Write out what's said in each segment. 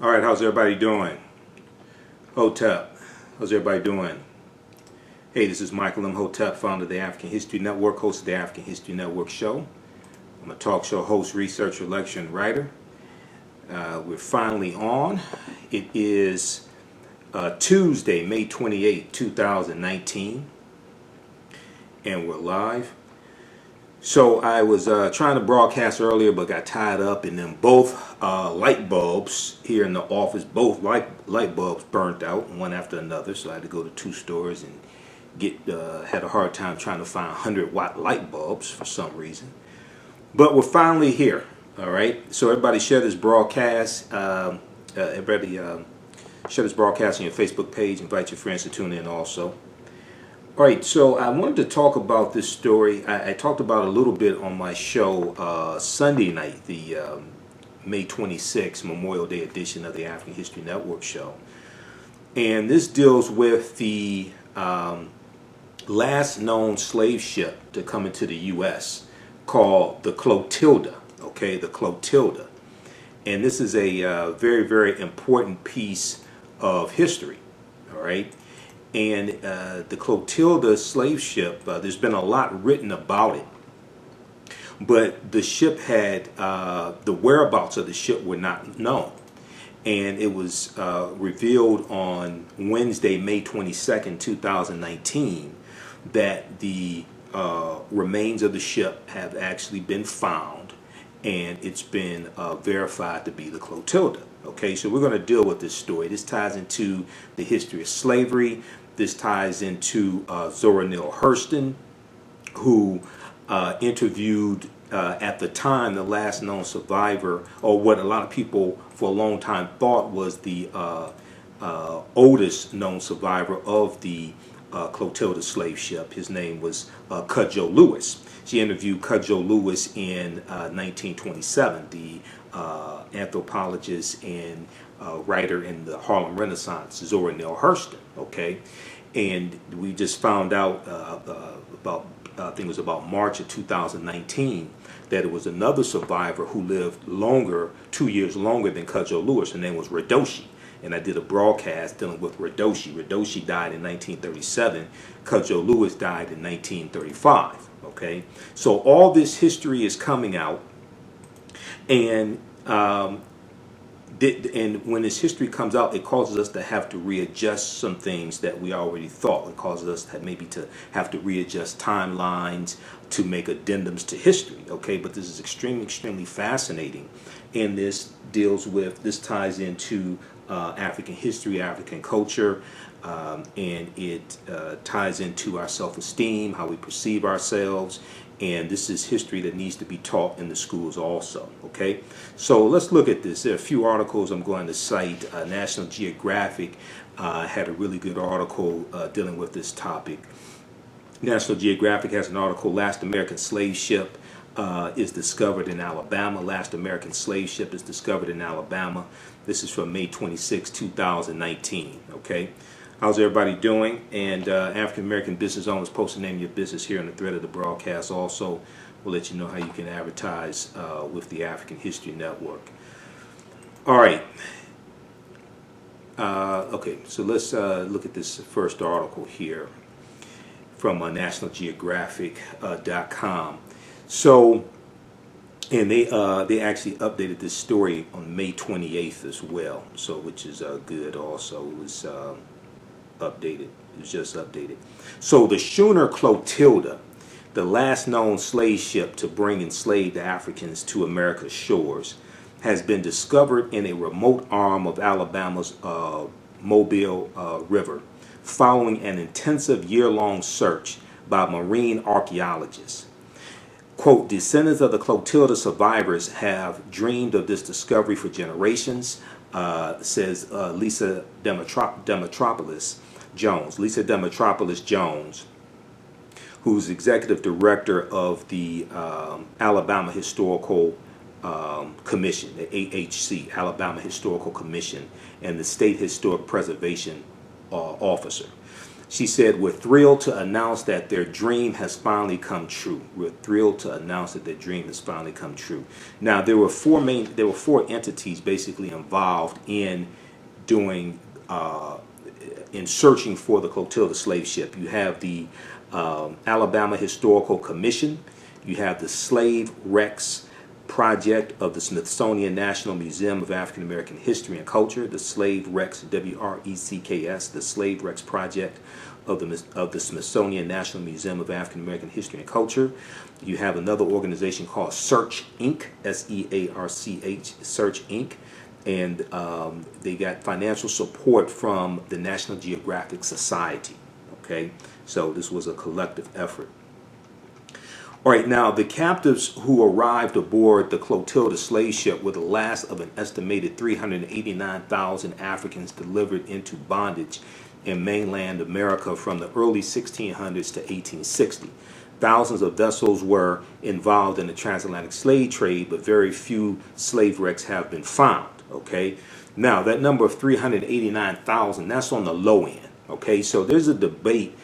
All right, how's everybody doing? Hotep, how's everybody doing? Hey, this is Michael Imhotep, founder of the African History Network, host of the African History Network show. I'm a talk show host, researcher, lecturer, and writer. We're finally on. It is Tuesday, May 28, 2019, and we're live. So I was trying to broadcast earlier, but got tied up, and then both light bulbs here in the office, both light bulbs burnt out, one after another. So I had to go to two stores and had a hard time trying to find 100-watt light bulbs for some reason. But we're finally here. All right. So everybody share this broadcast. Everybody share this broadcast on your Facebook page. Invite your friends to tune in also. All right, so I wanted to talk about this story. I talked about it a little bit on my show Sunday night, the May 26th Memorial Day edition of the African History Network show. And this deals with the last known slave ship to come into the U.S. called the Clotilda, okay, the Clotilda. And this is a very, very important piece of history, all right? And the Clotilda Slave Ship, there's been a lot written about it. But the ship had, the whereabouts of the ship were not known. And it was revealed on Wednesday, May 22nd, 2019, that the remains of the ship have actually been found. And it's been verified to be the Clotilda. Okay, so we're going to deal with this story. This ties into the history of slavery. This ties into Zora Neale Hurston, who interviewed at the time the last known survivor, or what a lot of people for a long time thought was the oldest known survivor of the Clotilda slave ship. His name was Cudjo Lewis. She interviewed Cudjo Lewis in 1927, the anthropologist and writer in the Harlem Renaissance, Zora Neale Hurston. Okay, and we just found out about I think it was about March of 2019 that it was another survivor who lived longer, 2 years longer than Cudjo Lewis. Her name was Radoshi. And I did a broadcast dealing with Radoshi. Radoshi died in 1937. Cudjo Lewis died in 1935. Okay, so all this history is coming out, and when this history comes out, it causes us to have to readjust some things that we already thought. It causes us to maybe to have to readjust timelines, to make addendums to history. Okay, but this is extremely fascinating, and this ties into African history, African culture, and it ties into our self-esteem, how we perceive ourselves, and this is history that needs to be taught in the schools also. Okay, so let's look at this. There are a few articles I'm going to cite. National Geographic had a really good article dealing with this topic. National Geographic has an article, Last American Slave Ship is discovered in Alabama. Last American Slave Ship is discovered in Alabama. This is from May 26, 2019. Okay, how's everybody doing? And African American business owners, post the name of your business here in the thread of the broadcast. Also, we'll let you know how you can advertise with the African History Network. All right. Okay, so let's look at this first article here from nationalgeographic.com. So, and they actually updated this story on May 28th as well. So, which is good. Also, it was updated. It was just updated. So, the schooner Clotilda, the last known slave ship to bring enslaved Africans to America's shores, has been discovered in a remote arm of Alabama's Mobile River, following an intensive year-long search by marine archaeologists. Quote, descendants of the Clotilda survivors have dreamed of this discovery for generations, says Lisa Demetropoulos Jones, who's executive director of the Alabama Historical Commission, the AHC, Alabama Historical Commission, and the State Historic Preservation Officer. She said, "We're thrilled to announce that their dream has finally come true." We're thrilled to announce that their dream has finally come true. Now, there were four entities basically involved in doing, in searching for the Clotilda Slave Ship. You have the Alabama Historical Commission. You have the Slave Wrecks Project of the Smithsonian National Museum of African American History and Culture, the Slave Wrecks, W-R-E-C-K-S, the Slave Wrecks Project of the Smithsonian National Museum of African American History and Culture. You have another organization called Search Inc., S-E-A-R-C-H, Search Inc., and they got financial support from the National Geographic Society. Okay, so this was a collective effort. All right, now the captives who arrived aboard the Clotilda Slave Ship were the last of an estimated 389,000 Africans delivered into bondage in mainland America from the early 1600s to 1860. Thousands of vessels were involved in the transatlantic slave trade, but very few slave wrecks have been found. Okay, now that number of 389,000, that's on the low end. Okay, so there's a debate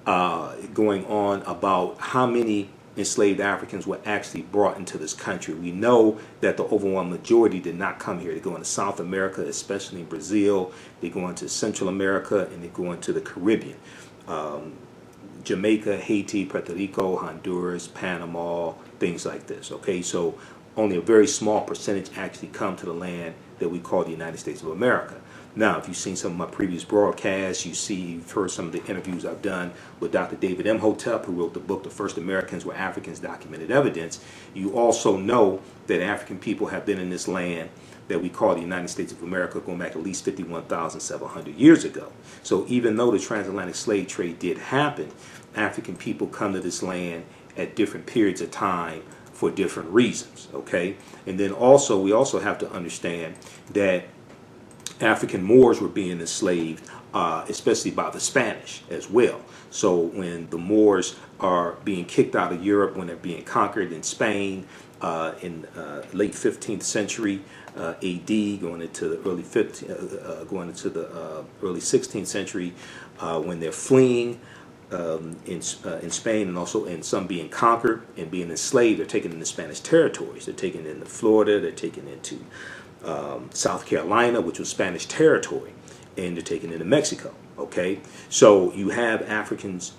going on about how many enslaved Africans were actually brought into this country. We know that the overwhelming majority did not come here. They go into South America, especially in Brazil. They go into Central America, and they go into the Caribbean. Jamaica, Haiti, Puerto Rico, Honduras, Panama, things like this. Okay, so only a very small percentage actually come to the land that we call the United States of America. Now, if you've seen some of my previous broadcasts, you've heard some of the interviews I've done with Dr. David Imhotep, who wrote the book, The First Americans Were Africans, Documented Evidence. You also know that African people have been in this land that we call the United States of America going back at least 51,700 years ago. So even though the transatlantic slave trade did happen, African people come to this land at different periods of time for different reasons, okay? And then also, we also have to understand that African Moors were being enslaved, especially by the Spanish as well. So when the Moors are being kicked out of Europe, when they're being conquered in Spain in late 15th century A.D., going into the early 16th century, when they're fleeing in Spain, and also in some being conquered and being enslaved, they're taken into Spanish territories. They're taken into Florida. They're taken into South Carolina, which was Spanish territory, and they're taken into Mexico. Okay, so you have Africans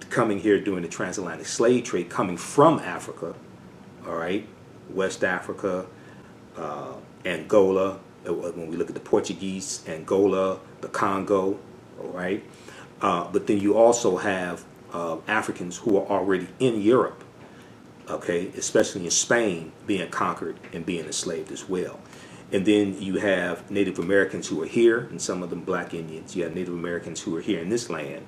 coming here during the transatlantic slave trade, coming from Africa. All right, West Africa, Angola. When we look at the Portuguese, Angola, the Congo. All right, but then you also have Africans who are already in Europe. Okay, especially in Spain, being conquered and being enslaved as well. And then you have Native Americans who are here, and some of them Black Indians. You have Native Americans who are here in this land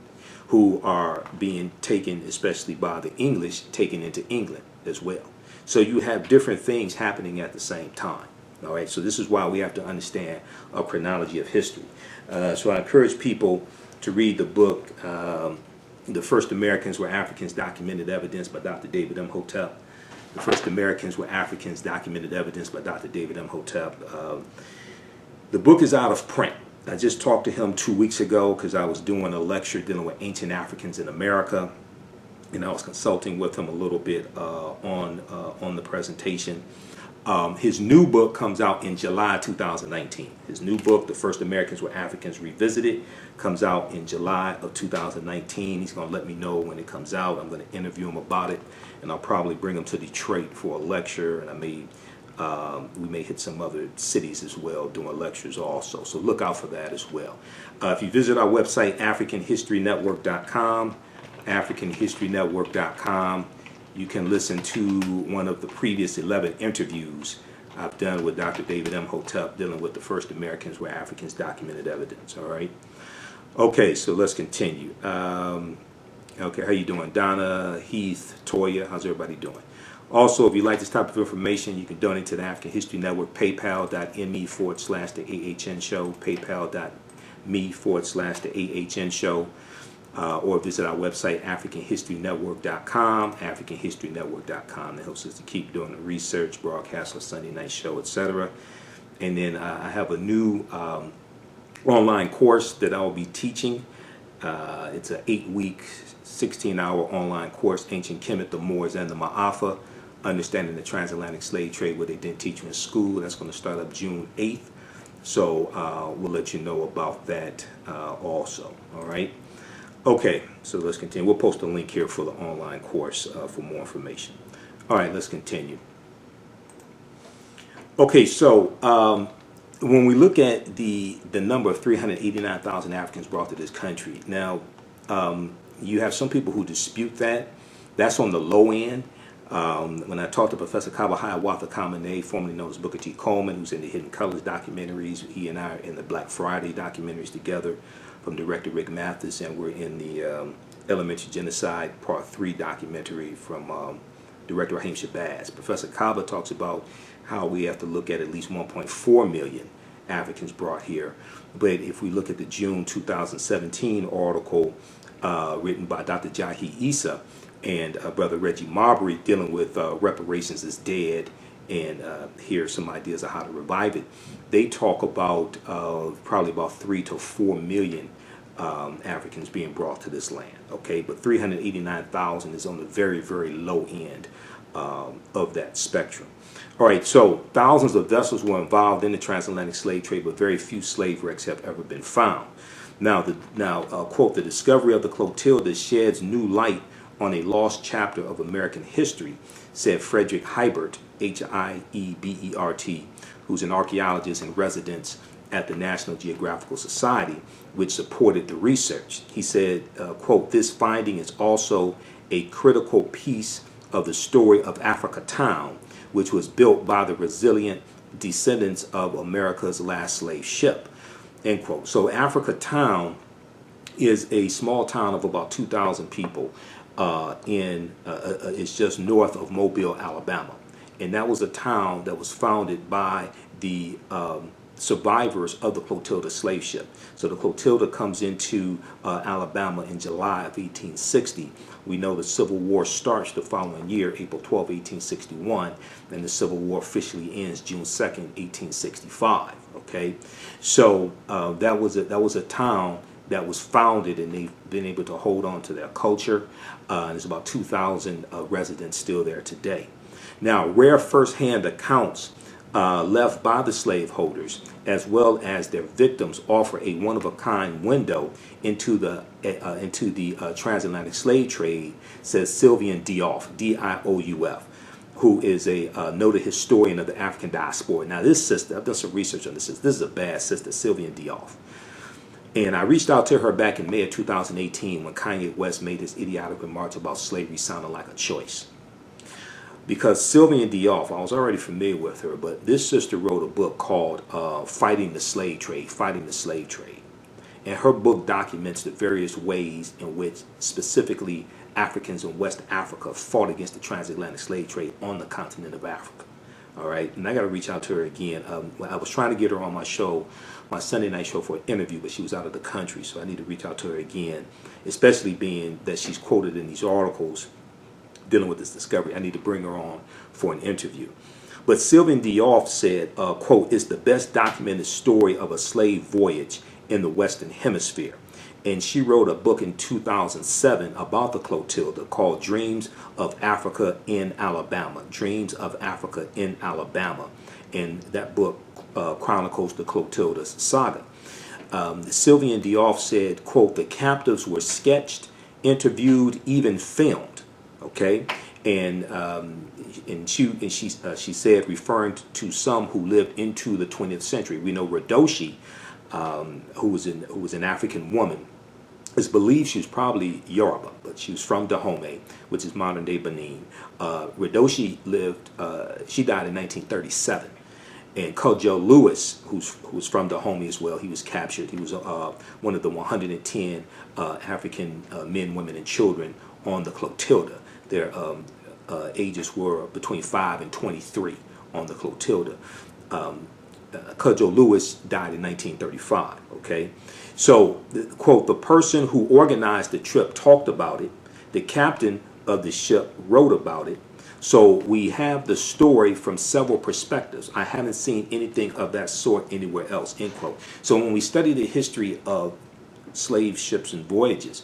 who are being taken, especially by the English, taken into England as well. So you have different things happening at the same time. All right, so this is why we have to understand a chronology of history. So I encourage people to read the book, The First Americans Were Africans, Documented Evidence by Dr. David Imhotep. The First Americans Were Africans, Documented Evidence by Dr. David Imhotep. The book is out of print. I just talked to him 2 weeks ago because I was doing a lecture dealing with ancient Africans in America, and I was consulting with him a little bit on the presentation. His new book comes out in July 2019. His new book, The First Americans Were Africans Revisited, comes out in July of 2019. He's going to let me know when it comes out. I'm going to interview him about it, and I'll probably bring him to Detroit for a lecture, and we may hit some other cities as well doing lectures also. So look out for that as well. If you visit our website, AfricanHistoryNetwork.com, AfricanHistoryNetwork.com, you can listen to one of the previous 11 interviews I've done with Dr. David Imhotep dealing with the first Americans were Africans, documented evidence. All right. Okay, so let's continue. Okay, how you doing? Donna, Heath, Toya, how's everybody doing? Also, if you like this type of information, you can donate to the African History Network, paypal.me/the AHN show, paypal.me/the AHN show. Or visit our website, AfricanHistoryNetwork.com, AfricanHistoryNetwork.com. That helps us to keep doing the research, broadcast our Sunday night show, etc. And then I have a new online course that I will be teaching It's an 8-week, 16-hour online course, Ancient Kemet, the Moors, and the Ma'afa, Understanding the Transatlantic Slave Trade, what they didn't teach you in school. That's going to start up June 8th. So we'll let you know about that also. All right. Okay, so let's continue. We'll post a link here for the online course for more information. All right, let's continue. Okay, so when we look at the number of 389,000 Africans brought to this country, now you have some people who dispute that. That's on the low end. When I talked to Professor Kaba Hiawatha Kamene, formerly known as Booker T. Coleman, who's in the Hidden Colors documentaries, he and I are in the Black Friday documentaries together from director Rick Mathis, and we're in the Elementary Genocide Part 3 documentary from director Raheem Shabazz. Professor Kaba talks about how we have to look at least 1.4 million Africans brought here. But if we look at the June 2017 article written by Dr. Jahi Issa and Brother Reggie Marbury dealing with reparations is dead, and here's some ideas of how to revive it. They talk about probably about 3 to 4 million Africans being brought to this land. Okay, but 389,000 is on the very, very low end of that spectrum. All right, so thousands of vessels were involved in the transatlantic slave trade, but very few slave wrecks have ever been found. Now, quote, the discovery of the Clotilda sheds new light on a lost chapter of American history, said Frederick Hiebert, Hiebert, who's an archaeologist in residence at the National Geographical Society, which supported the research. He said, quote, this finding is also a critical piece of the story of Africatown, which was built by the resilient descendants of America's last slave ship, end quote. So Africatown is a small town of about 2,000 people. It's just north of Mobile, Alabama. And that was a town that was founded by the survivors of the Clotilda Slave Ship. So the Clotilda comes into Alabama in July of 1860. We know the Civil War starts the following year, April 12, 1861, and the Civil War officially ends June 2nd, 1865. Okay, so that was a town that was founded, and they've been able to hold on to their culture. There's about 2,000 residents still there today. Now, rare firsthand accounts left by the slaveholders, as well as their victims, offer a one-of-a-kind window into the transatlantic slave trade, says Sylvian Diouf, D-I-O-U-F, who is a noted historian of the African diaspora. Now, this sister, I've done some research on this sister. This is a bad sister, Sylvian Diouf. And I reached out to her back in May of 2018 when Kanye West made his idiotic remarks about slavery sounding like a choice. Because Sylvian Diouf, I was already familiar with her, but this sister wrote a book called Fighting the Slave Trade, Fighting the Slave Trade. And her book documents the various ways in which specifically Africans in West Africa fought against the transatlantic slave trade on the continent of Africa. All right, and I got to reach out to her again. I was trying to get her on my show, my Sunday night show, for an interview, but she was out of the country, so I need to reach out to her again, especially being that she's quoted in these articles dealing with this discovery. I need to bring her on for an interview. But Sylvian Diouf said, quote, it's the best documented story of a slave voyage in the Western Hemisphere. And she wrote a book in 2007 about the Clotilda called Dreams of Africa in Alabama. Dreams of Africa in Alabama. And that book chronicles the Clotilda's saga. Sylvian Diouf said, quote, the captives were sketched, interviewed, even filmed. Okay, and she said, referring to some who lived into the 20th century. We know Radoshi, who was an African woman. It's believed she was probably Yoruba, but she was from Dahomey, which is modern day Benin. Radoshi lived. She died in 1937. And Cudjo Lewis, who's from Dahomey as well, he was captured. He was one of the 110 African men, women, and children on the Clotilda. Their ages were between 5 and 23 on the Clotilda. Cudjo Lewis died in 1935, okay? So, quote, the person who organized the trip talked about it. The captain of the ship wrote about it. So we have the story from several perspectives. I haven't seen anything of that sort anywhere else, end quote. So when we study the history of slave ships and voyages.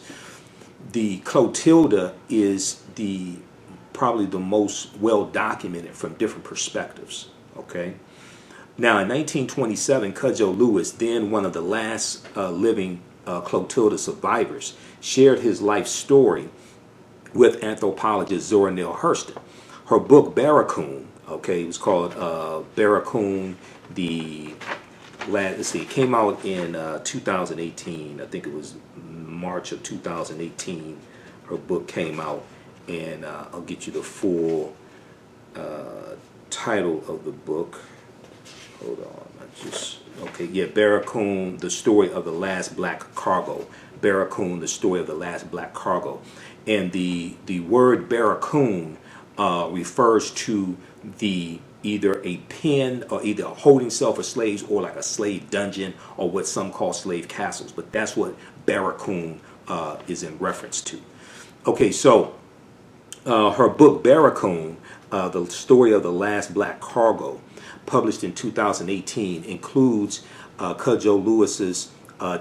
The Clotilda is probably the most well documented from different perspectives. Okay. Now, in 1927, Cudjo Lewis, then one of the last living Clotilda survivors, shared his life story with anthropologist Zora Neale Hurston. Her book Baracoon, okay, it was called Baracoon. Let's see, it came out in 2018. I think it was March of 2018. Her book came out, and I'll get you the full title of the book. Hold on, Baracoon, the story of the last black cargo. Baracoon, the story of the last black cargo. And the word Baracoon refers to either a pen or either a holding cell for slaves or like a slave dungeon or what some call slave castles. But that's what Baracoon is in reference to. Okay, so her book Baracoon, the story of the last black cargo, published in 2018, includes Cudjo Lewis's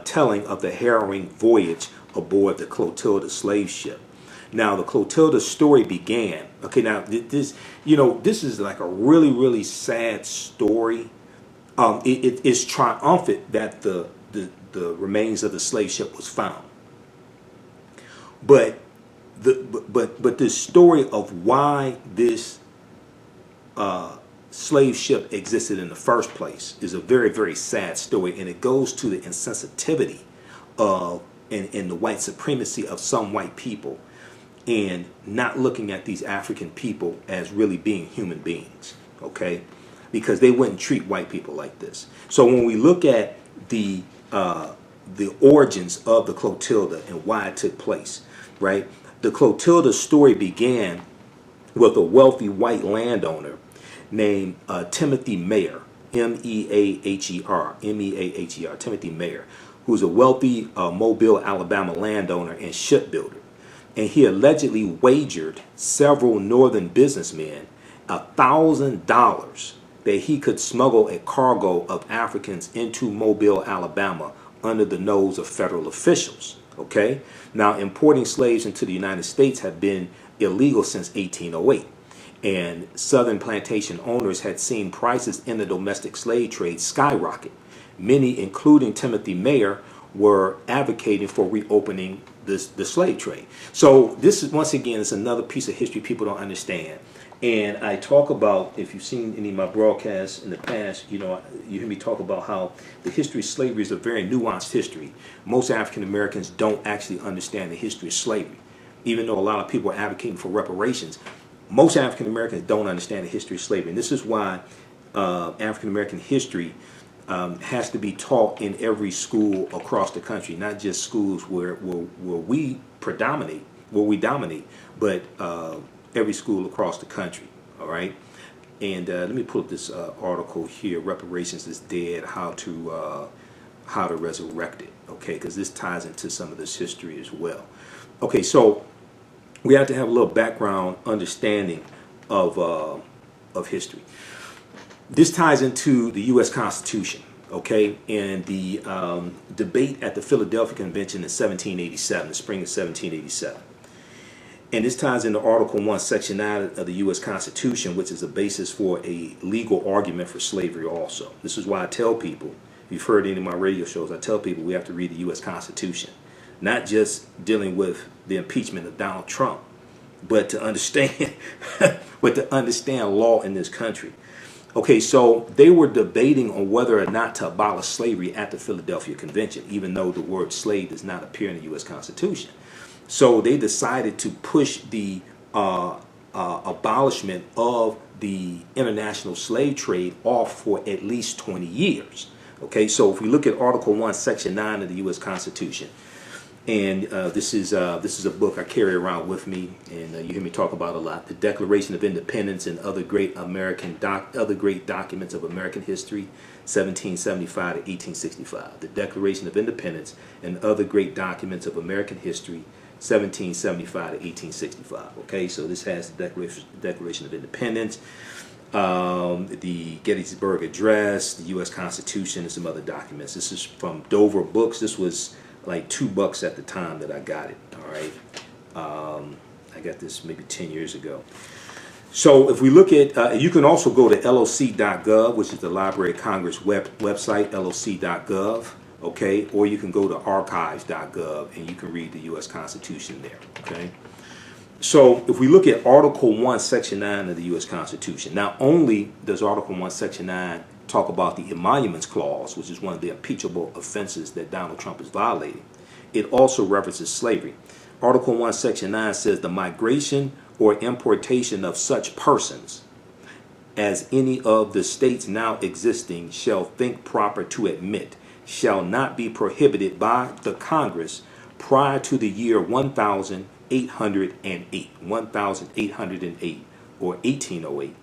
telling of the harrowing voyage aboard the Clotilda Slave Ship. Now, the Clotilda story began. Okay, now this is like a really, really sad story. It is triumphant that the remains of the slave ship was found, but the story of why this slave ship existed in the first place is a very, very sad story, and it goes to the insensitivity of and the white supremacy of some white people, and not looking at these African people as really being human beings, okay? Because they wouldn't treat white people like this. So when we look at the origins of the Clotilda and why it took place, right? The Clotilda story began with a wealthy white landowner named Timothy Meaher, M-E-A-H-E-R, Timothy Meaher, who's a wealthy Mobile, Alabama landowner and shipbuilder. And he allegedly wagered several northern businessmen $1,000 that he could smuggle a cargo of Africans into Mobile, Alabama under the nose of federal officials. Okay? Now, importing slaves into the United States had been illegal since 1808. And southern plantation owners had seen prices in the domestic slave trade skyrocket. Many, including Timothy Meaher, were advocating for reopening the slave trade. So this is, once again, it's another piece of history people don't understand. And I talk about, if you've seen any of my broadcasts in the past, you hear me talk about how the history of slavery is a very nuanced history. Most African Americans don't actually understand the history of slavery. Even though a lot of people are advocating for reparations, most African Americans don't understand the history of slavery. And this is why African American history has to be taught in every school across the country, not just schools where we predominate, where we dominate, but every school across the country. All right. And let me pull up this article here: "Reparations is Dead: How to Resurrect It." Okay, because this ties into some of this history as well. Okay, so we have to have a little background understanding of history. This ties into the U.S. Constitution, okay, and the debate at the Philadelphia Convention in 1787, the spring of 1787. And this ties into Article 1, Section 9 of the U.S. Constitution, which is a basis for a legal argument for slavery also. This is why I tell people, if you've heard any of my radio shows, I tell people we have to read the U.S. Constitution. Not just dealing with the impeachment of Donald Trump, but to understand, law in this country. Okay, so they were debating on whether or not to abolish slavery at the Philadelphia Convention, even though the word slave does not appear in the U.S. Constitution. So they decided to push the abolishment of the international slave trade off for at least 20 years. Okay, so if we look at Article 1, Section 9 of the U.S. Constitution, and this is a book I carry around with me, and you hear me talk about a lot. The Declaration of Independence and other great documents of American history, 1775 to 1865. The Declaration of Independence and other great documents of American history, 1775 to 1865. Okay, so this has the Declaration of Independence, the Gettysburg Address, the U.S. Constitution, and some other documents. This is from Dover Books. This was like $2 at the time that I got it. All right, I got this maybe 10 years ago. So if we look at, you can also go to loc.gov, which is the Library of Congress website, loc.gov, okay, or you can go to archives.gov and you can read the U.S. Constitution there, okay. So if we look at Article 1, Section 9 of the U.S. Constitution, not only does Article 1, Section 9 talk about the Emoluments Clause, which is one of the impeachable offenses that Donald Trump is violating, it also references slavery. Article 1, Section 9 says the migration or importation of such persons as any of the states now existing shall think proper to admit shall not be prohibited by the Congress prior to the year 1808 or 1808,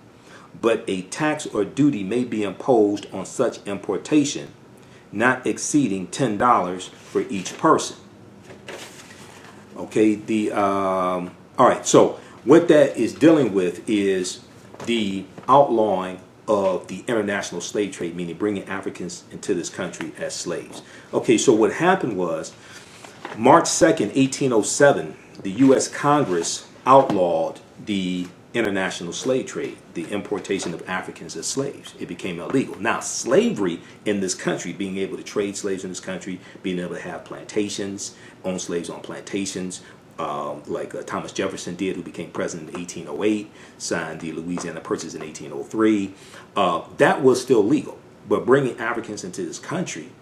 but a tax or duty may be imposed on such importation not exceeding $10 for each person. Okay, all right, so what that is dealing with is the outlawing of the international slave trade, meaning bringing Africans into this country as slaves. Okay, so what happened was March 2nd, 1807, the U.S. Congress outlawed the international slave trade, the importation of Africans as slaves. It became illegal. Now, slavery in this country, being able to trade slaves in this country, being able to have plantations, own slaves on plantations, like Thomas Jefferson did, who became president in 1808, signed the Louisiana Purchase in 1803. That was still legal, but bringing Africans into this country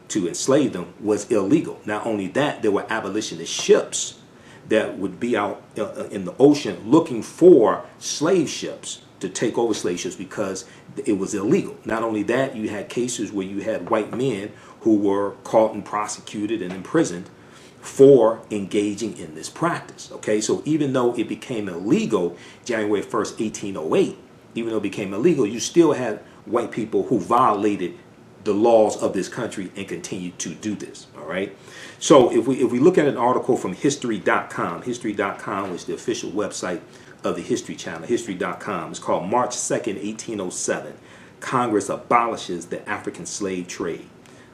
to enslave them was illegal. Not only that, there were abolitionist ships that would be out in the ocean looking for slave ships to take over slave ships because it was illegal. Not only that, you had cases where you had white men who were caught and prosecuted and imprisoned for engaging in this practice. Okay, so even though it became illegal January 1st, 1808, even though it became illegal, you still had white people who violated the laws of this country and continued to do this. All right, so if we look at an article from history.com, history.com is the official website of the History Channel, history.com. It's called March 2nd, 1807, Congress abolishes the African slave trade.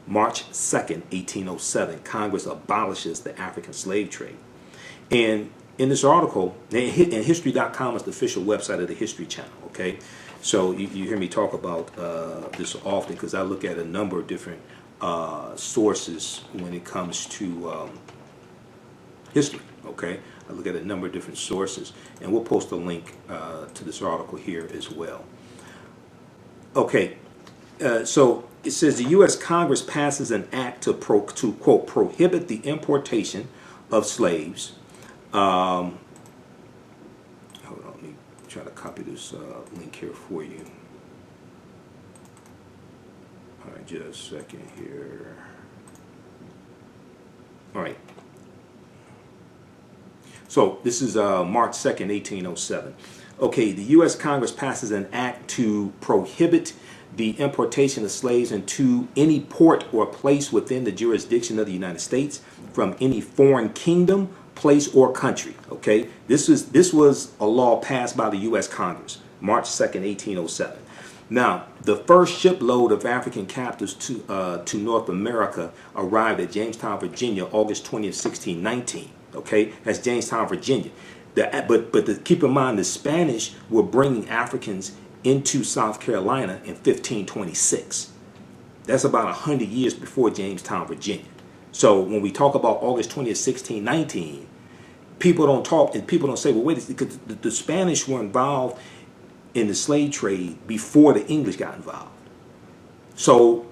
March 2nd, 1807, Congress abolishes the African slave trade. And in this article, and history.com is the official website of the History Channel, okay? So you hear me talk about this often because I look at a number of different sources when it comes to history, okay? I look at a number of different sources, and we'll post a link to this article here as well. Okay, so it says the U.S. Congress passes an act to quote, prohibit the importation of slaves. Hold on, let me try to copy this link here for you. All right, just a second here. All right. So this is March 2nd, 1807. Okay, the U.S. Congress passes an act to prohibit the importation of slaves into any port or place within the jurisdiction of the United States from any foreign kingdom, place, or country. Okay, this was a law passed by the U.S. Congress, March 2nd, 1807. Now, the first shipload of African captives to North America arrived at Jamestown, Virginia, August 20th, 1619. Okay, that's Jamestown, Virginia. But keep in mind, the Spanish were bringing Africans into South Carolina in 1526. That's about 100 years before Jamestown, Virginia. So when we talk about August 20th, 1619, people don't talk and people don't say, well, wait, because the Spanish were involved in the slave trade before the English got involved. So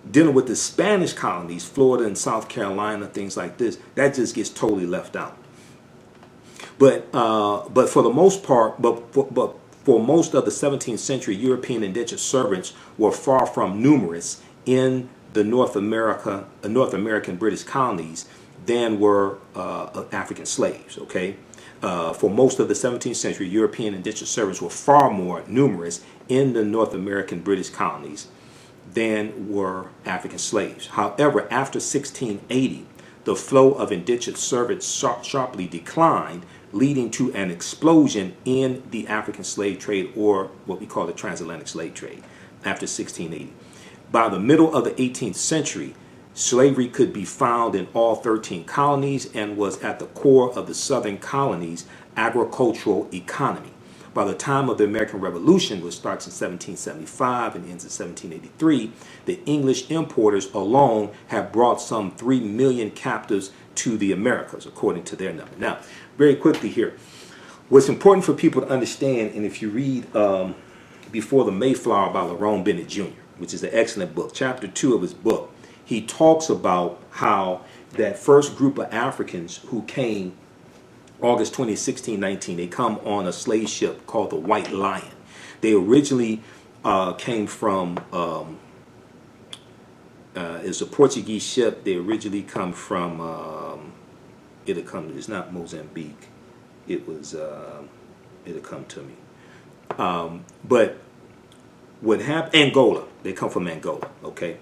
dealing with the Spanish colonies, Florida and South Carolina, things like this, that just gets totally left out. But for the most part, for most of the 17th century, European indentured servants were far from numerous in the North American British colonies than were African slaves. Okay, for most of the 17th century, European indentured servants were far more numerous in the North American British colonies than were African slaves. However, after 1680, the flow of indentured servants sharply declined, leading to an explosion in the African slave trade, or what we call the transatlantic slave trade, after 1680. By the middle of the 18th century, Slavery could be found in all 13 colonies and was at the core of the southern colonies' agricultural economy. By the time of the American Revolution, which starts in 1775 and ends in 1783, the English importers alone have brought some 3 million captives to the Americas, according to their number. Now, very quickly here, what's important for people to understand, and if you read Before the Mayflower by Lerone Bennett Jr., which is an excellent book, chapter 2 of his book, he talks about how that first group of Africans who came August 20, 1619, they come on a slave ship called the White Lion. They originally came from, it's a Portuguese ship. They originally come from, it's not Mozambique. It'll come to me. But what happened, Angola, they come from Angola, okay?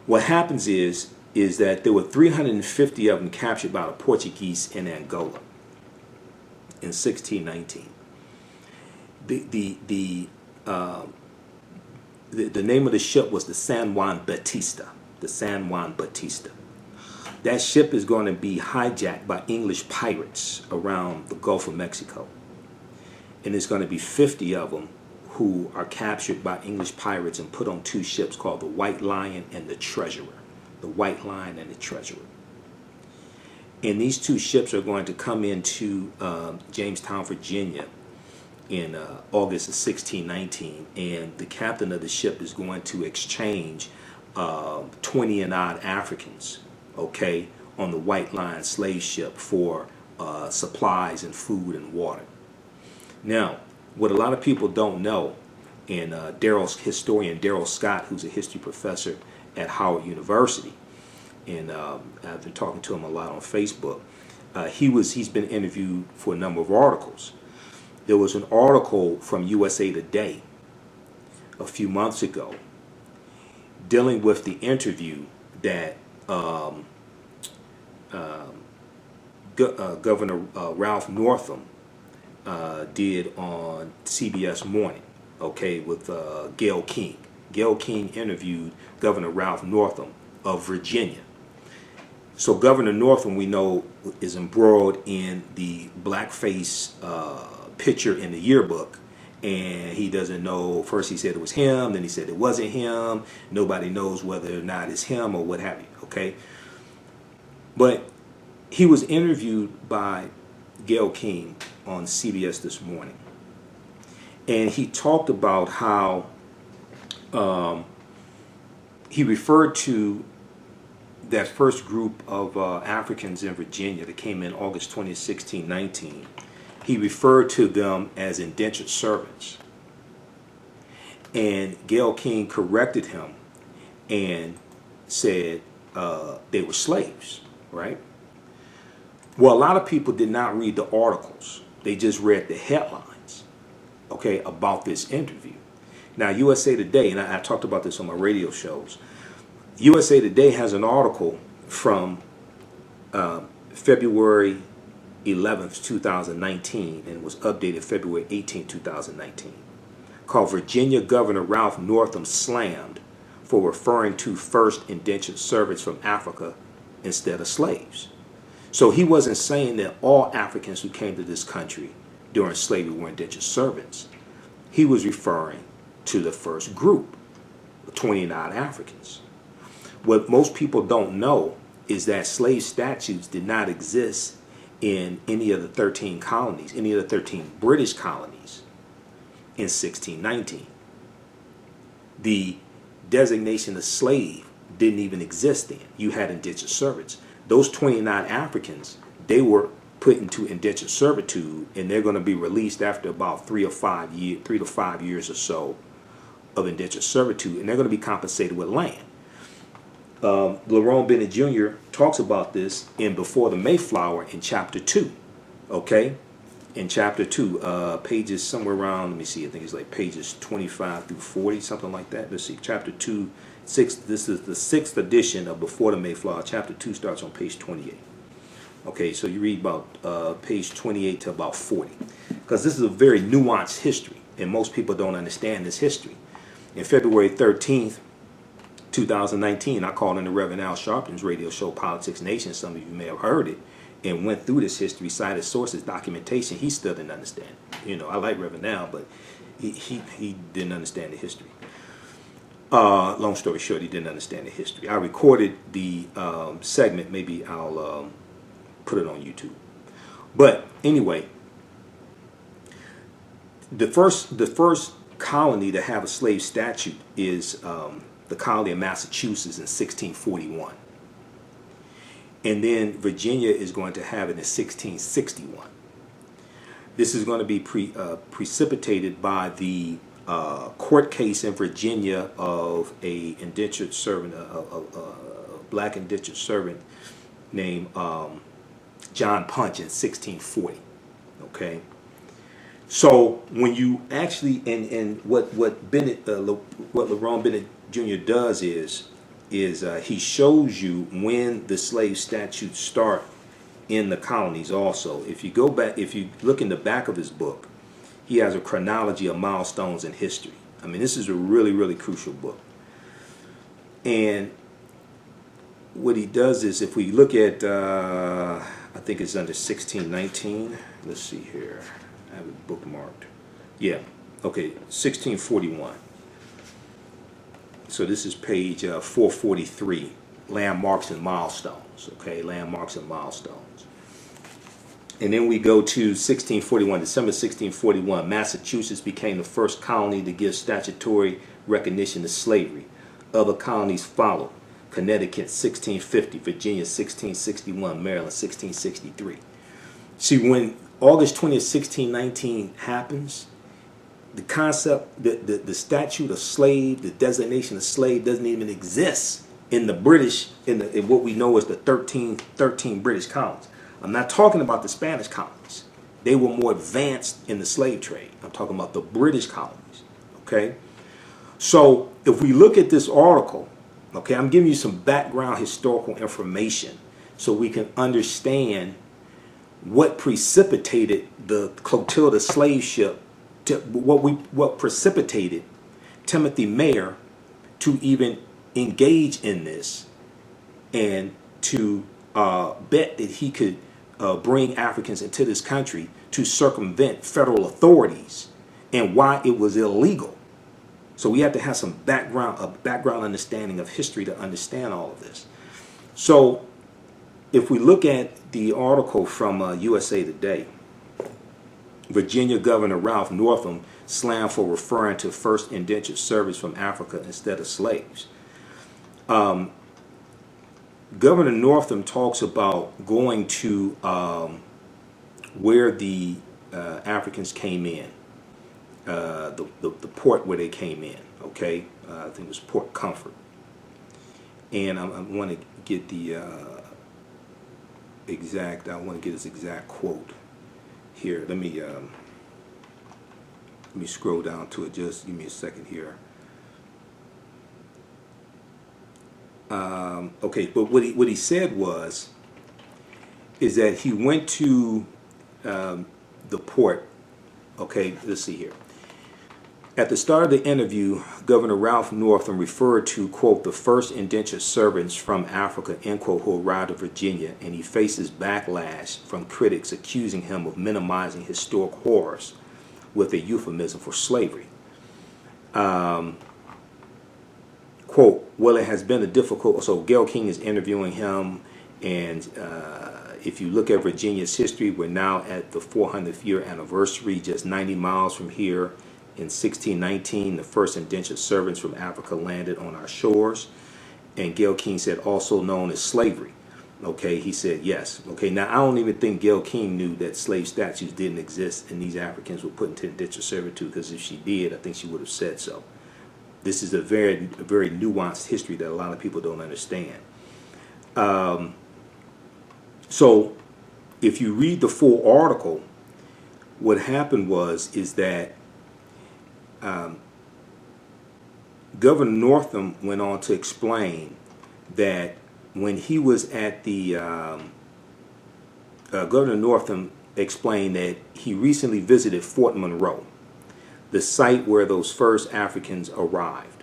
What happens is that there were 350 of them captured by the Portuguese in Angola in 1619. The name of the ship was the San Juan Batista. The San Juan Batista. That ship is going to be hijacked by English pirates around the Gulf of Mexico. And there's going to be 50 of them who are captured by English pirates and put on two ships called the White Lion and the Treasurer. The White Lion and the Treasurer. And these two ships are going to come into Jamestown, Virginia in August of 1619. And the captain of the ship is going to exchange 20 and odd Africans, okay, on the White Lion slave ship for supplies and food and water. Now, what a lot of people don't know, and historian Daryl Scott, who's a history professor at Howard University, and I've been talking to him a lot on Facebook. He's been interviewed for a number of articles. There was an article from USA Today a few months ago dealing with the interview that Governor Ralph Northam did on CBS Morning, okay, with Gayle King. Gayle King interviewed Governor Ralph Northam of Virginia. So Governor Northam, we know, is embroiled in the blackface picture in the yearbook, and he doesn't know. First he said it was him, then he said it wasn't him. Nobody knows whether or not it's him or what have you, okay? But he was interviewed by Gayle King on CBS this morning, and he talked about how he referred to that first group of Africans in Virginia that came in August 20, 1619. He referred to them as indentured servants. And Gayle King corrected him and said they were slaves, right? Well, a lot of people did not read the articles. They just read the headlines, okay, about this interview. Now, USA Today, and I talked about this on my radio shows, USA Today has an article from February 11th, 2019, and it was updated February 18th, 2019, called Virginia Governor Ralph Northam Slammed for Referring to First Indentured Servants from Africa Instead of Slaves. So he wasn't saying that all Africans who came to this country during slavery were indentured servants. He was referring to the first group, 29 Africans. What most people don't know is that slave statutes did not exist in any of the 13 colonies, any of the 13 British colonies in 1619. The designation of slave didn't even exist then. You had indentured servants. Those 29 Africans, they were put into indentured servitude, and they're going to be released after about 3 to 5 years or so of indentured servitude, and they're going to be compensated with land. Lerone Bennett Jr. talks about this in Before the Mayflower in chapter 2, okay? In chapter 2, pages somewhere around, let me see, I think it's like pages 25 through 40, something like that. Let's see, chapter 2, 6, this is the 6th edition of Before the Mayflower. Chapter 2 starts on page 28. Okay, so you read about page 28 to about 40. Because this is a very nuanced history, and most people don't understand this history. In February 13th, 2019, I called in the Reverend Al Sharpton's radio show, Politics Nation. Some of you may have heard it, and went through this history, cited sources, documentation. He still didn't understand. You know, I like Reverend Al, but he didn't understand the history. Long story short, he didn't understand the history. I recorded the segment. Maybe I'll put it on YouTube. But anyway, the first colony to have a slave statute is the colony of Massachusetts in 1641. And then Virginia is going to have it in 1661. This is going to be precipitated by the court case in Virginia of a indentured servant, a black indentured servant named John Punch in 1640. Okay. So when you actually and what LeBron Bennett Jr. does is he shows you when the slave statutes start in the colonies. Also, if you go back, if you look in the back of his book, he has a chronology of milestones in history. I mean, this is a really, really crucial book. And what he does is, if we look at, I think it's under 1619. Let's see here. I have it bookmarked. Yeah. Okay. 1641. So this is page 443. Landmarks and milestones. Okay. Landmarks and milestones. And then we go to 1641, December 1641, Massachusetts became the first colony to give statutory recognition to slavery. Other colonies followed. Connecticut 1650, Virginia 1661, Maryland 1663. See, when August 20th, 1619 happens, the concept, the statute of slave, the designation of slave doesn't even exist in the British, in what we know as the 13 British colonies. I'm not talking about the Spanish colonies. They were more advanced in the slave trade. I'm talking about the British colonies. Okay? So if we look at this article, okay, I'm giving you some background historical information so we can understand what precipitated the Clotilda Slave Ship, what precipitated Timothy Meaher to even engage in this and to bet that he could bring Africans into this country to circumvent federal authorities, and why it was illegal. So we have to have some background understanding of history to understand all of this. So if we look at the article from USA Today, Virginia Governor Ralph Northam slammed for referring to first indentured servants from Africa instead of slaves. Governor Northam talks about going to where the Africans came in, the port where they came in. Okay, I think it was Port Comfort, and I want to get the exact. I want to get his exact quote here. Let me scroll down to it. Just give me a second here. Okay, but what he said is that he went to the port. Okay, let's see here. At the start of the interview, Governor Ralph Northam referred to, quote, the first indentured servants from Africa, end quote, who arrived in Virginia, and he faces backlash from critics accusing him of minimizing historic horrors with a euphemism for slavery. Quote, well, it has been a difficult, so Gayle King is interviewing him, and if you look at Virginia's history, we're now at the 400th year anniversary, just 90 miles from here. In 1619, the first indentured servants from Africa landed on our shores, and Gayle King said, also known as slavery. Okay, he said yes. Okay, now I don't even think Gayle King knew that slave statutes didn't exist and these Africans were put into indentured servitude, because if she did, I think she would have said so. This is a very nuanced history that a lot of people don't understand. So if you read the full article, what happened is that Governor Northam went on to explain that when he was at the Governor Northam explained that he recently visited Fort Monroe, the site where those first Africans arrived.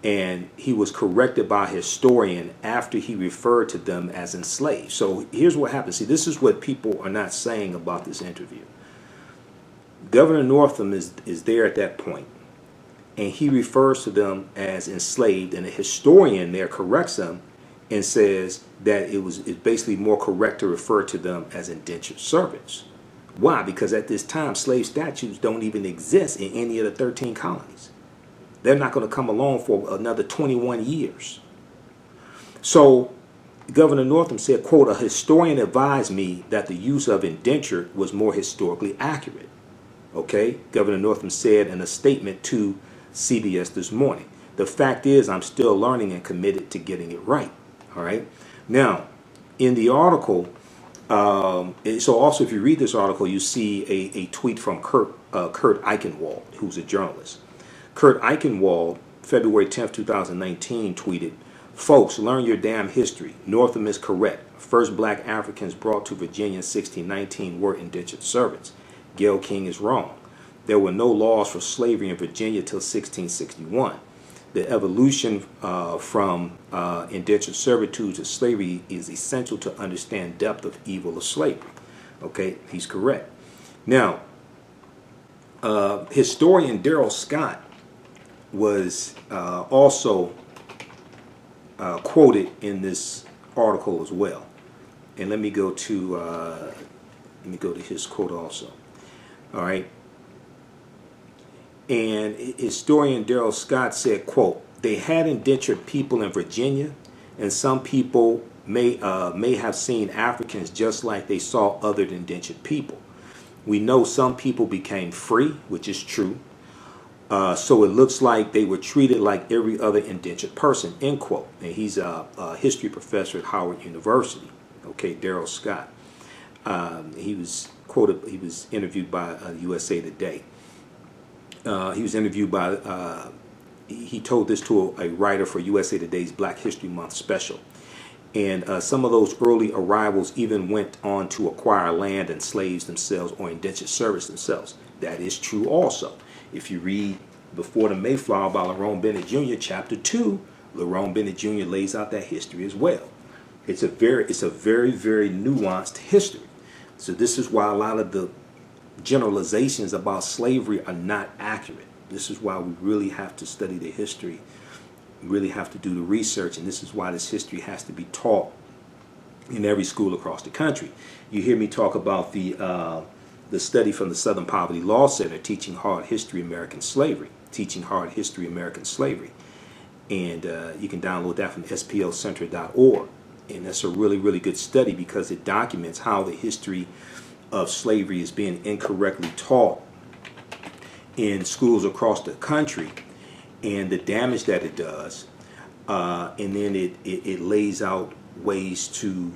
and he was corrected by a historian after he referred to them as enslaved. So here's what happened. See, this is what people are not saying about this interview. Governor Northam is there at that point, and he refers to them as enslaved, and a historian there corrects him and says that it's basically more correct to refer to them as indentured servants. Why? Because at this time, slave statutes don't even exist in any of the 13 colonies. They're not going to come along for another 21 years. So Governor Northam said, quote, "A historian advised me that the use of indentured was more historically accurate." Okay, Governor Northam said in a statement to CBS this morning. "The fact is, I'm still learning and committed to getting it right." All right. Now, in the article, so also if you read this article, you see a tweet from Kurt Eichenwald, who's a journalist. Kurt Eichenwald, February 10th, 2019, tweeted, "Folks, learn your damn history. Northam is correct. First black Africans brought to Virginia in 1619 were indentured servants. Gayle King is wrong. There were no laws for slavery in Virginia till 1661. The evolution from indentured servitude to slavery is essential to understand depth of evil of slavery." Okay, he's correct. Now, historian Darrell Scott was also quoted in this article as well, and let me go to his quote also. All right. And historian Darrell Scott said, quote, "They had indentured people in Virginia, and some people may have seen Africans just like they saw other indentured people. We know some people became free, which is true. So it looks like they were treated like every other indentured person," end quote. And he's a history professor at Howard University. Okay, Darrell Scott. He was quoted. He was interviewed by USA Today. He was interviewed by. He told this to a writer for USA Today's Black History Month special. And some of those early arrivals even went on to acquire land and slaves themselves or indentured servants themselves. That is true also. If you read Before the Mayflower by Lerone Bennett Jr., chapter 2, Lerone Bennett Jr. lays out that history as well. It's a very, very nuanced history. So this is why a lot of the generalizations about slavery are not accurate. This is why we really have to study the history, really have to do the research, and this is why this history has to be taught in every school across the country. You hear me talk about the study from the Southern Poverty Law Center, Teaching Hard History American Slavery, Teaching Hard History American Slavery, and you can download that from splcenter.org, and that's a really good study because it documents how the history of slavery is being incorrectly taught in schools across the country and the damage that it does, and then it lays out ways to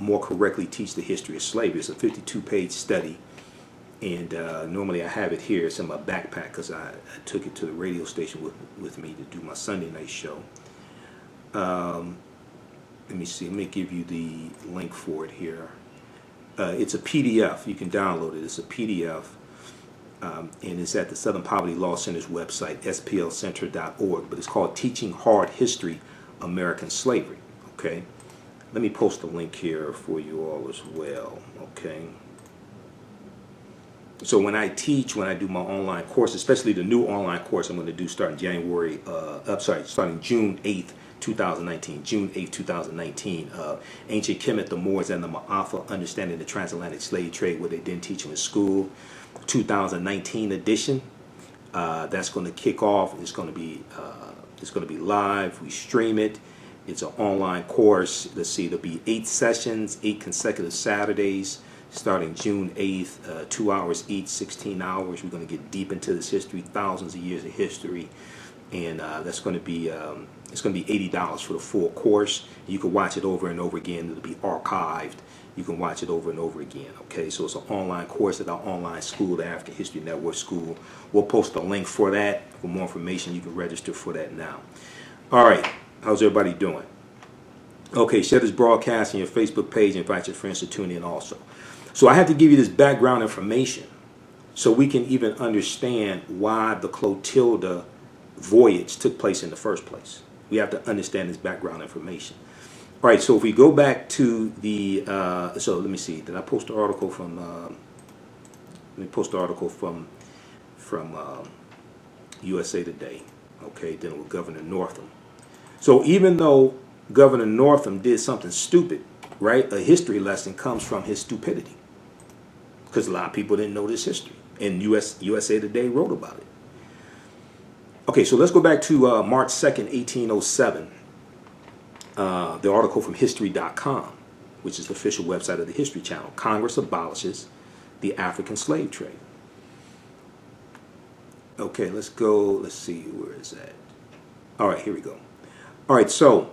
more correctly teach the history of slavery. It's a 52-page study, and normally I have it here. It's in my backpack because I took it to the radio station with me to do my Sunday night show. Let me see. Let me give you the link for it here. It's a PDF. You can download it. It's a PDF. And it's at the Southern Poverty Law Center's website, splcenter.org. But it's called Teaching Hard History American Slavery. Okay. Let me post a link here for you all as well. Okay. So when I teach, when I do my online course, especially the new online course I'm going to do starting starting June 8th, 2019. June 8th, 2019. Ancient Kemet, the Moors, and the Ma'afa, Understanding the Transatlantic Slave Trade, what they didn't teach them in school. 2019 edition. That's going to kick off. It's going to be live. We stream it. It's an online course. Let's see, there'll be 8 sessions, 8 consecutive Saturdays, starting June 8th, 2 hours each, 16 hours. We're going to get deep into this history, thousands of years of history, and that's going to be it's going to be $80 for the full course. You can watch it over and over again. It'll be archived. You can watch it over and over again. Okay, so it's an online course at our online school, the African History Network School. We'll post a link for that. For more information, you can register for that now. All right, how's everybody doing? Okay, share this broadcast on your Facebook page. Invite your friends to tune in also. So I have to give you this background information so we can even understand why the Clotilda voyage took place in the first place. We have to understand this background information. All right, so if we go back to the, so let me see, did I post the article from, let me post the article from USA Today, okay, dealing with Governor Northam. So even though Governor Northam did something stupid, right, a history lesson comes from his stupidity. Because a lot of people didn't know this history. And USA Today wrote about it. Okay, so let's go back to March 2nd, 1807. The article from history.com, which is the official website of the History Channel. Congress abolishes the African slave trade. Okay, let's go. Let's see, where is that? All right, here we go. All right, so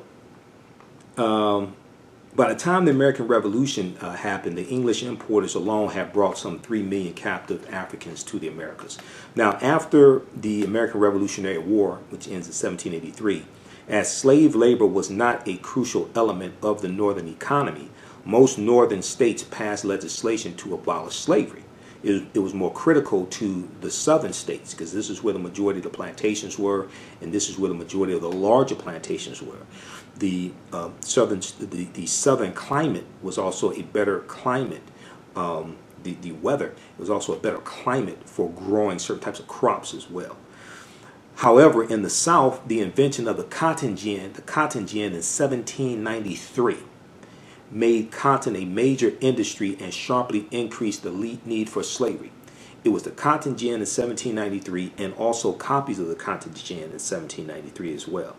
by the time the American Revolution happened, the English importers alone had brought some 3 million captive Africans to the Americas. Now, after the American Revolutionary War, which ends in 1783, as slave labor was not a crucial element of the northern economy, most northern states passed legislation to abolish slavery. It was more critical to the southern states because this is where the majority of the plantations were, and this is where the majority of the larger plantations were. The southern climate was also a better climate. The weather was also a better climate for growing certain types of crops as well. However, in the South, the invention of the cotton gin in 1793, made cotton a major industry and sharply increased the need for slavery. It was the cotton gin in 1793 and also copies of the cotton gin in 1793 as well.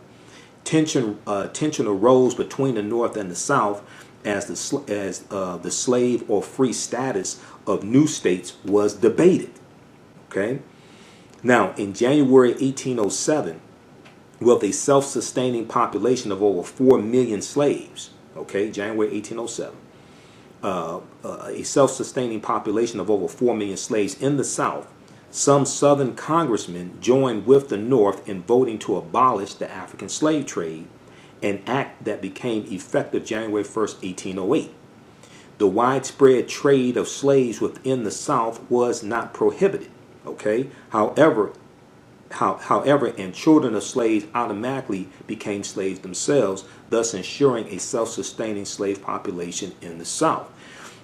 Tension arose between the North and the South as the slave or free status of new states was debated. Okay. Now, in January 1807, with a self-sustaining population of over 4 million slaves, okay, January 1807, a self-sustaining population of over 4 million slaves in the South, some Southern congressmen joined with the North in voting to abolish the African slave trade, an act that became effective January 1st, 1808. The widespread trade of slaves within the South was not prohibited. Okay. However, and children of slaves automatically became slaves themselves, thus ensuring a self-sustaining slave population in the South.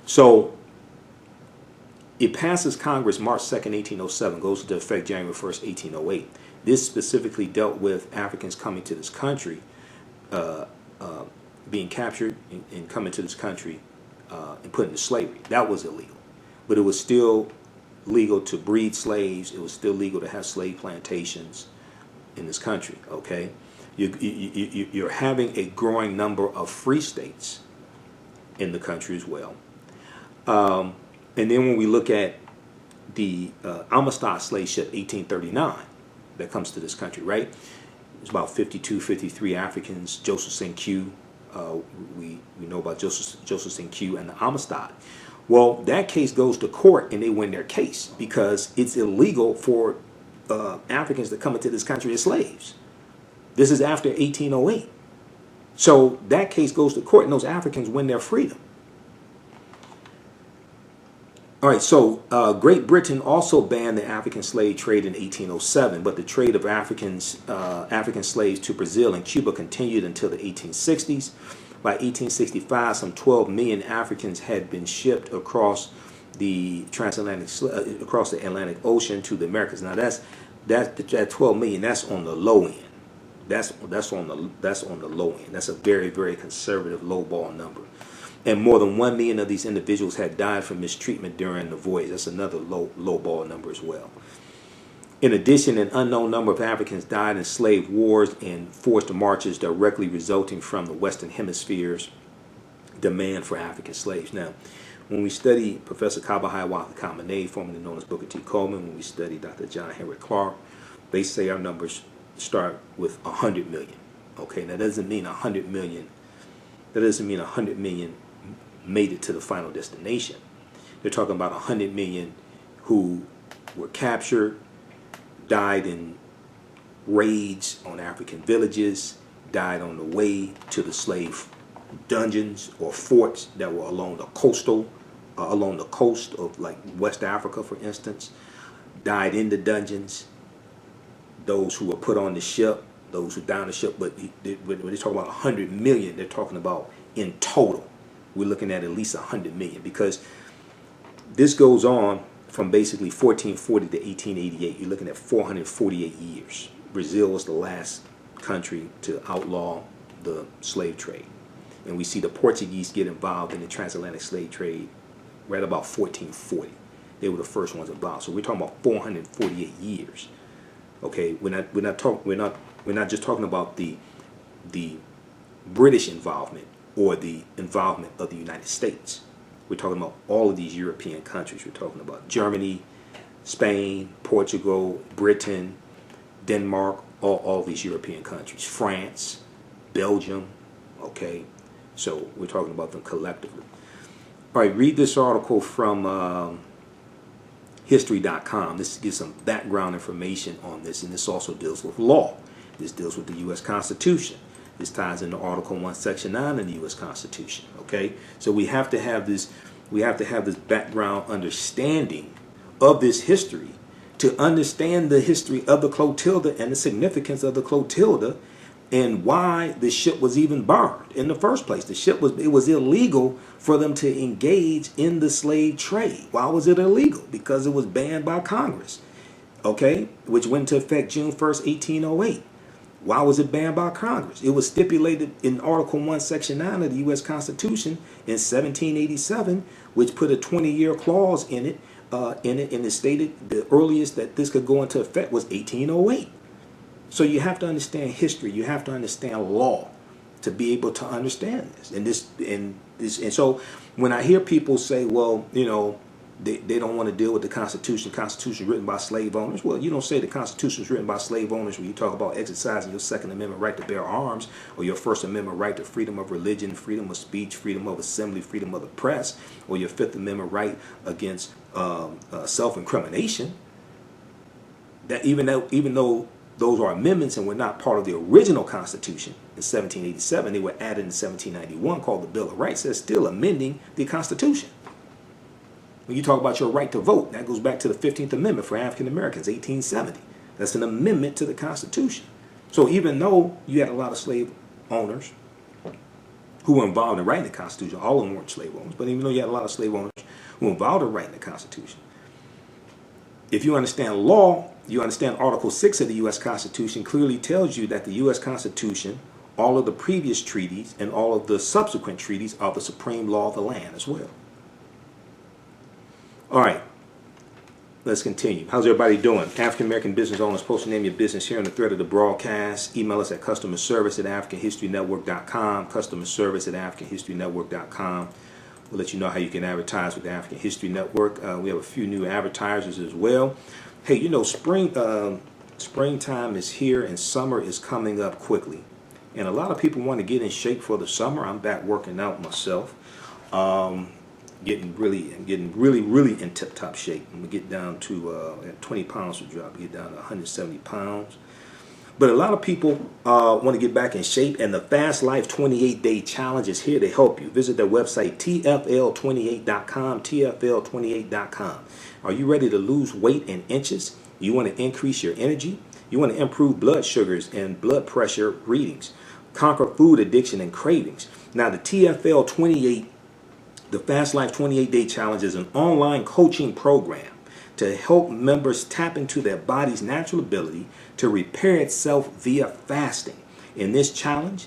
So it passes Congress March 2nd, 1807, goes into effect January 1st, 1808. This specifically dealt with Africans coming to this country, being captured and coming to this country and put into slavery. That was illegal, but it was still legal to breed slaves. It was still legal to have slave plantations in this country. Okay, you're having a growing number of free states in the country as well. And then when we look at the Imhotep slave ship 1839 that comes to this country, right? It's about 52, 53 Africans. Joseph St. Q. We know about Joseph St. Q and the Imhotep. Well, that case goes to court and they win their case because it's illegal for Africans to come into this country as slaves. This is after 1808. So that case goes to court and those Africans win their freedom. All right, so Great Britain also banned the African slave trade in 1807, but the trade of African slaves to Brazil and Cuba continued until the 1860s. By 1865, some 12 million Africans had been shipped across the Atlantic Ocean to the Americas. Now that 12 million, that's on the low end. That's on the low end. That's a very, very conservative low ball number. And more than 1 million of these individuals had died from mistreatment during the voyage. That's another low ball number as well. In addition, an unknown number of Africans died in slave wars and forced marches directly resulting from the Western Hemisphere's demand for African slaves. Now, when we study Professor Kaba Hiawatha Kamene, formerly known as Booker T. Coleman, when we study Dr. John Henry Clark, they say our numbers start with 100 million. Okay, that doesn't mean 100 million. That doesn't mean 100 million made it to the final destination. They're talking about 100 million who were captured, died in raids on African villages, died on the way to the slave dungeons or forts that were along the coast of like West Africa, for instance, died in the dungeons, those who were put on the ship, those who downed the ship. But when they talk about 100 million, they're talking about in total. We're looking at least 100 million, because this goes on from basically 1440 to 1888. You're looking at 448 years. Brazil was the last country to outlaw the slave trade. And we see the Portuguese get involved in the transatlantic slave trade right about 1440. They were the first ones involved. So we're talking about 448 years. Okay, we're not just talking about the British involvement or the involvement of the United States. We're talking about all of these European countries. We're talking about Germany, Spain, Portugal, Britain, Denmark, all these European countries, France, Belgium. Okay, so we're talking about them collectively. All right, read this article from history.com. This gives some background information on this, and this also deals with law. This deals with the U.S. Constitution. This ties into Article 1, Section 9 of the U.S. Constitution. Okay, so we have to have this background understanding of this history to understand the history of the Clotilda and the significance of the Clotilda and why the ship was even burned in the first place. It was illegal for them to engage in the slave trade. Why was it illegal? Because it was banned by Congress, okay, which went into effect June 1st, 1808. Why was it banned by Congress? It was stipulated in Article 1, Section 9 of the U.S. Constitution in 1787, which put a 20-year clause in it, and it stated the earliest that this could go into effect was 1808. So you have to understand history. You have to understand law to be able to understand this. And so when I hear people say, well, you know, they don't want to deal with the Constitution. The Constitution is written by slave owners. Well, you don't say the Constitution is written by slave owners when you talk about exercising your Second Amendment right to bear arms, or your First Amendment right to freedom of religion, freedom of speech, freedom of assembly, freedom of the press, or your Fifth Amendment right against self-incrimination. That even though those are amendments and were not part of the original Constitution in 1787, they were added in 1791, called the Bill of Rights. They're still amending the Constitution. When you talk about your right to vote, that goes back to the 15th Amendment for African Americans, 1870. That's an amendment to the Constitution. So even though you had a lot of slave owners who were involved in writing the Constitution, all of them weren't slave owners, but even though you had a lot of slave owners who were involved in writing the Constitution, if you understand law, you understand Article 6 of the U.S. Constitution clearly tells you that the U.S. Constitution, all of the previous treaties, and all of the subsequent treaties are the supreme law of the land as well. All right, let's continue. How's everybody doing? African American business owners, post your name, your business here on the thread of the broadcast. Email us at customerservice@africanhistorynetwork.com, customerservice@africanhistorynetwork.com. We'll let you know how you can advertise with the African History Network. We have a few new advertisers as well. Hey, you know, springtime is here and summer is coming up quickly. And a lot of people want to get in shape for the summer. I'm back working out myself. Getting really in tip-top shape. I'm gonna get down to 20 pounds to drop, get down to 170 pounds. But a lot of people want to get back in shape, and the Fast Life 28-Day Challenge is here to help you. Visit their website, tfl28.com, tfl28.com. Are you ready to lose weight in inches? You want to increase your energy? You want to improve blood sugars and blood pressure readings, conquer food addiction and cravings. Now, the Fast Life 28-Day Challenge is an online coaching program to help members tap into their body's natural ability to repair itself via fasting. In this challenge,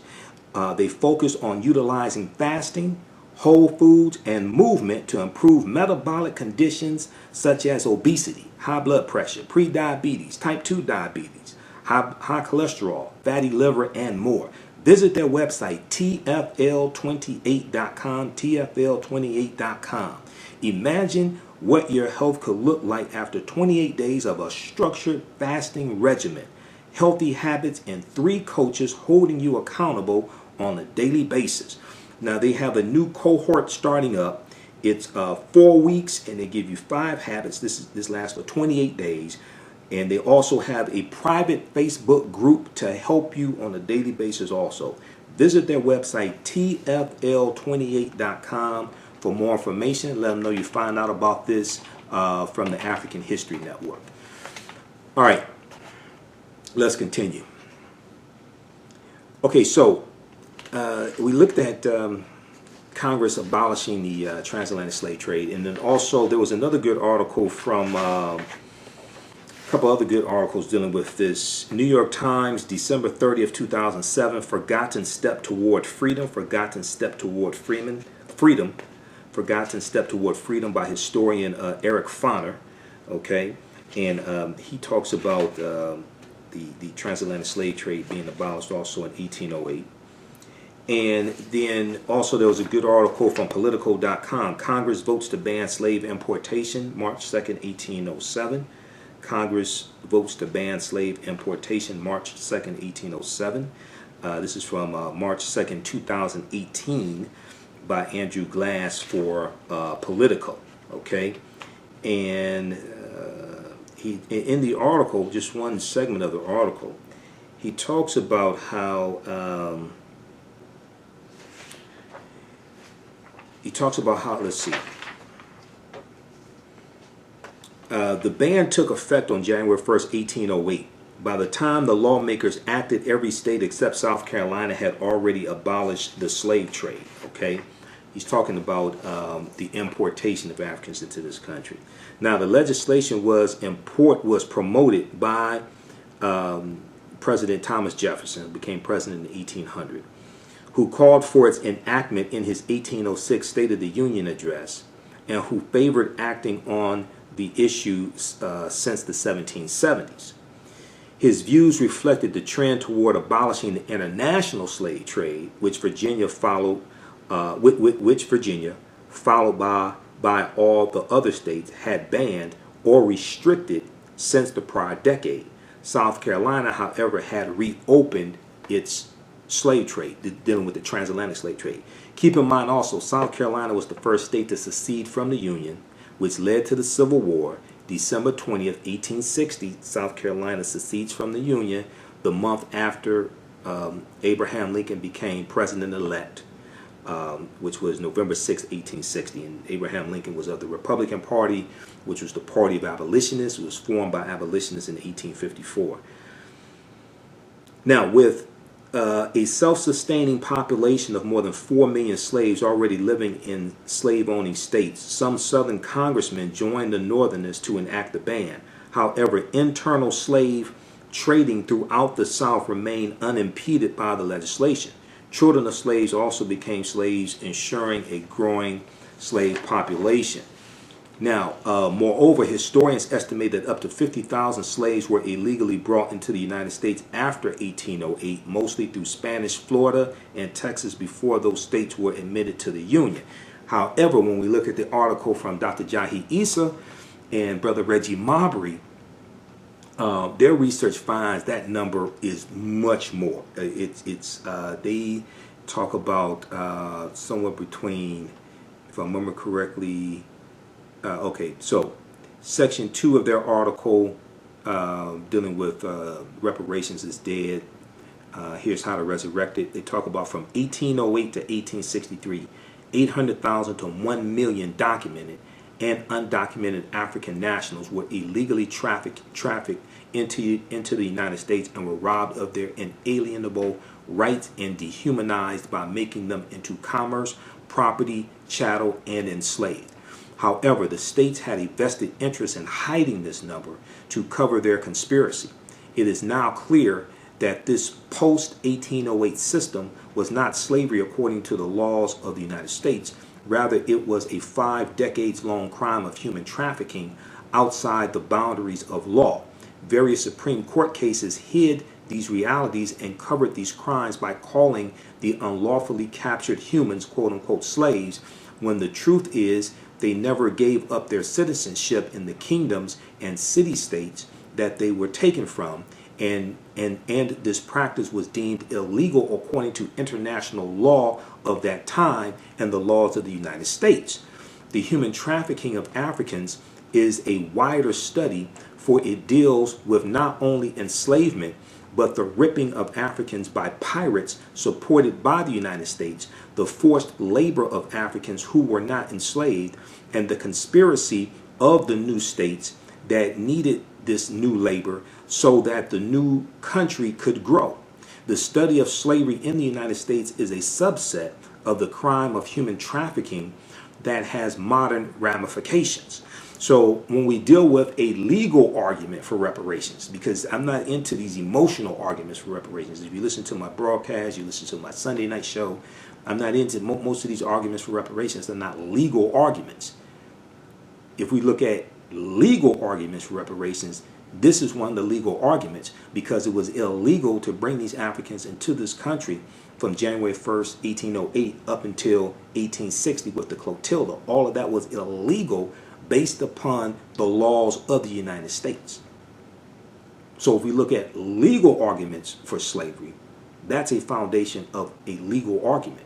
they focus on utilizing fasting, whole foods, and movement to improve metabolic conditions such as obesity, high blood pressure, pre-diabetes, type 2 diabetes, high cholesterol, fatty liver, and more. Visit their website, tfl28.com, tfl28.com. Imagine what your health could look like after 28 days of a structured fasting regimen, healthy habits, and 3 coaches holding you accountable on a daily basis. Now, they have a new cohort starting up. It's 4 weeks, and they give you 5 habits. This lasts for 28 days. And they also have a private Facebook group to help you on a daily basis also. Visit their website, tfl28.com, for more information. Let them know you find out about this from the African History Network. All right. let's continue. Okay, so we looked at Congress abolishing the transatlantic slave trade, and then also there was another good article from a couple other good articles dealing with this. New York Times, December 30th, 2007, Forgotten Step Toward Freedom, Forgotten Step Toward Freedom, Forgotten Step Toward Freedom by historian Eric Foner, okay? And he talks about the transatlantic slave trade being abolished also in 1808. And then also there was a good article from Politico.com, Congress votes to ban slave importation, March 2nd, 1807. Congress votes to ban slave importation, March 2nd, 1807. This is from March 2nd, 2018 by Andrew Glass for Politico, okay? And he, in the article, just one segment of the article, he talks about how let's see, the ban took effect on January 1st, 1808. By the time the lawmakers acted, every state except South Carolina had already abolished the slave trade, okay? He's talking about the importation of Africans into this country. Now, the legislation was promoted by President Thomas Jefferson, who became president in 1800, who called for its enactment in his 1806 State of the Union address, and who favored acting on the issue since the 1770s. His views reflected the trend toward abolishing the international slave trade, which Virginia followed, by all the other states, had banned or restricted since the prior decade. South Carolina, however, had reopened its slave trade, dealing with the transatlantic slave trade. Keep in mind also, South Carolina was the first state to secede from the Union, which led to the Civil War. December 20th, 1860, South Carolina secedes from the Union the month after Abraham Lincoln became president-elect, which was November 6, 1860. And Abraham Lincoln was of the Republican Party, which was the party of abolitionists. It was formed by abolitionists in 1854. Now, with a self-sustaining population of more than 4 million slaves already living in slave-owning states, some Southern congressmen joined the Northerners to enact the ban. However, internal slave trading throughout the South remained unimpeded by the legislation. Children of slaves also became slaves, ensuring a growing slave population. Now, moreover, historians estimate that up to 50,000 slaves were illegally brought into the United States after 1808, mostly through Spanish Florida and Texas before those states were admitted to the Union. However, when we look at the article from Dr. Jahi Issa and Brother Reggie Marbury, their research finds that number is much more. They talk about somewhere between, if I remember correctly, okay, so section 2 of their article dealing with reparations is dead. Here's how to resurrect it. They talk about from 1808 to 1863, 800,000 to 1 million documented and undocumented African nationals were illegally trafficked into the United States and were robbed of their inalienable rights and dehumanized by making them into commerce, property, chattel, and enslaved. However, the states had a vested interest in hiding this number to cover their conspiracy. It is now clear that this post-1808 system was not slavery according to the laws of the United States. Rather, it was a 5 decades-long crime of human trafficking outside the boundaries of law. Various Supreme Court cases hid these realities and covered these crimes by calling the unlawfully captured humans, quote-unquote, slaves, when the truth is they never gave up their citizenship in the kingdoms and city-states that they were taken from, and this practice was deemed illegal according to international law of that time and the laws of the United States. The human trafficking of Africans is a wider study, for it deals with not only enslavement, but the ripping of Africans by pirates supported by the United States, the forced labor of Africans who were not enslaved, and the conspiracy of the new states that needed this new labor so that the new country could grow. The study of slavery in the United States is a subset of the crime of human trafficking that has modern ramifications. So when we deal with a legal argument for reparations, because I'm not into these emotional arguments for reparations. If you listen to my broadcast, you listen to my Sunday night show, I'm not into most of these arguments for reparations. They're not legal arguments. If we look at legal arguments for reparations, this is one of the legal arguments, because it was illegal to bring these Africans into this country from January 1st, 1808 up until 1860 with the Clotilda. All of that was illegal based upon the laws of the United States. So if we look at legal arguments for slavery, that's a foundation of a legal argument,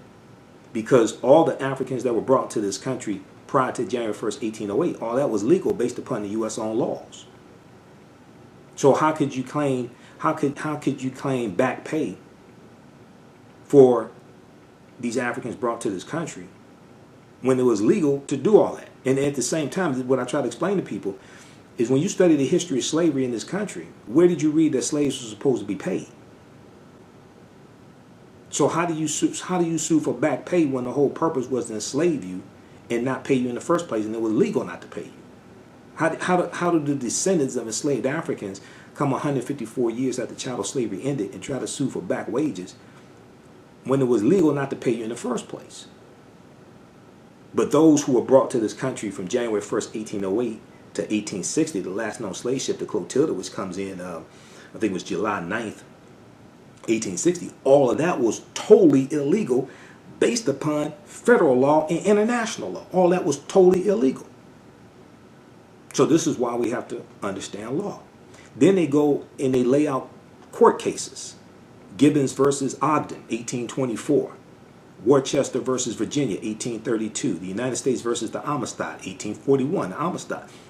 because all the Africans that were brought to this country prior to January 1st, 1808, all that was legal based upon the U.S. own laws. So how could you claim back pay for these Africans brought to this country when it was legal to do all that? And at the same time, what I try to explain to people is, when you study the history of slavery in this country, where did you read that slaves were supposed to be paid? So how do you sue for back pay when the whole purpose was to enslave you and not pay you in the first place, and it was legal not to pay you? How do the descendants of enslaved Africans come 154 years after chattel slavery ended and try to sue for back wages when it was legal not to pay you in the first place? But those who were brought to this country from January 1st, 1808 to 1860, the last known slave ship, the Clotilda, which comes in, I think it was July 9th, 1860, all of that was totally illegal based upon federal law and international law. All that was totally illegal. So this is why we have to understand law. Then they go and they lay out court cases. Gibbons versus Ogden, 1824. Worcester versus Virginia, 1832. The United States versus the Amistad, 1841.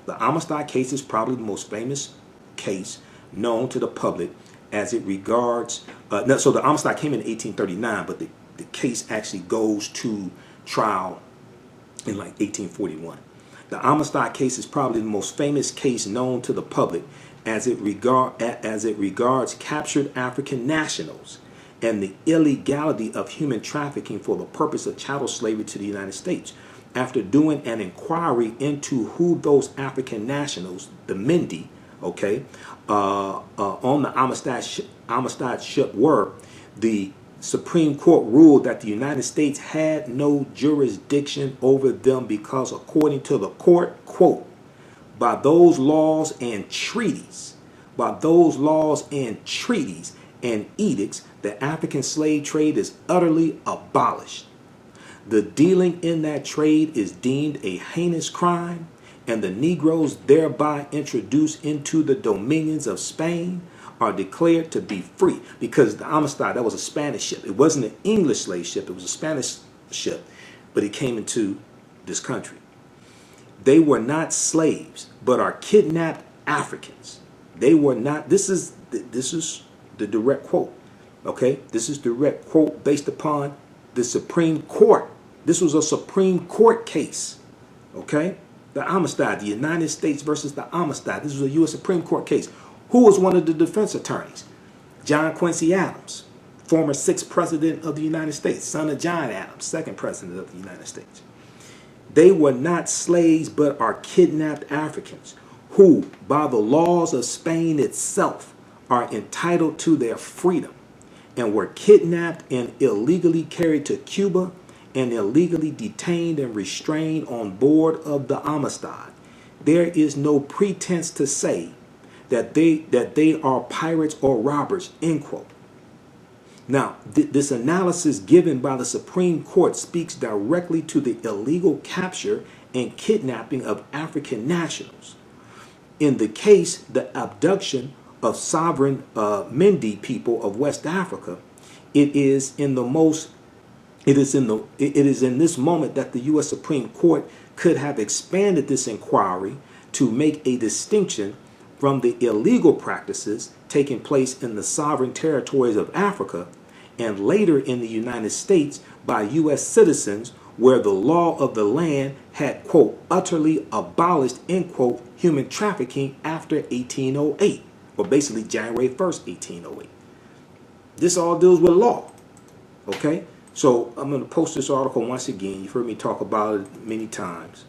The Amistad case is probably the most famous case known to the public as it regards. So the Amistad came in 1839, but the case actually goes to trial in like 1841. The Amistad case is probably the most famous case known to the public as it regards captured African nationals and the illegality of human trafficking for the purpose of chattel slavery to the United States. After doing an inquiry into who those African nationals, the Mende, on the Amistad ship were, the Supreme Court ruled that the United States had no jurisdiction over them because, according to the court, quote, by those laws and treaties and edicts, the African slave trade is utterly abolished. The dealing in that trade is deemed a heinous crime, and the Negroes thereby introduced into the dominions of Spain are declared to be free. Because the Amistad, that was a Spanish ship. It wasn't an English slave ship. It was a Spanish ship, but it came into this country. They were not slaves, but are kidnapped Africans. They were not. This is the direct quote. Okay, this is direct quote based upon the Supreme Court. This was a Supreme Court case. Okay, the Amistad, the United States versus the Amistad. This was a U.S. Supreme Court case. Who was one of the defense attorneys? John Quincy Adams, former 6th president of the United States, son of John Adams, 2nd president of the United States. They were not slaves, but are kidnapped Africans who, by the laws of Spain itself, are entitled to their freedom, and were kidnapped and illegally carried to Cuba and illegally detained and restrained on board of the Amistad. There is no pretense to say that they are pirates or robbers, end quote. Now, this analysis given by the Supreme Court speaks directly to the illegal capture and kidnapping of African nationals. In the case, the abduction of sovereign Mende people of West Africa, it is in this moment that the U.S. Supreme Court could have expanded this inquiry to make a distinction from the illegal practices taking place in the sovereign territories of Africa and later in the United States by U.S. citizens, where the law of the land had, quote, utterly abolished, end quote, human trafficking after 1808, or basically January 1st, 1808. This all deals with law. Okay? So I'm going to post this article once again. You've heard me talk about it many times.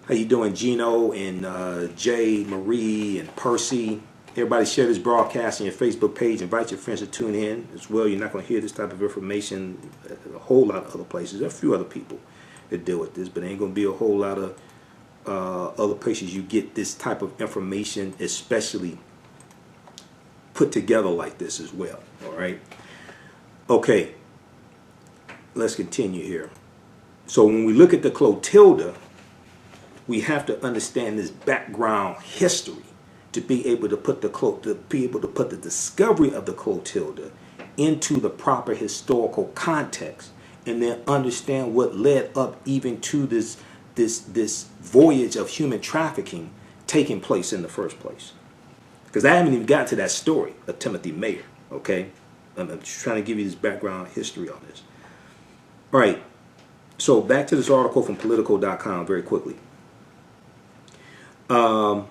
How you doing, Gino and Jay, Marie, and Percy? Everybody share this broadcast on your Facebook page. Invite your friends to tune in as well. You're not going to hear this type of information at a whole lot of other places. There are a few other people that deal with this, but there ain't going to be a whole lot of other places you get this type of information, especially put together like this as well. All right. Okay. Let's continue here. So when we look at the Clotilda, we have to understand this background history to be able to put the discovery of the Clotilda into the proper historical context, and then understand what led up even to this voyage of human trafficking taking place in the first place. Because I haven't even got to that story of Timothy Meaher. Okay, I'm just trying to give you this background history on this. All right, so back to this article from Politico.com very quickly. And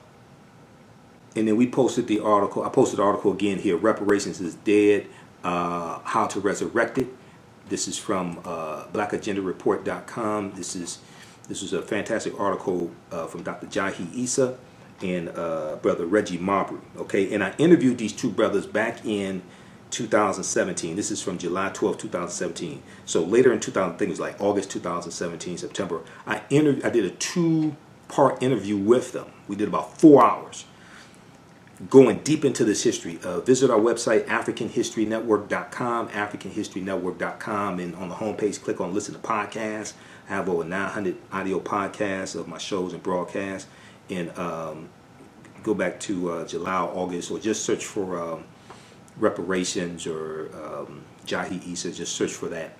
then we posted the article. I posted the article again here. Reparations is dead. How to resurrect it. This is from blackagendareport.com. This is a fantastic article from Dr. Jahi Issa and Brother Reggie Marbury. Okay, and I interviewed these two brothers back in 2017. This is from July 12, 2017. So later in 2000, I think it was like August 2017, September. I did a 2-part interview with them. We did about 4 hours, going deep into this history. Visit our website, AfricanHistoryNetwork.com, AfricanHistoryNetwork.com, and on the homepage, click on Listen to Podcasts. I have over 900 audio podcasts of my shows and broadcasts. And go back to July or August, or just search for reparations or Jahi Issa. Just search for that,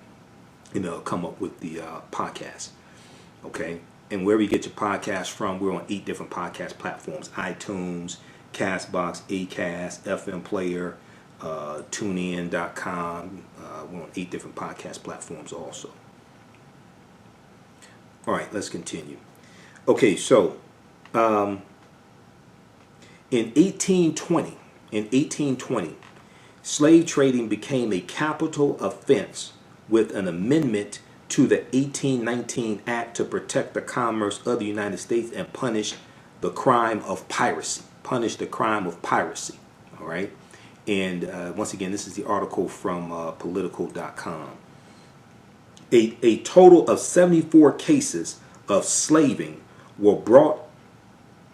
and it'll come up with the podcast. Okay, and wherever you get your podcast from, we're on 8 different podcast platforms: iTunes, Castbox, Acast, FM Player, TuneIn.com. We're on 8 different podcast platforms also. All right, let's continue. Okay, so in 1820, slave trading became a capital offense with an amendment to the 1819 Act to protect the commerce of the United States and punish the crime of piracy. All right. And once again, this is the article from Politico.com. A total of 74 cases of slaving were brought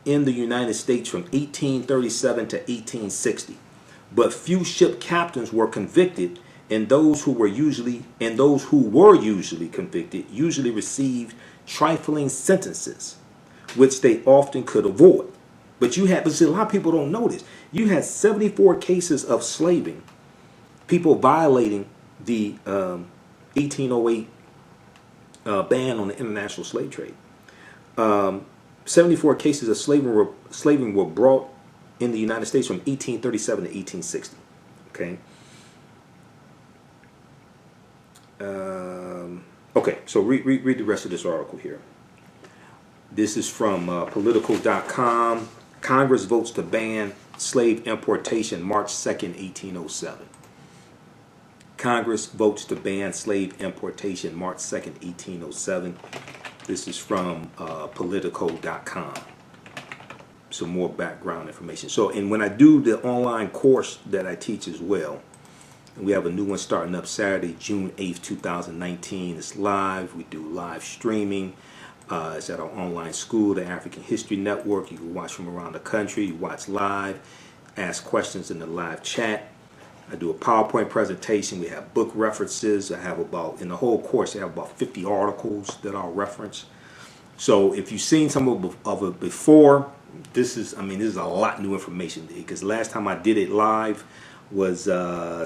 in the United States from 1837 to 1860, but few ship captains were convicted, and those who were usually convicted usually received trifling sentences, which they often could avoid. But a lot of people don't know this. You had 74 cases of slaving, people violating the 1808 ban on the international slave trade. 74 cases of slaving were brought in the United States from 1837 to 1860. Okay. Okay, so read the rest of this article here. This is from Politico.com. Congress votes to ban slave importation March 2nd, 1807. Congress votes to ban slave importation March 2nd, 1807. This is from Politico.com. Some more background information. So, and when I do the online course that I teach as well, and we have a new one starting up Saturday, June 8th, 2019. It's live. We do live streaming. It's at our online school, the African History Network. You can watch from around the country. You watch live, ask questions in the live chat. I do a PowerPoint presentation. We have book references. In the whole course, I have about 50 articles that I'll reference. So if you've seen some of it before, this is a lot new information, because last time I did it live was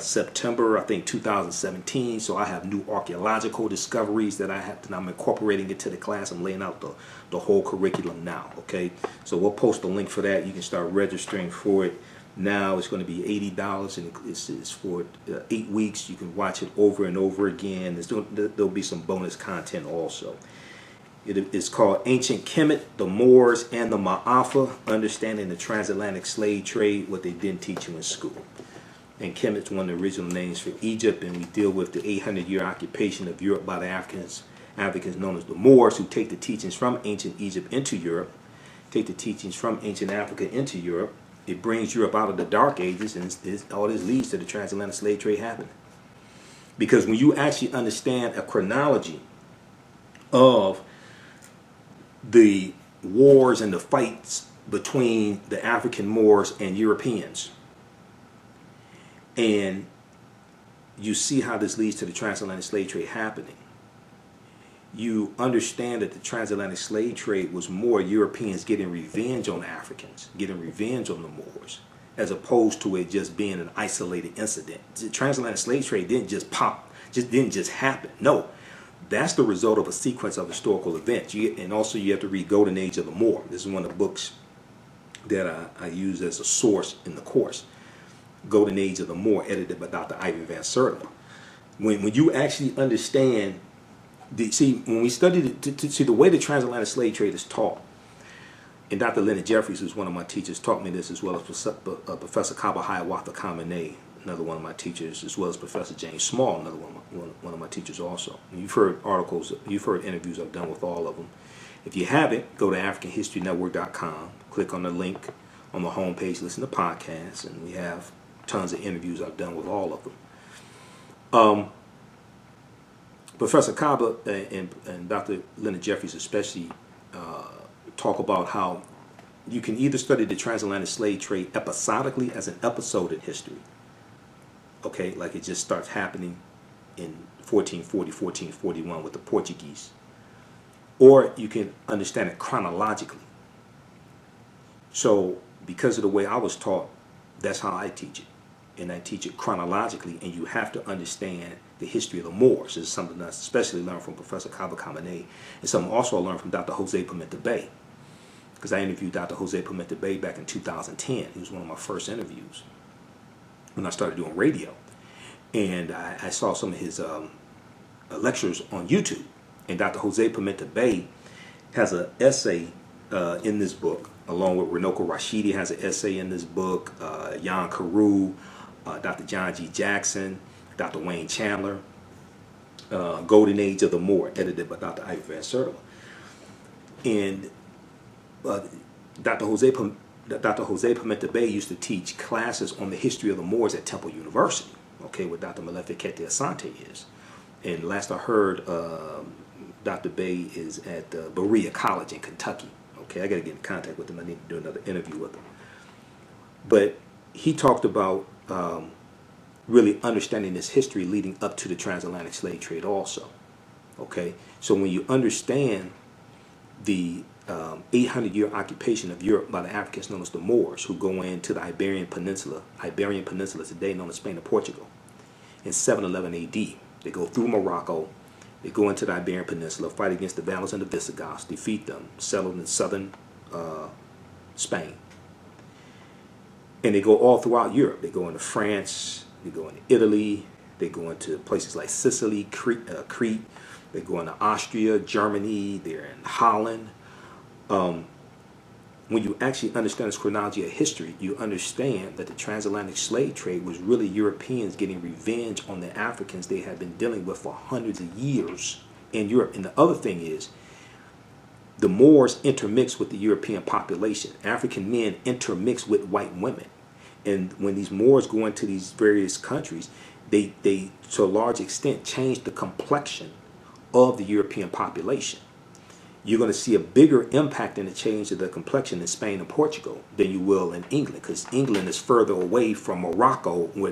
September, I think, 2017. So I have new archaeological discoveries that I'm incorporating into the class. I'm laying out the whole curriculum now. Okay, so we'll post a link for that. You can start registering for it now. It's going to be $80, and it's for 8 weeks. You can watch it over and over again. There'll be some bonus content also. It is called Ancient Kemet, the Moors, and the Ma'afa, Understanding the Transatlantic Slave Trade, what they didn't teach you in school. And Kemet is one of the original names for Egypt, and we deal with the 800-year occupation of Europe by the Africans known as the Moors, who take the teachings from ancient Egypt into Europe, take the teachings from ancient Africa into Europe. It brings Europe out of the Dark Ages, and all this leads to the transatlantic slave trade happening. Because when you actually understand a chronology of the wars and the fights between the African Moors and Europeans, and you see how this leads to the transatlantic slave trade happening, you understand that the transatlantic slave trade was more Europeans getting revenge on Africans, getting revenge on the Moors, as opposed to it just being an isolated incident. The transatlantic slave trade didn't just didn't just happen. No, that's the result of a sequence of historical events. And also you have to read Golden Age of the Moor. This is one of the books that I use as a source in the course. Golden Age of the Moor, edited by Dr. Ivan Van Sertima. When you actually understand, when we study the way the transatlantic slave trade is taught, and Dr. Leonard Jeffries, who's one of my teachers, taught me this, as well as Professor Kaba Hiawatha Kamene, another one of my teachers, as well as Professor James Small, another one of my teachers also. And you've heard articles, you've heard interviews I've done with all of them. If you haven't, go to AfricanHistoryNetwork.com, click on the link on the homepage, listen to podcasts, and we have tons of interviews I've done with all of them. Professor Kaba and Dr. Leonard Jeffries especially talk about how you can either study the transatlantic slave trade episodically as an episode in history, okay, like it just starts happening in 1440, 1441 with the Portuguese, or you can understand it chronologically. So because of the way I was taught, that's how I teach it. And I teach it chronologically, and you have to understand the history of the Moors. This is something I especially learned from Professor Kaba Kamene, and something also I learned from Dr. Jose Pimenta Bay, because I interviewed Dr. Jose Pimenta Bay back in 2010. He was one of my first interviews when I started doing radio. And I saw some of his lectures on YouTube. And Dr. Jose Pimenta Bay has an essay in this book, along with Renoko Rashidi has an essay in this book, Jan Carew, Dr. John G. Jackson, Dr. Wayne Chandler, Golden Age of the Moor, edited by Dr. Ivan Van Sertima. And Dr. Jose Pimenta Bay used to teach classes on the history of the Moors at Temple University, okay, where Dr. Malefikete Asante is. And last I heard, Dr. Bay is at Berea College in Kentucky. Okay, I got to get in contact with him. I need to do another interview with him. But he talked about really understanding this history leading up to the transatlantic slave trade also. Okay, so when you understand the 800-year occupation of Europe by the Africans known as the Moors, who go into the Iberian Peninsula today known as Spain and Portugal, in 711 AD. They go through Morocco, they go into the Iberian Peninsula, fight against the Vandals and the Visigoths, defeat them, settle in southern Spain. And they go all throughout Europe. They go into France, they go into Italy, they go into places like Sicily, Crete, they go into Austria, Germany, they're in Holland. When you actually understand this chronology of history, you understand that the transatlantic slave trade was really Europeans getting revenge on the Africans they had been dealing with for hundreds of years in Europe. And the other thing is, the Moors intermixed with the European population. African men intermixed with white women. And when these Moors go into these various countries, they to a large extent change the complexion of the European population. You're going to see a bigger impact in the change of the complexion in Spain and Portugal than you will in England, because England is further away from Morocco where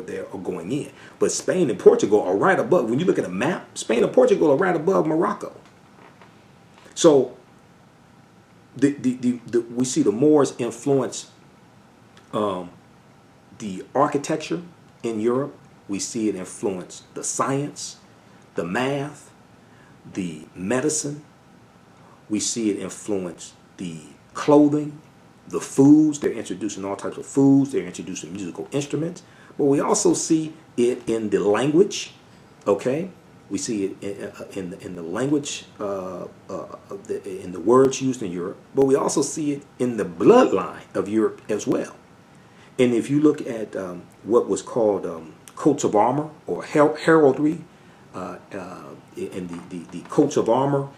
they're going in. But Spain and Portugal are right above. When you look at a map, Spain and Portugal are right above Morocco. So we see the Moors influence the architecture in Europe. We see it influence the science, the math, the medicine. We see it influence the clothing, the foods. They're introducing all types of foods. They're introducing musical instruments. But we also see it in the language. Okay, We see it in the language, in the words used in Europe, but we also see it in the bloodline of Europe as well. And if you look at what was called coats of armor or heraldry, and the coats of armor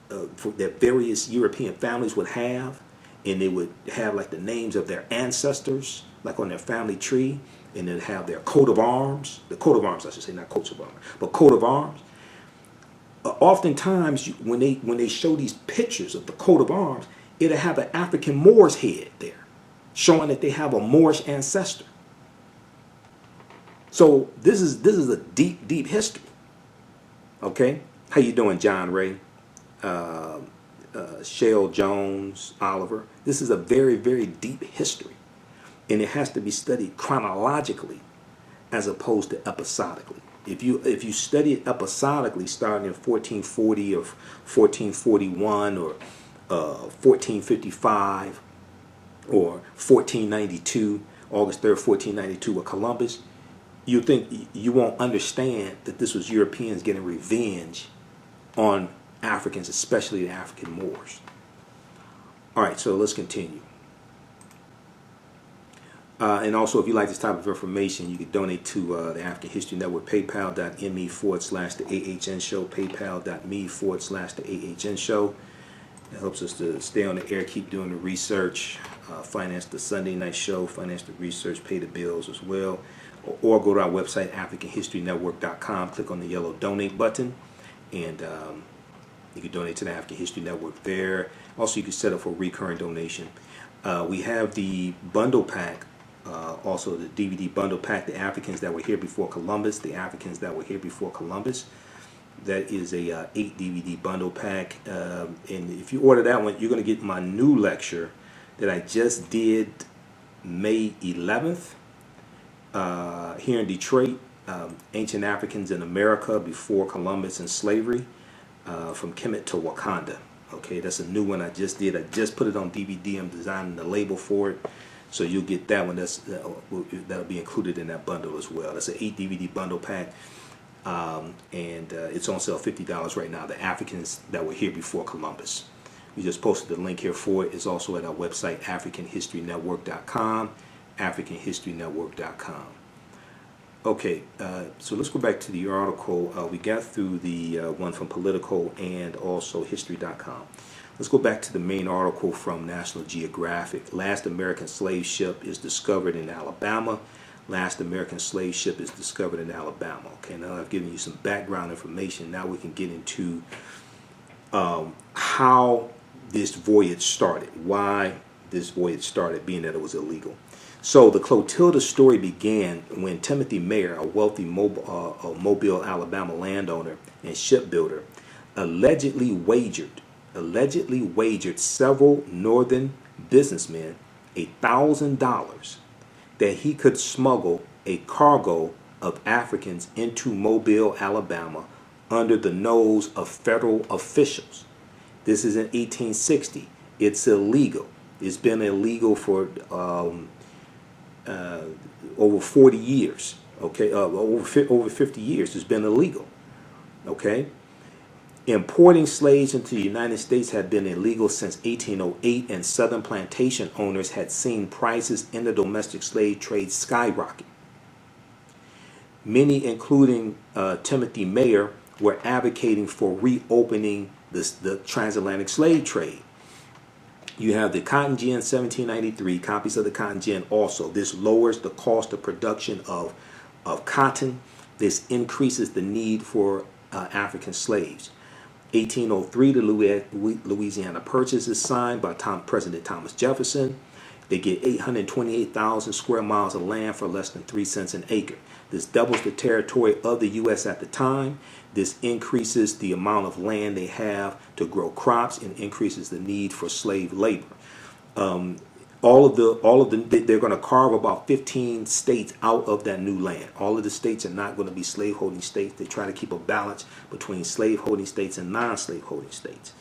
that various European families would have, and they would have like the names of their ancestors, like on their family tree, and they'd have their coat of arms, the coat of arms I should say, not coats of armor, but coat of arms. Oftentimes when they show these pictures of the coat of arms, it'll have an African Moor's head there, showing that they have a Moorish ancestor. So this is a deep history. Okay, how you doing, John Ray, Shale Jones, Oliver? This is a very, very deep history, and it has to be studied chronologically as opposed to episodically. If you study it episodically, starting in 1440 or 1441 or 1455 or 1492, August 3rd, 1492 with Columbus, you think you won't understand that this was Europeans getting revenge on Africans, especially the African Moors. All right, so let's continue. And also, if you like this type of information, you can donate to the African History Network, paypal.me/the AHN show, paypal.me/the AHN show. It helps us to stay on the air, keep doing the research, finance the Sunday night show, finance the research, pay the bills as well. Or go to our website, AfricanHistoryNetwork.com, click on the yellow donate button, and you can donate to the African History Network there. Also, you can set up for recurring donation. We have the bundle pack, also the DVD bundle pack, The Africans That Were Here Before Columbus, The Africans That Were Here Before Columbus. That is a 8 DVD bundle pack. And if you order that one, you're going to get my new lecture that I just did May 11th. Here in Detroit, Ancient Africans in America Before Columbus and Slavery, from Kemet to Wakanda. Okay, that's a new one I just did. I just put it on DVD. I'm designing the label for it, so you'll get that one. That'll be included in that bundle as well. That's an 8 DVD bundle pack, and it's on sale $50 right now. The Africans That Were Here Before Columbus. We just posted the link here for it. It's also at our website, AfricanHistoryNetwork.com. AfricanHistoryNetwork.com. Okay, so let's go back to the article. We got through the one from Politico and also History.com. Let's go back to the main article from National Geographic. Last American slave ship is discovered in Alabama. Last American slave ship is discovered in Alabama. Okay, now I've given you some background information. Now we can get into how this voyage started, why this voyage started, being that it was illegal. So the Clotilda story began when Timothy Meaher, a wealthy Mobile, Alabama landowner and shipbuilder, allegedly wagered several northern businessmen $1,000 that he could smuggle a cargo of Africans into Mobile, Alabama, under the nose of federal officials. This is in 1860. It's illegal. It's been illegal for over 40 years. Okay, over 50 years. It's been illegal. Okay. Importing slaves into the United States had been illegal since 1808, and Southern plantation owners had seen prices in the domestic slave trade skyrocket. Many, including Timothy Meaher, were advocating for reopening the transatlantic slave trade. You have the Cotton Gin 1793, copies of the Cotton Gin also. This lowers the cost of production of cotton. This increases the need for African slaves. 1803, the Louisiana Purchase is signed by President Thomas Jefferson. They get 828,000 square miles of land for less than 3 cents an acre. This doubles the territory of the U.S. at the time. This increases the amount of land they have to grow crops and increases the need for slave labor. They're going to carve about 15 states out of that new land. All of the states are not going to be slaveholding states. They try to keep a balance between slaveholding states and non-slaveholding states.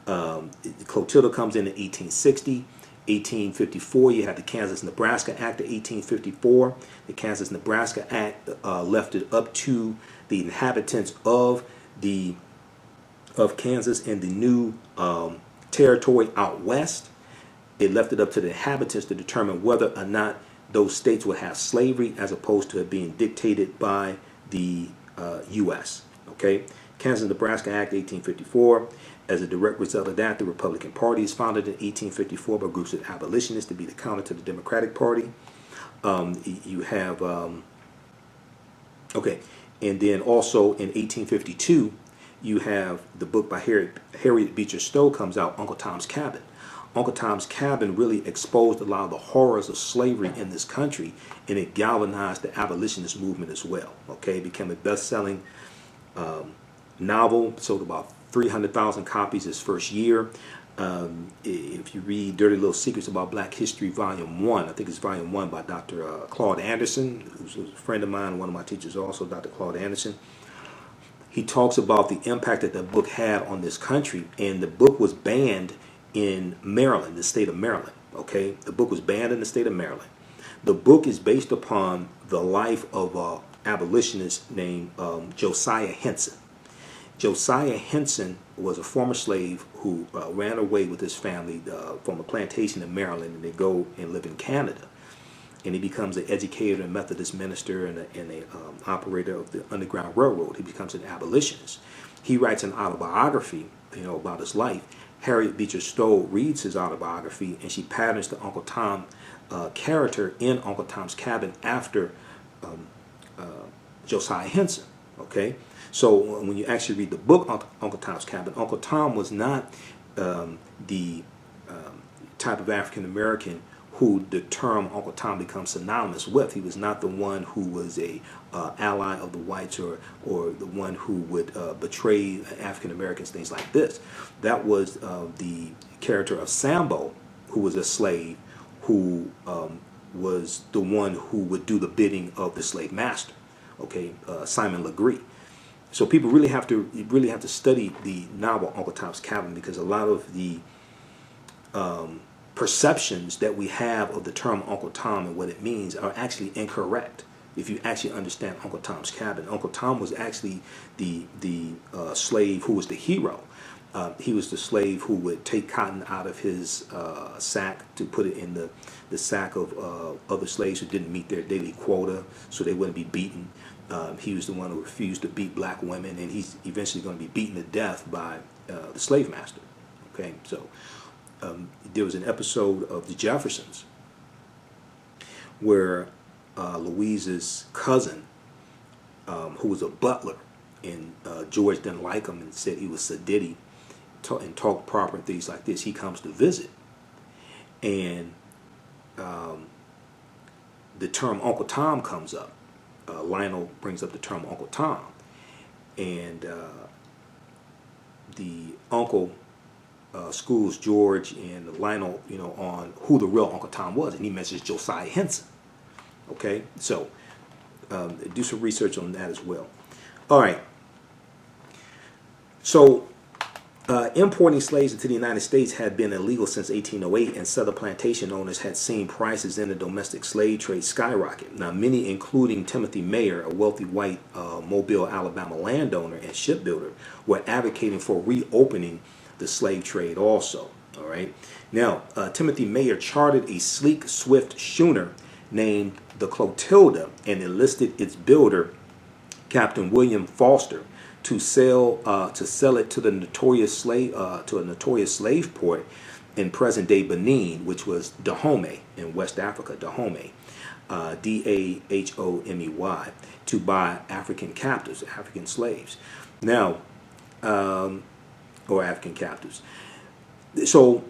Clotilda comes in 1860. 1854, you had the Kansas-Nebraska Act of 1854. The Kansas-Nebraska Act left it up to the inhabitants of Kansas and the new territory out west. It left it up to the inhabitants to determine whether or not those states would have slavery as opposed to it being dictated by the U.S. Okay, Kansas-Nebraska Act 1854. As a direct result of that, the Republican Party is founded in 1854 by groups of abolitionists to be the counter to the Democratic Party. You have, okay, and then also in 1852, you have the book by Harriet Beecher Stowe comes out, Uncle Tom's Cabin. Uncle Tom's Cabin really exposed a lot of the horrors of slavery in this country, and it galvanized the abolitionist movement as well. Okay, it became a best-selling novel, sold about 300,000 copies his first year. If you read Dirty Little Secrets About Black History, Volume 1, I think it's Volume 1 by Dr. Claude Anderson, who's a friend of mine, one of my teachers also, Dr. Claude Anderson. He talks about the impact that the book had on this country, and the book was banned in Maryland, the state of Maryland. Okay, the book was banned in the state of Maryland. The book is based upon the life of an abolitionist named Josiah Henson. Josiah Henson was a former slave who ran away with his family from a plantation in Maryland, and they go and live in Canada. And he becomes an educator, a Methodist minister, and a operator of the Underground Railroad. He becomes an abolitionist. He writes an autobiography, about his life. Harriet Beecher Stowe reads his autobiography, and she patterns the Uncle Tom character in Uncle Tom's Cabin after Josiah Henson. Okay. So when you actually read the book Uncle Tom's Cabin, Uncle Tom was not the type of African American who the term Uncle Tom becomes synonymous with. He was not the one who was a ally of the whites or the one who would betray African Americans, things like this. That was the character of Sambo, who was a slave, who was the one who would do the bidding of the slave master. Okay, Simon Legree. So people really have to study the novel Uncle Tom's Cabin, because a lot of the perceptions that we have of the term Uncle Tom and what it means are actually incorrect. If you actually understand Uncle Tom's Cabin, Uncle Tom was actually the slave who was the hero. He was the slave who would take cotton out of his sack to put it in the sack of other slaves who didn't meet their daily quota, so they wouldn't be beaten. He was the one who refused to beat black women, and he's eventually going to be beaten to death by the slave master. Okay, so there was an episode of The Jeffersons where Louise's cousin, who was a butler, and George didn't like him and said he was sedity and talked proper and things like this. He comes to visit, and the term Uncle Tom comes up. Lionel brings up the term Uncle Tom, and the uncle schools George and Lionel, on who the real Uncle Tom was, and he mentions Josiah Henson. Okay, so do some research on that as well. All right, so importing slaves into the United States had been illegal since 1808, and Southern plantation owners had seen prices in the domestic slave trade skyrocket. Now, many, including Timothy Meaher, a wealthy white Mobile, Alabama landowner and shipbuilder, were advocating for reopening the slave trade also. All right. Now, Timothy Meaher chartered a sleek, swift schooner named the Clotilda and enlisted its builder, Captain William Foster, to sell it to the notorious slave port in present-day Benin, which was Dahomey in West Africa. Dahomey, Dahomey, to buy African captives, African slaves. Now, or African captives. So,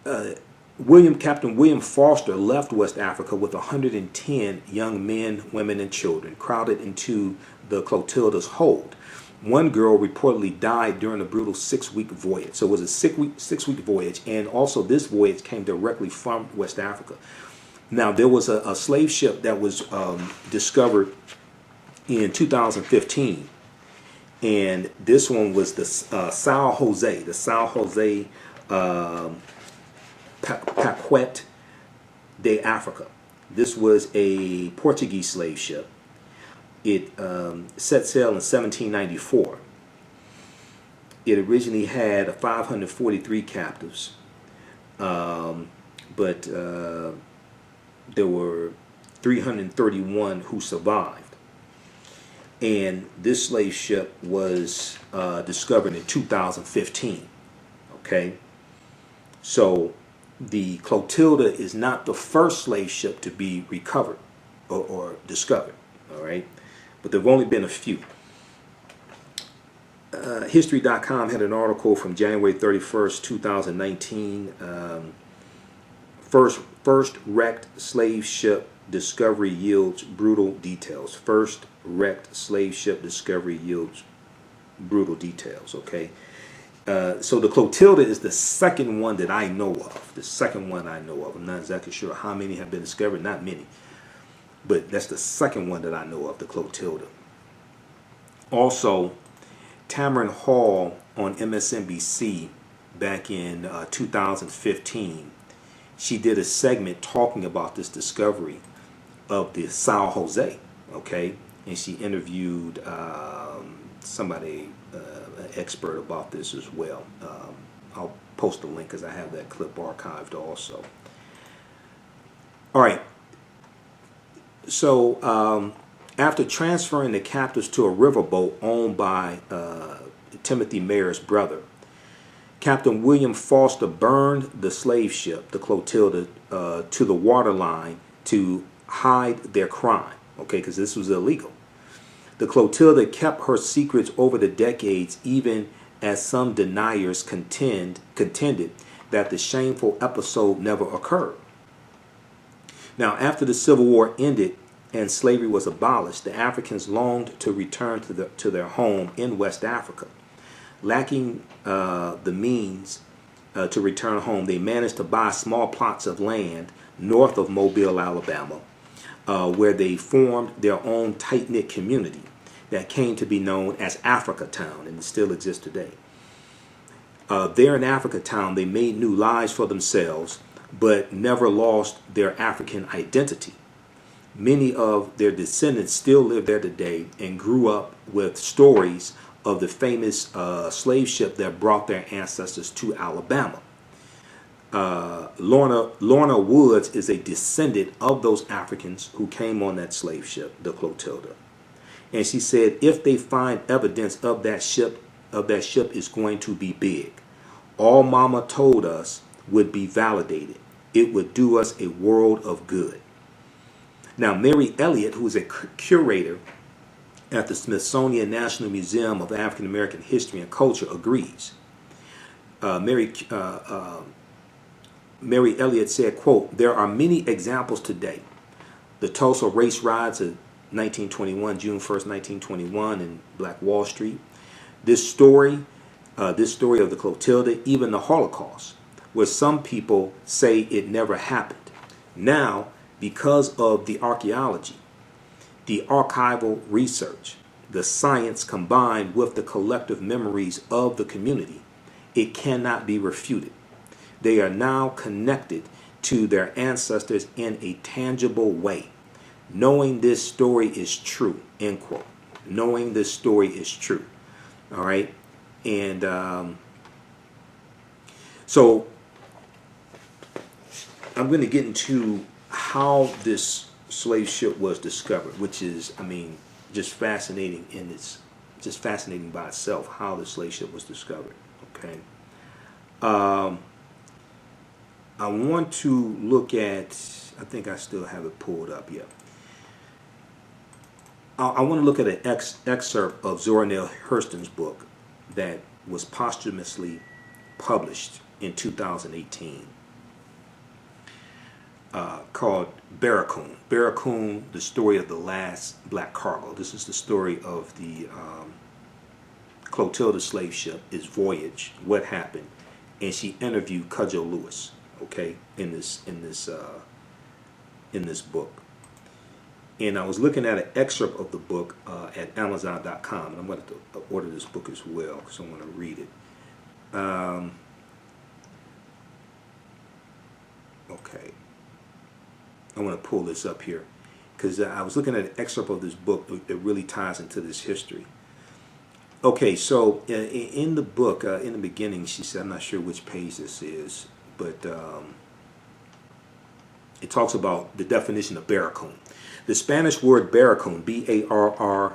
Captain William Foster left West Africa with 110 young men, women, and children crowded into the Clotilda's hold. One girl reportedly died during a brutal 6-week voyage. So it was a six-week voyage, and also this voyage came directly from West Africa. Now, there was a slave ship that was discovered in 2015, and this one was the São José. The São José Paquete de Africa. This was a Portuguese slave ship. It set sail in 1794. It originally had 543 captives, but there were 331 who survived. And this slave ship was discovered in 2015. Okay, so the Clotilda is not the first slave ship to be recovered or discovered. All right, but there have only been a few. History.com had an article from January 31st, 2019. First wrecked slave ship discovery yields brutal details. First wrecked slave ship discovery yields brutal details. Okay, so the Clotilda is the second one that I know of. The second one I know of. I'm not exactly sure how many have been discovered. Not many, but that's the second one that I know of. The Clotilda. Also, Tamron Hall on MSNBC back in 2015, she did a segment talking about this discovery of the San Jose, okay? And she interviewed somebody, an expert about this as well. I'll post a link because I have that clip archived also. All right. So after transferring the captives to a riverboat owned by Timothy Meaher's brother, Captain William Foster burned the slave ship, the Clotilda, to the waterline to hide their crime, okay, because this was illegal. The Clotilda kept her secrets over the decades, even as some deniers contended that the shameful episode never occurred. Now, after the Civil War ended and slavery was abolished, the Africans longed to return to their home in West Africa. Lacking the means to return home, they managed to buy small plots of land north of Mobile, Alabama, where they formed their own tight-knit community that came to be known as Africatown, and it still exists today. There in Africatown, they made new lives for themselves, but never lost their African identity. Many of their descendants still live there today and grew up with stories of the famous slave ship that brought their ancestors to Alabama. Lorna Woods is a descendant of those Africans who came on that slave ship, the Clotilda. And she said, if they find evidence of that ship is going to be big. All Mama told us would be validated. It would do us a world of good. Now, Mary Elliott, who is a curator at the Smithsonian National Museum of African American History and Culture, agrees. Mary Elliott said, quote, there are many examples today. The Tulsa race riots of 1921, June 1st, 1921 in Black Wall Street. This story of the Clotilda, even the Holocaust, where some people say it never happened. Now, because of the archaeology, the archival research, the science combined with the collective memories of the community, it cannot be refuted. They are now connected to their ancestors in a tangible way. Knowing this story is true, end quote. Knowing this story is true. All right. And so I'm going to get into how this slave ship was discovered, which is, I mean, just fascinating just fascinating by itself, how the slave ship was discovered. Okay. I want to look at, I think I still have it pulled up, yeah. I want to look at an excerpt of Zora Neale Hurston's book that was posthumously published in 2018 called Baracoon. Baracoon, the story of the last black cargo. This is the story of the Clotilda Slave Ship, its voyage, what happened, and she interviewed Cudjo Lewis, okay, in this book. And I was looking at an excerpt of the book at Amazon.com, and I'm going to order this book as well because I want to read it. Okay, I want to pull this up here because I was looking at an excerpt of this book that really ties into this history. Okay, so in the book, in the beginning, she said, I'm not sure which page this is, but it talks about the definition of Baracoon. The Spanish word Baracoon, B-A-R-R-A-C-O-O-N,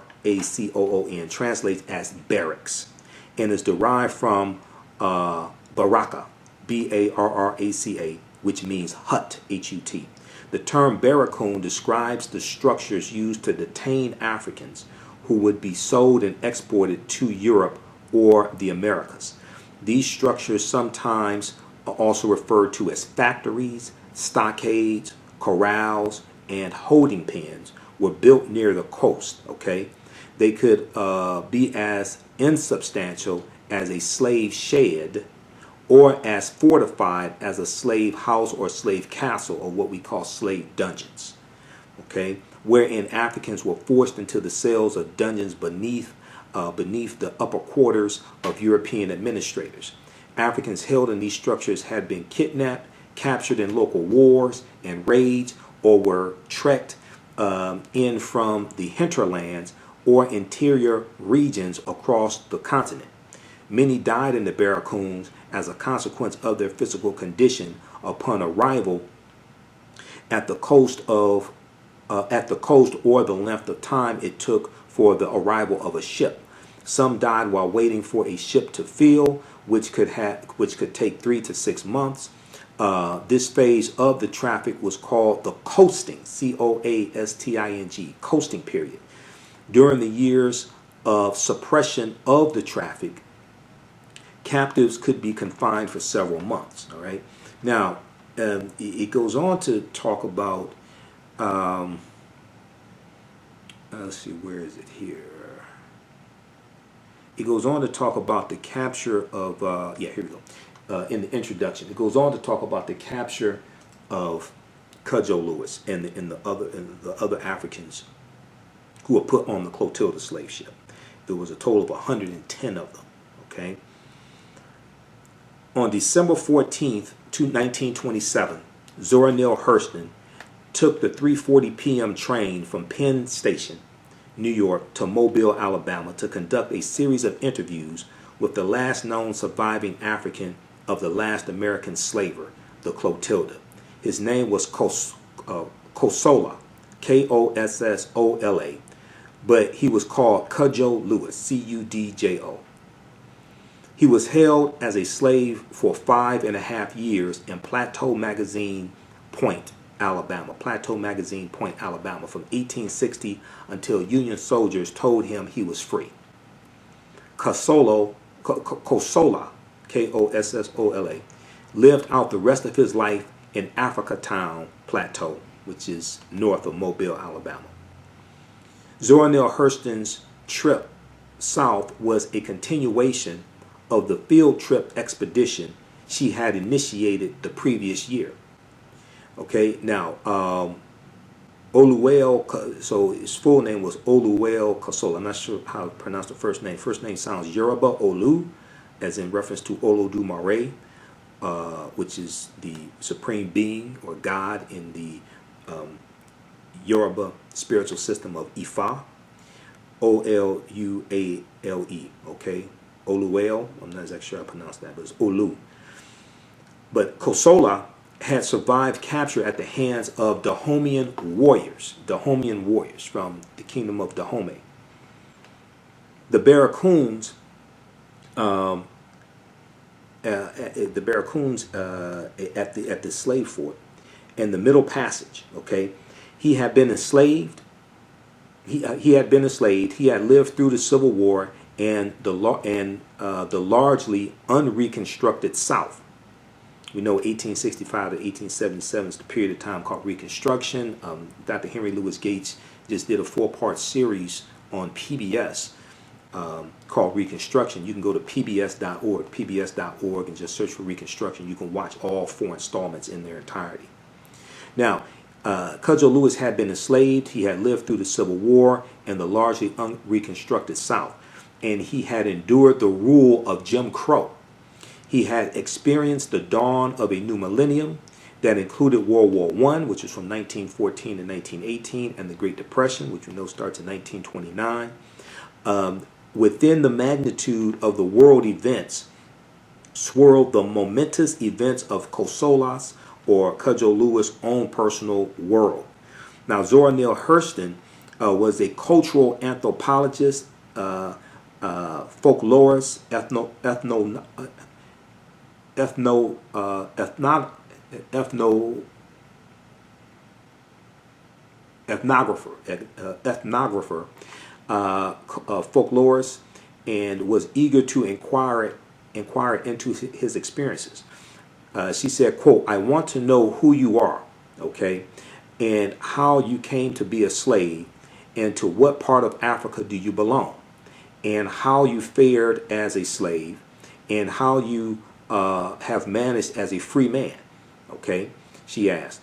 translates as barracks and is derived from baraka, B-A-R-R-A-C-A, which means hut, H-U-T. The term Baracoon describes the structures used to detain Africans who would be sold and exported to Europe or the Americas. These structures sometimes are also referred to as factories, stockades, corrals, and holding pens were built near the coast. Okay, they could be as insubstantial as a slave shed or as fortified as a slave house or slave castle, or what we call slave dungeons. Okay, wherein Africans were forced into the cells of dungeons beneath the upper quarters of European administrators. Africans held in these structures had been kidnapped, captured in local wars and raids, or were trekked in from the hinterlands or interior regions across the continent. Many died in the barracoons as a consequence of their physical condition upon arrival at the coast or the length of time it took for the arrival of a ship. Some died while waiting for a ship to fill, which could take 3 to 6 months. This phase of the traffic was called the coasting, C-O-A-S-T-I-N-G, coasting period. During the years of suppression of the traffic, captives could be confined for several months. All right. Now, it goes on to talk about. Let's see, where is it here? It goes on to talk about the capture of. Here we go. In the introduction, it goes on to talk about the capture of Cudjo Lewis and the other Africans who were put on the Clotilda Slave Ship. There was a total of 110 of them. Okay. On December 14th, 1927, Zora Neale Hurston took the 3:40 p.m. train from Penn Station, New York, to Mobile, Alabama, to conduct a series of interviews with the last known surviving African of the last American slaver, the Clotilda. His name was Kossola, K-O-S-S-O-L-A, but he was called Cudjo Lewis, C-U-D-J-O. He was held as a slave for 5.5 years in Plateau Magazine Point, Alabama, from 1860 until Union soldiers told him he was free. Kossola, K-O-S-S-O-L-A, lived out the rest of his life in Africatown Plateau, which is north of Mobile, Alabama. Zora Neale Hurston's trip south was a continuation of the field trip expedition she had initiated the previous year. Okay, now, Oluwale, so his full name was Oluwale Kossola. I'm not sure how to pronounce the first name. First name sounds Yoruba, Olu, as in reference to Olodumare, which is the supreme being or God in the Yoruba spiritual system of Ifa. O-L-U-A-L-E, okay? Oluwale, I'm not exactly sure how to pronounce that, but it's Olu. But Kossola had survived capture at the hands of Dahomean warriors from the kingdom of Dahomey. The Baracoons, at the slave fort in the Middle Passage. Okay, he had been enslaved. He had been enslaved. He had lived through the Civil War and the largely unreconstructed South. We know 1865 to 1877 is the period of time called Reconstruction. Dr. Henry Louis Gates just did a 4-part series on PBS called Reconstruction. You can go to pbs.org, and just search for Reconstruction. You can watch all 4 installments in their entirety. Now, Cudjo Lewis had been enslaved. He had lived through the Civil War and the largely unreconstructed South, and he had endured the rule of Jim Crow. He had experienced the dawn of a new millennium, that included World War I, which was from 1914 to 1918, and the Great Depression, which we know starts in 1929. Within the magnitude of the world events swirled the momentous events of Kosola's or Cudjo Lewis' own personal world. Now, Zora Neale Hurston was a cultural anthropologist, folklorist, ethnographer, folklorist, and was eager to inquire into his experiences. She said, quote, "I want to know who you are, okay, and how you came to be a slave, and to what part of Africa do you belong, and how you fared as a slave, and how you have managed as a free man," okay, she asked.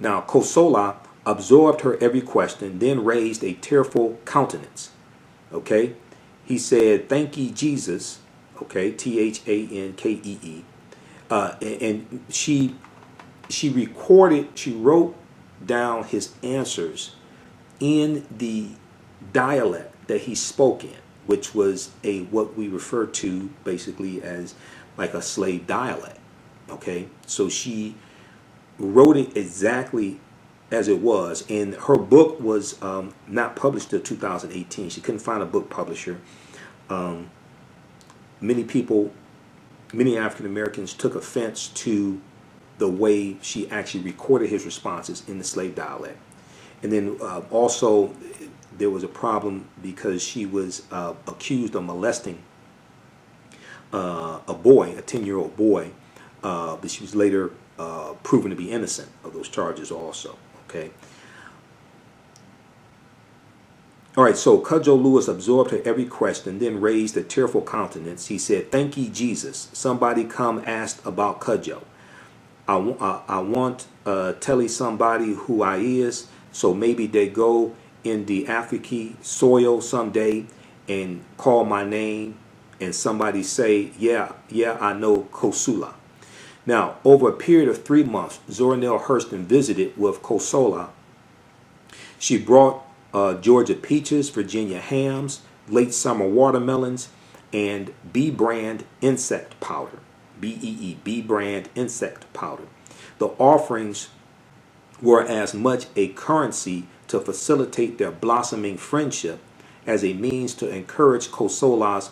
Now, Kosola absorbed her every question, then raised a tearful countenance, okay. He said, "Thank ye, Jesus," okay, Thankee. And she wrote down his answers in the dialect that he spoke in, which was what we refer to basically as like a slave dialect. Okay, so she wrote it exactly as it was, and her book was not published till 2018. She couldn't find a book publisher. Many African Americans took offense to the way she actually recorded his responses in the slave dialect. And then also there was a problem because she was accused of molesting a boy, a 10-year-old boy, but she was later proven to be innocent of those charges also. Okay. All right, so Cudjo Lewis absorbed her every question, then raised a tearful countenance. He said, "Thank ye, Jesus. Somebody come asked about Cudjo. I want tell somebody who I is, so maybe they go in the African soil someday and call my name, and somebody say, yeah, I know Kosula." Now, over a period of 3 months, Zora Neale Hurston visited with Kosola. She brought Georgia peaches, Virginia hams, late summer watermelons, and B brand insect powder. B brand insect powder. The offerings were as much a currency to facilitate their blossoming friendship as a means to encourage Kosola's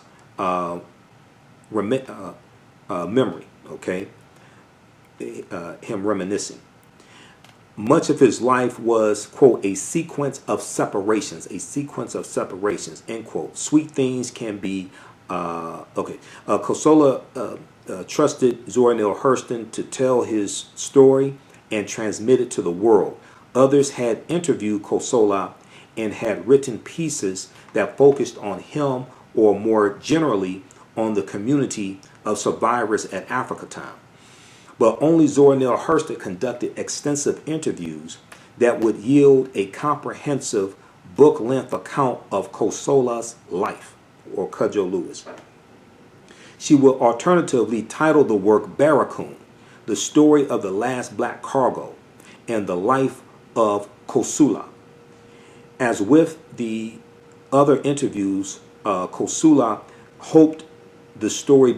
memory. Okay, him reminiscing. Much of his life was, quote, a sequence of separations, end quote. Sweet things can be, Kosola trusted Zora Neale Hurston to tell his story and transmit it to the world. Others had interviewed Kosola and had written pieces that focused on him or more generally on the community of survivors at Africatown. But only Zora Neale Hurston conducted extensive interviews that would yield a comprehensive book-length account of Kosola's life, or Cudjo Lewis. She would alternatively title the work Baracoon, the story of the last black cargo, and the life of Kosula. As with the other interviews, Kosula hoped the story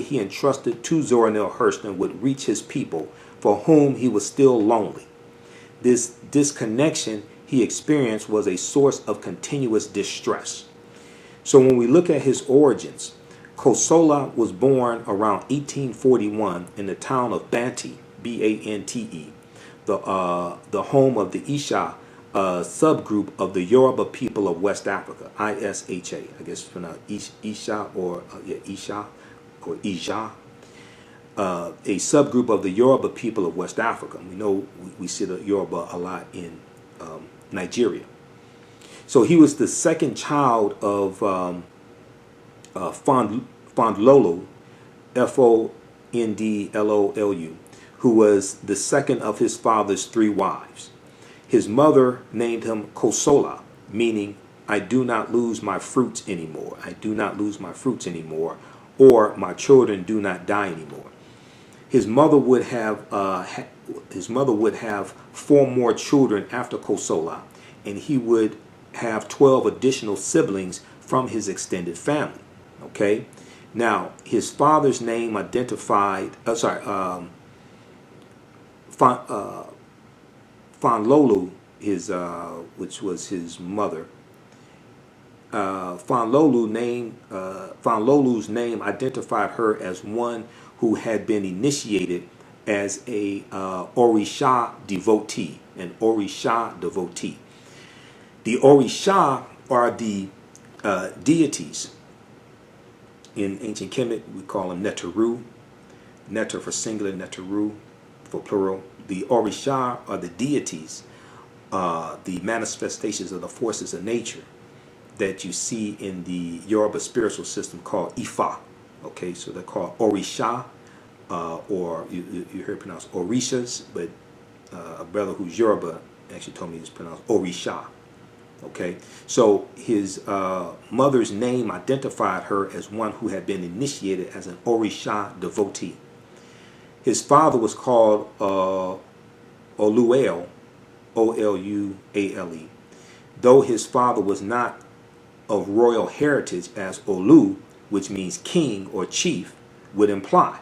he entrusted to Zora Neale Hurston would reach his people, for whom he was still lonely. This disconnection he experienced was a source of continuous distress. So when we look at his origins, Kosola was born around 1841 in the town of Bante, Bante, the home of the Isha subgroup of the Yoruba people of West Africa, Isha. I guess it's pronounced Isha or Isha or Ija. A subgroup of the Yoruba people of West Africa. We know we see the Yoruba a lot in Nigeria. So he was the second child of Fondlolu, Fondlolu, who was the second of his father's 3 wives. His mother named him Kosola, meaning I do not lose my fruits anymore. I do not lose my fruits anymore, or my children do not die anymore. His mother would have four more children after Kosola, and he would have 12 additional siblings from his extended family. Okay, now his father's name identified. Fanlolu, which was his mother. Fanlolu's name identified her as one who had been initiated as a Orisha devotee, an Orisha devotee. The Orisha are the deities. In ancient Kemet, we call them Neteru. Neter for singular, Neteru for plural. The Orisha are the deities, the manifestations of the forces of nature that you see in the Yoruba spiritual system called Ifa. Okay, so they're called Orisha, or you hear it pronounced Orishas, but a brother who's Yoruba actually told me it's pronounced Orisha. Okay, so his mother's name identified her as one who had been initiated as an Orisha devotee. His father was called Oluale, Oluale. Though his father was not of royal heritage, as Olu, which means king or chief, would imply.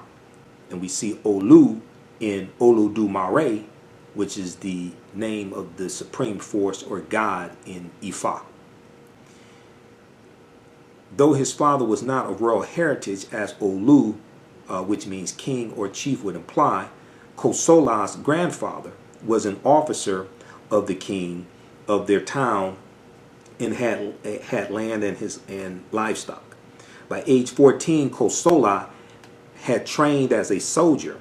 And we see Olu in Oludumare, which is the name of the supreme force or god in Ifa. Though his father was not of royal heritage, as Olu, which means king or chief, would imply, Kosola's grandfather was an officer of the king of their town and had land and livestock. By age 14, Kosola had trained as a soldier,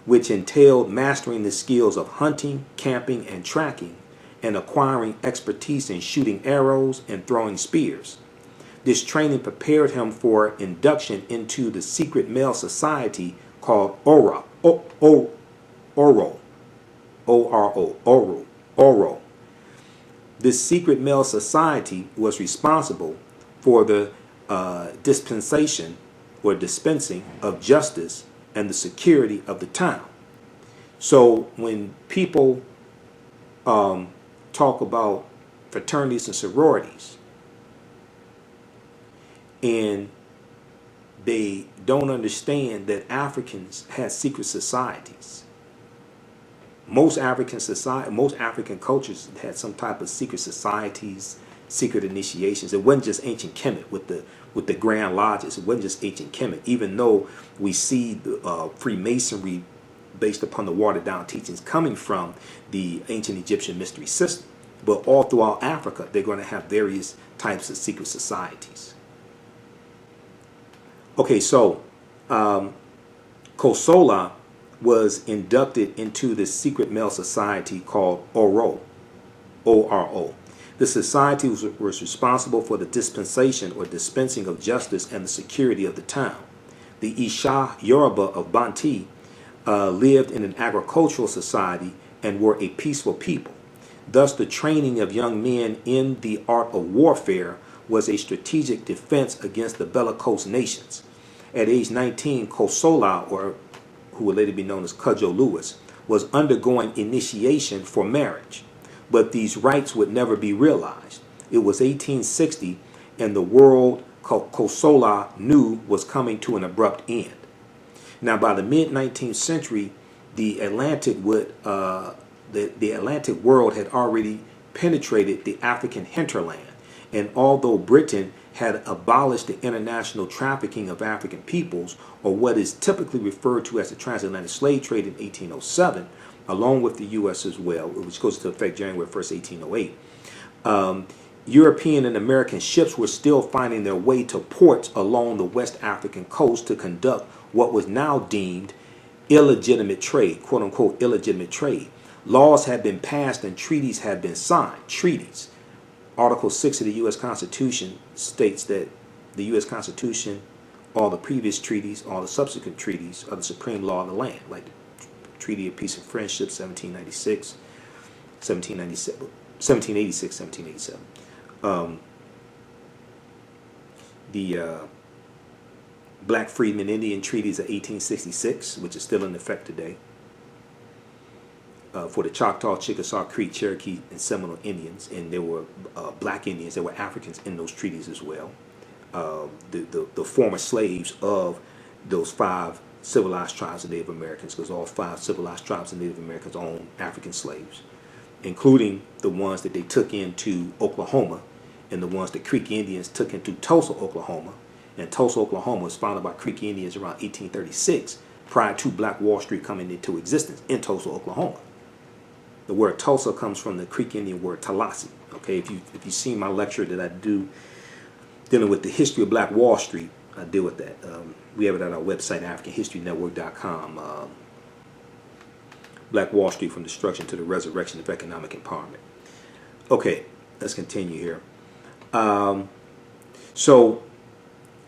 which entailed mastering the skills of hunting, camping, and tracking, and acquiring expertise in shooting arrows and throwing spears. This training prepared him for induction into the secret male society called Oro. This secret male society was responsible for the dispensation or dispensing of justice and the security of the town. So when people talk about fraternities and sororities, and they don't understand that Africans had secret societies. Most African cultures had some type of secret societies, secret initiations. It wasn't just ancient Kemet with the Grand Lodges. It wasn't just ancient Kemet, even though we see the Freemasonry based upon the watered down teachings coming from the ancient Egyptian mystery system. But all throughout Africa, they're going to have various types of secret societies. Okay, so Kosola was inducted into this secret male society called Oro, O-R-O. The society was responsible for the dispensation or dispensing of justice and the security of the town. The Isha Yoruba of Banti lived in an agricultural society and were a peaceful people. Thus, the training of young men in the art of warfare was a strategic defense against the bellicose nations. At age 19, Kosola, or who would later be known as Cudjo Lewis, was undergoing initiation for marriage. But these rites would never be realized. It was 1860, and the world Kosola knew was coming to an abrupt end. Now, by the mid-19th century, the Atlantic world had already penetrated the African hinterland, and although Britain had abolished the international trafficking of African peoples, or what is typically referred to as the transatlantic slave trade in 1807, along with the U.S. as well, which goes into effect January 1st, 1808, European and American ships were still finding their way to ports along the West African coast to conduct what was now deemed illegitimate trade, quote unquote illegitimate trade. Laws had been passed and treaties had been signed. Treaties. Article 6 of the U.S. Constitution states that the U.S. Constitution, all the previous treaties, all the subsequent treaties are the supreme law of the land, like the Treaty of Peace and Friendship, 1796, 1786, 1787. Black Freedmen Indian Treaties of 1866, which is still in effect today, for the Choctaw, Chickasaw, Creek, Cherokee, and Seminole Indians, and there were black Indians, there were Africans in those treaties as well. The former slaves of those 5 civilized tribes of Native Americans, because all 5 civilized tribes of Native Americans owned African slaves, including the ones that they took into Oklahoma and the ones that Creek Indians took into Tulsa, Oklahoma. And Tulsa, Oklahoma was founded by Creek Indians around 1836, prior to Black Wall Street coming into existence in Tulsa, Oklahoma. The word Tulsa comes from the Creek Indian word Tallahassee. Okay, if you've seen my lecture that I do dealing with the history of Black Wall Street, I deal with that. We have it at our website, AfricanHistoryNetwork.com. Black Wall Street, from destruction to the resurrection of economic empowerment. Okay, let's continue here. So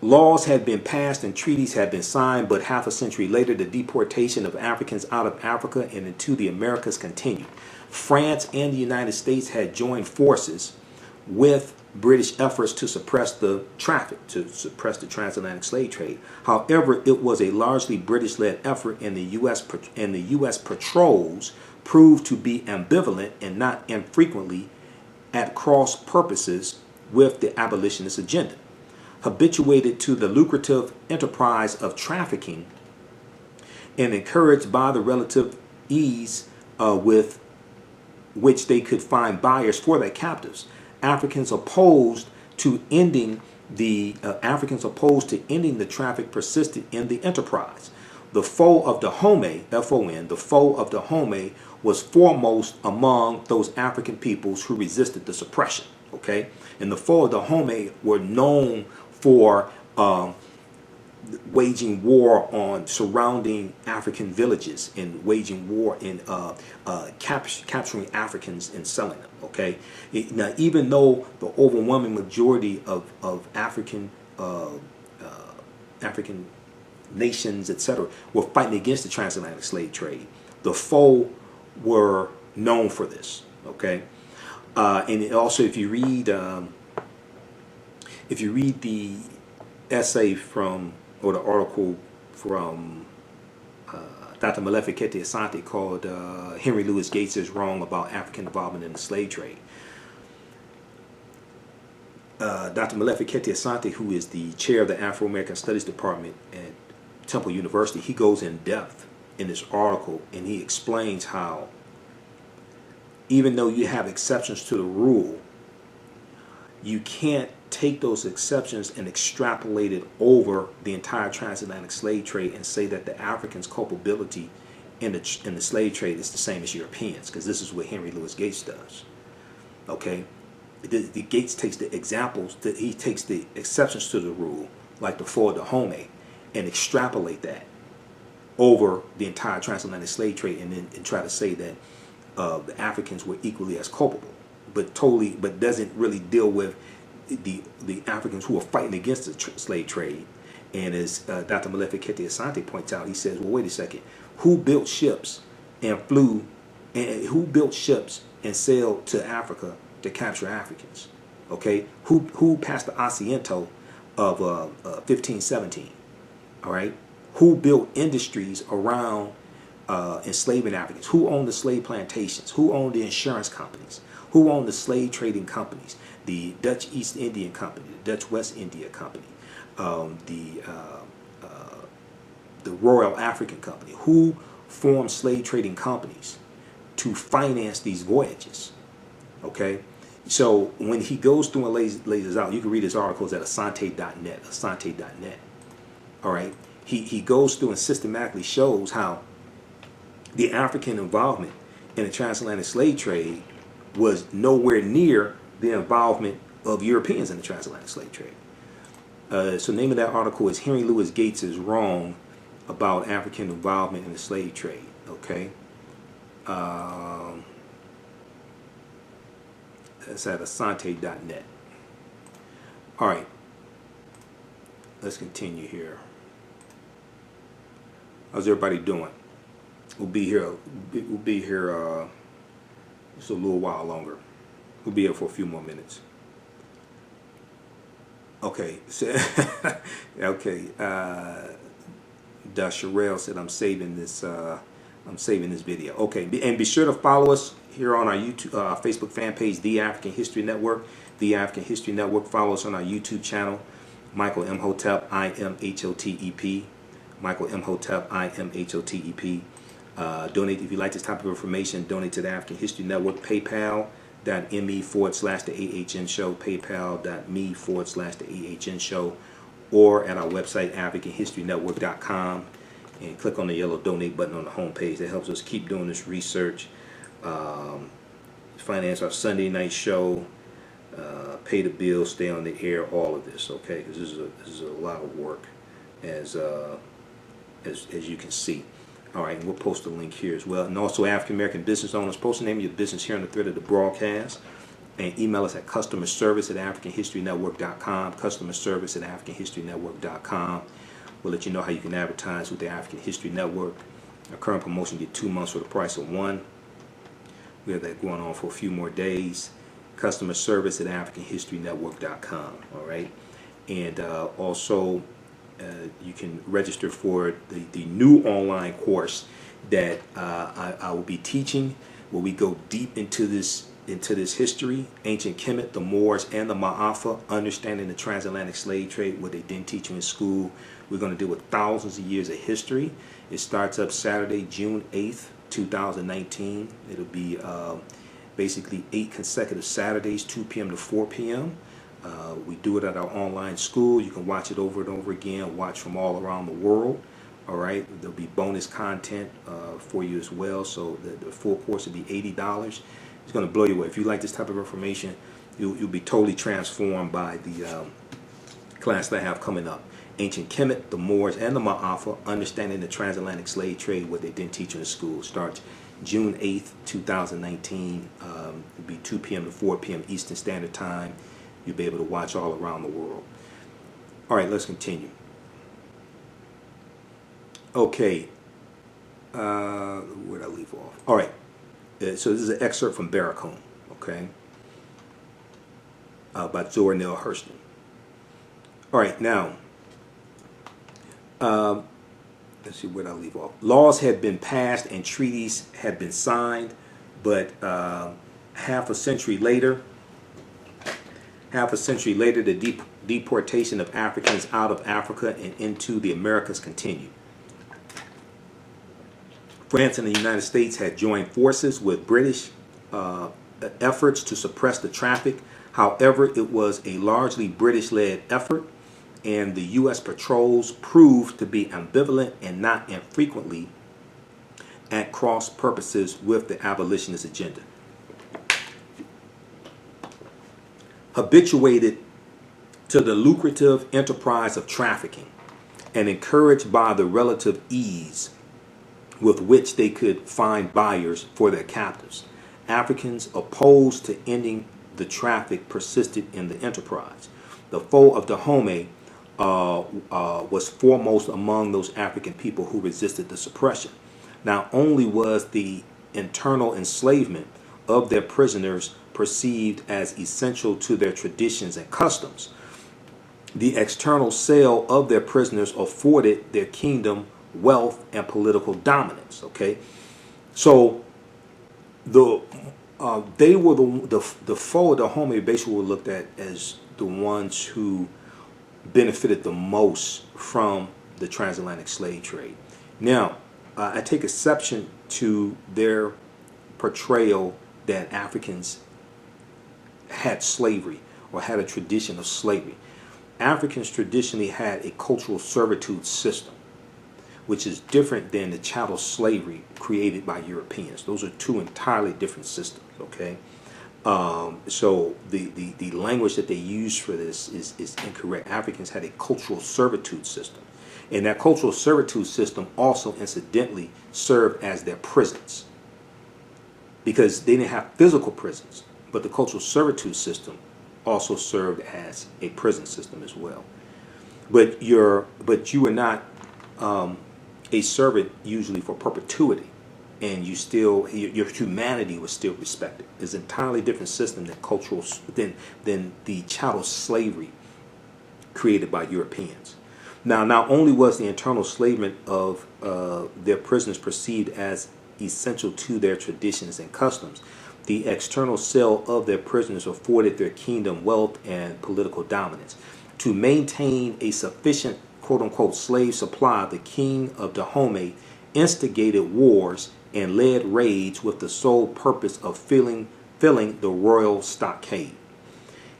laws had been passed and treaties had been signed, but half a century later, the deportation of Africans out of Africa and into the Americas continued. France and the United States had joined forces with British efforts to suppress the traffic, to suppress the transatlantic slave trade. However, it was a largely British-led effort, and the U.S. patrols proved to be ambivalent and not infrequently at cross purposes with the abolitionist agenda. Habituated to the lucrative enterprise of trafficking and encouraged by the relative ease with which they could find buyers for their captives, Africans opposed to ending the traffic persisted in the enterprise. The foe of the Home, F-O-N, the foe of the Home was foremost among those African peoples who resisted the suppression. Okay, and the foe of the Home were known for waging war on surrounding African villages and waging war in capturing Africans and selling them. Okay, now even though the overwhelming majority of African nations, etc., were fighting against the transatlantic slave trade, the foe were known for this. Okay, and also if you read the essay from, or the article from Dr. Malefikete Asante called Henry Louis Gates is Wrong About African Involvement in the Slave Trade. Dr. Malefikete Asante, who is the chair of the Afro-American Studies Department at Temple University, he goes in depth in this article and he explains how even though you have exceptions to the rule, you can't take those exceptions and extrapolate it over the entire transatlantic slave trade and say that the Africans' culpability in the slave trade is the same as Europeans, because this is what Henry Louis Gates does. Okay, the Gates takes the examples, he takes the exceptions to the rule, like the foe of the Home, and extrapolate that over the entire transatlantic slave trade, and try to say that the Africans were equally as culpable, but doesn't really deal with the Africans who are fighting against the slave trade. And as Dr. Malefikete Asante points out, he says, well, wait a second, who built ships and sailed to Africa to capture Africans? Okay, who passed the Asiento of 1517? All right, who built industries around enslaving Africans? Who owned the slave plantations? Who owned the insurance companies? Who owned the slave trading companies? The Dutch East Indian Company, the Dutch West India Company, the Royal African Company. Who formed slave trading companies to finance these voyages? Okay, so when he goes through and lays this out, you can read his articles at asante.net. All right, he goes through and systematically shows how the African involvement in the transatlantic slave trade was nowhere near the involvement of Europeans in the transatlantic slave trade. So the name of that article is Henry Louis Gates is Wrong About African Involvement in the Slave Trade. Okay, that's at asante.net. All right, let's continue here. How's everybody doing? We'll be here just a little while longer. We'll be here for a few more minutes. Okay. So, okay. Sherelle said, I'm saving this. I'm saving this video. Okay, and be sure to follow us here on our YouTube, Facebook fan page, The African History Network. The African History Network. Follow us on our YouTube channel, Michael Imhotep, Imhotep. Michael Imhotep, Imhotep. Donate if you like this type of information. Donate to the African History Network. PayPal.me/the AHN Show. PayPal.me/the AHN Show. Or at our website, AfricanHistoryNetwork.com, and click on the yellow donate button on the home page. That helps us keep doing this research, finance our Sunday night show, pay the bills, stay on the air, all of this. Okay, because this is a lot of work, as you can see. All right, and we'll post a link here as well. And also, African American business owners, post the name of your business here on the thread of the broadcast. And email us at customerservice@AfricanHistoryNetwork.com, customerservice@AfricanHistoryNetwork.com. We'll let you know how you can advertise with the African History Network. Our current promotion, get 2 months for the price of 1. We have that going on for a few more days. Customerservice@AfricanHistoryNetwork.com. All right, and also you can register for the new online course that I will be teaching, where we go deep into this history, ancient Kemet, the Moors, and the Ma'afa, understanding the transatlantic slave trade, what they didn't teach you in school. We're going to deal with thousands of years of history. It starts up Saturday, June 8th, 2019. It'll be basically 8 consecutive Saturdays, 2 p.m. to 4 p.m. We do it at our online school. You can watch it over and over again, watch from all around the world. All right, there'll be bonus content for you as well. So the full course will be $80. It's going to blow you away. If you like this type of information, you'll be totally transformed by the class that I have coming up. Ancient Kemet, the Moors, and the Ma'afa, understanding the transatlantic slave trade, what they didn't teach you in school. Starts June 8th, 2019. It'll be 2 p.m. to 4 p.m. Eastern Standard Time. You'll be able to watch all around the world. All right, let's continue. Okay. Where'd I leave off? All right. So this is an excerpt from Baracoon, okay, by Zora Neale Hurston. All right, now, let's see, where did I leave off? Laws had been passed and treaties had been signed, but half a century later, the deportation of Africans out of Africa and into the Americas continued. France and the United States had joined forces with British efforts to suppress the traffic. However, it was a largely British-led effort, and the U.S. patrols proved to be ambivalent and not infrequently at cross purposes with the abolitionist agenda. Habituated to the lucrative enterprise of trafficking and encouraged by the relative ease with which they could find buyers for their captives, Africans opposed to ending the traffic persisted in the enterprise. The foe of Dahomey was foremost among those African people who resisted the suppression. Not only was the internal enslavement of their prisoners perceived as essential to their traditions and customs, the external sale of their prisoners afforded their kingdom wealth and political dominance. Okay, so they were the foe of the Dahomey basically were looked at as the ones who benefited the most from the transatlantic slave trade. Now, I take exception to their portrayal that Africans had slavery or had a tradition of slavery. Africans traditionally had a cultural servitude system, which is different than the chattel slavery created by Europeans. Those are two entirely different systems, okay? So the language that they use for this is incorrect. Africans had a cultural servitude system. And that cultural servitude system also incidentally served as their prisons, because they didn't have physical prisons, but the cultural servitude system also served as a prison system as well. But you were not a servant usually for perpetuity, and you still your humanity was still respected. It's an entirely different system than the chattel slavery created by Europeans. Now, not only was the internal enslavement of their prisoners perceived as essential to their traditions and customs, the external sale of their prisoners afforded their kingdom wealth and political dominance. To maintain a sufficient quote-unquote slave supply, the king of Dahomey instigated wars and led raids with the sole purpose of filling the royal stockade.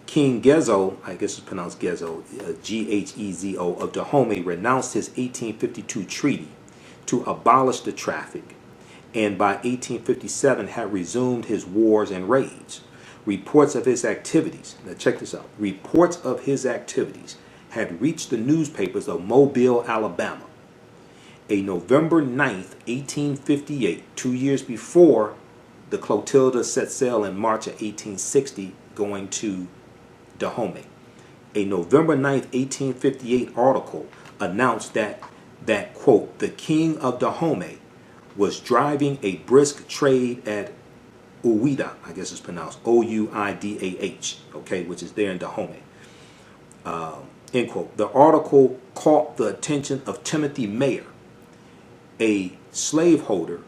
King Gezo, I guess it's pronounced Gezo, Ghezo, of Dahomey renounced his 1852 treaty to abolish the traffic, and by 1857 had resumed his wars and raids. Reports of his activities, now check this out, reports of his activities had reached the newspapers of Mobile, Alabama. A November 9th, 1858, 2 years before the Clotilda set sail in March of 1860 going to Dahomey. A November 9th, 1858 article announced that quote, the king of Dahomey was driving a brisk trade at Ouidah, I guess it's pronounced Ouidah, okay, which is there in Dahomey. End quote. The article caught the attention of Timothy Meaher, a slaveholder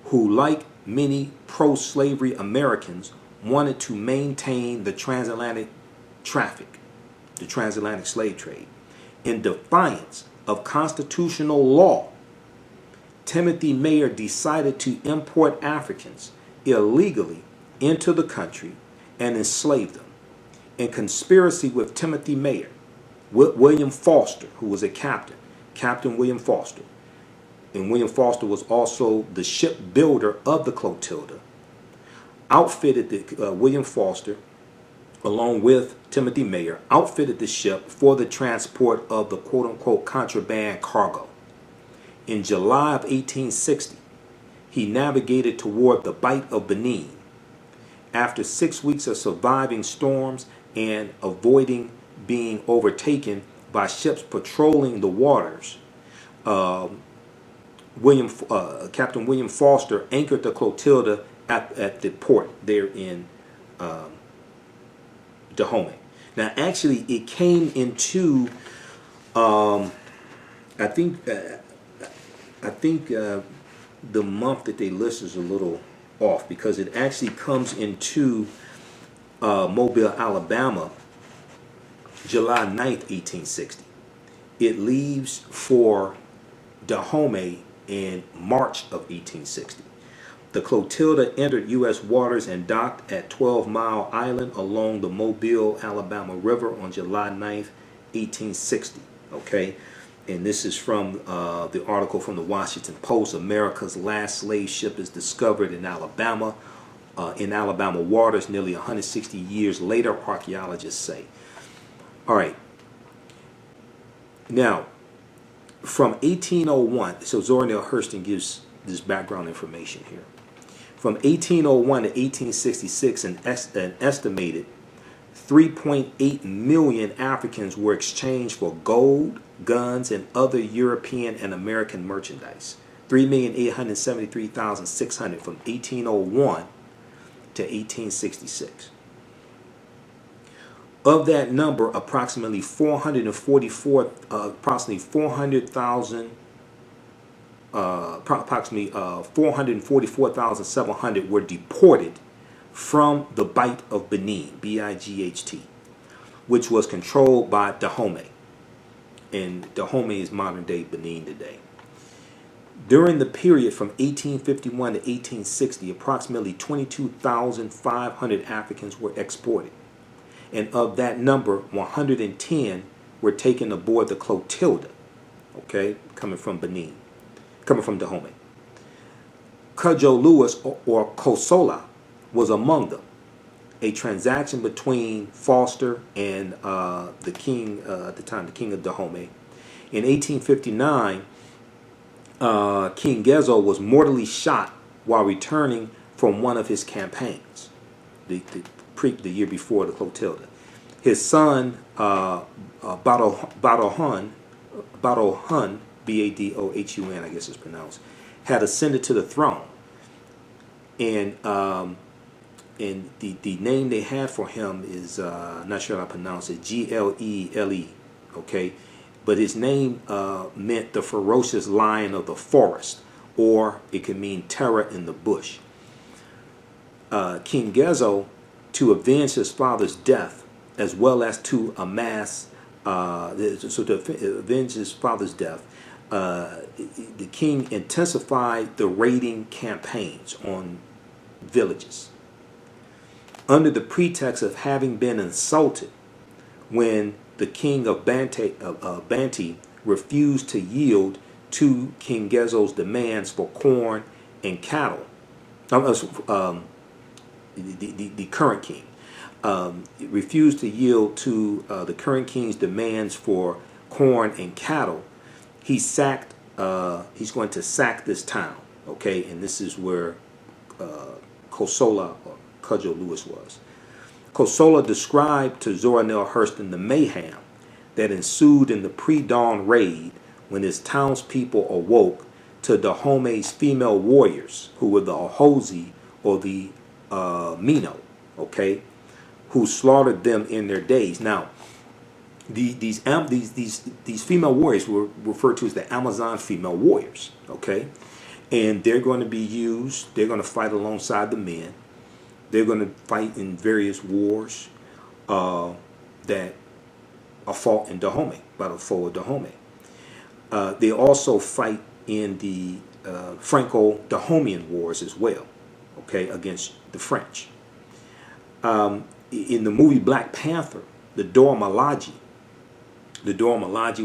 who, like many pro-slavery Americans, wanted to maintain the transatlantic traffic, the transatlantic slave trade. In defiance of constitutional law, Timothy Meaher decided to import Africans illegally into the country and enslave them. In conspiracy with Timothy Meaher, William Foster, who was a captain, Captain William Foster, and William Foster was also the shipbuilder of the Clotilda, outfitted William Foster, along with Timothy Meaher, outfitted the ship for the transport of the quote-unquote contraband cargo. In July of 1860, he navigated toward the Bight of Benin. After 6 weeks of surviving storms and avoiding being overtaken by ships patrolling the waters, Captain William Foster anchored the Clotilda at the port there in Dahomey. Now, actually, it came into, I think the month that they list is a little off, because it actually comes into Mobile, Alabama, July 9th, 1860. It leaves for Dahomey in March of 1860. The Clotilda entered U.S. waters and docked at 12 Mile Island along the Mobile, Alabama River on July 9th, 1860. Okay, and this is from the article from the Washington Post. America's last slave ship is discovered in Alabama waters nearly 160 years later, archaeologists say. All right. Now, from 1801, so Zora Neale Hurston gives this background information here. From 1801 to 1866, an estimated 3.8 million Africans were exchanged for gold, guns, and other European and American merchandise. 3,873,600 from 1801 to 1866. Of that number, approximately 444,700 were deported from the Bight of Benin, Bight, which was controlled by Dahomey. And Dahomey is modern day Benin today. During the period from 1851 to 1860, approximately 22,500 Africans were exported. And of that number, 110 were taken aboard the Clotilda, okay, coming from Dahomey. Cudjo Lewis, or Kosola, was among them. A transaction between Foster and the king at the time, the king of Dahomey. In 1859, King Gezo was mortally shot while returning from one of his campaigns, the year before the Clotilda. His son, Baracoon, Badohun, I guess it's pronounced, had ascended to the throne. And the name they had for him is, not sure how to pronounce it, Glele, okay? But his name meant the ferocious lion of the forest, or it could mean terror in the bush. King Gezo, to avenge his father's death, as well as to amass, so to avenge his father's death, the king intensified the raiding campaigns on villages under the pretext of having been insulted when the king of Banti refused to yield to King Gezo's demands for corn and cattle. The current king refused to yield to the current king's demands for corn and cattle. He's going to sack this town, okay? And this is where Kosola or Cudjo Lewis was. Kosola described to Zora Neale Hurston the mayhem that ensued in the pre-dawn raid when his townspeople awoke to Dahome's female warriors, who were the Ahozi or the Mino, okay, who slaughtered them in their days. Now, these female warriors were referred to as the Amazon female warriors, okay, and they're going to be used. They're going to fight alongside the men. They're going to fight in various wars that are fought in Dahomey by the foe of Dahomey. They also fight in the Franco-Dahomean wars as well, okay, against the French. In the movie Black Panther, the Dora Milaje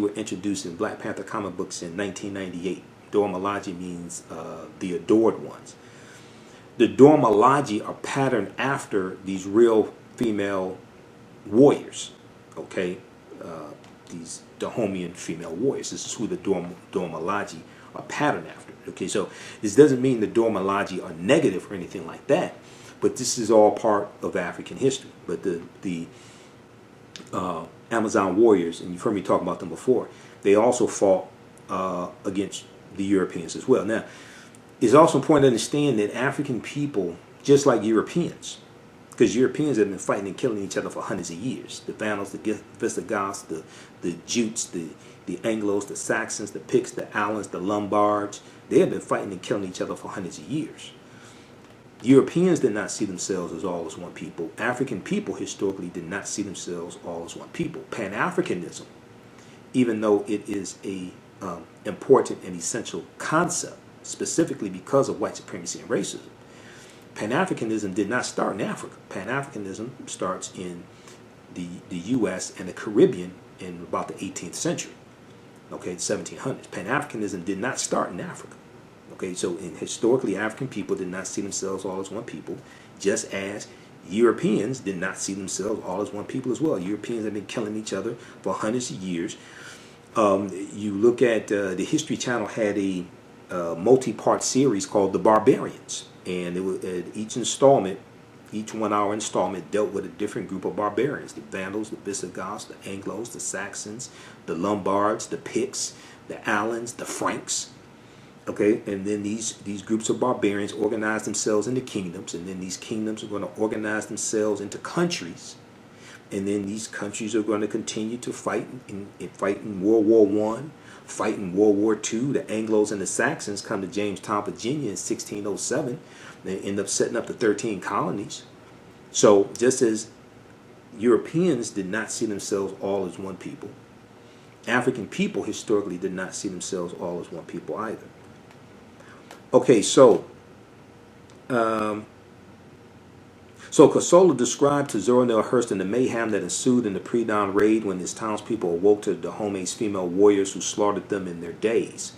were introduced in Black Panther comic books in 1998. Dora Milaje means the adored ones. The Dora Milaje are patterned after these real female warriors, okay? These Dahomean female warriors. This is who the Dora Milaje are patterned after. Okay, so this doesn't mean the Dora Milaje are negative or anything like that, but this is all part of African history. But the Amazon warriors, and you've heard me talk about them before, they also fought against the Europeans as well. Now, it's also important to understand that African people, just like Europeans, because Europeans have been fighting and killing each other for hundreds of years. The Vandals, the Visigoths, the Jutes, the Anglos, the Saxons, the Picts, the Alans, the Lombards. They have been fighting and killing each other for hundreds of years. Europeans did not see themselves as all as one people. African people historically did not see themselves all as one people. Pan-Africanism, even though it is a important and essential concept, specifically because of white supremacy and racism, Pan-Africanism did not start in Africa. Pan-Africanism starts in the U.S. and the Caribbean in about the 18th century, okay, 1700s. Pan-Africanism did not start in Africa. Okay, so historically, African people did not see themselves all as one people, just as Europeans did not see themselves all as one people as well. Europeans have been killing each other for hundreds of years. You look at the History Channel had a multi-part series called The Barbarians, and it was, each installment, each 1 hour installment dealt with a different group of barbarians: the Vandals, the Visigoths, the Anglos, the Saxons, the Lombards, the Picts, the Alans, the Franks. Okay, and then these groups of barbarians organize themselves into kingdoms, and then these kingdoms are going to organize themselves into countries, and then these countries are going to continue to fight in World War I, fight in World War II. The Anglos and the Saxons come to Jamestown, Virginia in 1607. They end up setting up the 13 colonies. So just as Europeans did not see themselves all as one people, African people historically did not see themselves all as one people either. Okay, so Kosola described to Zora Neale Hurston the mayhem that ensued in the pre-dawn raid when his townspeople awoke to Dahome's female warriors who slaughtered them in their days.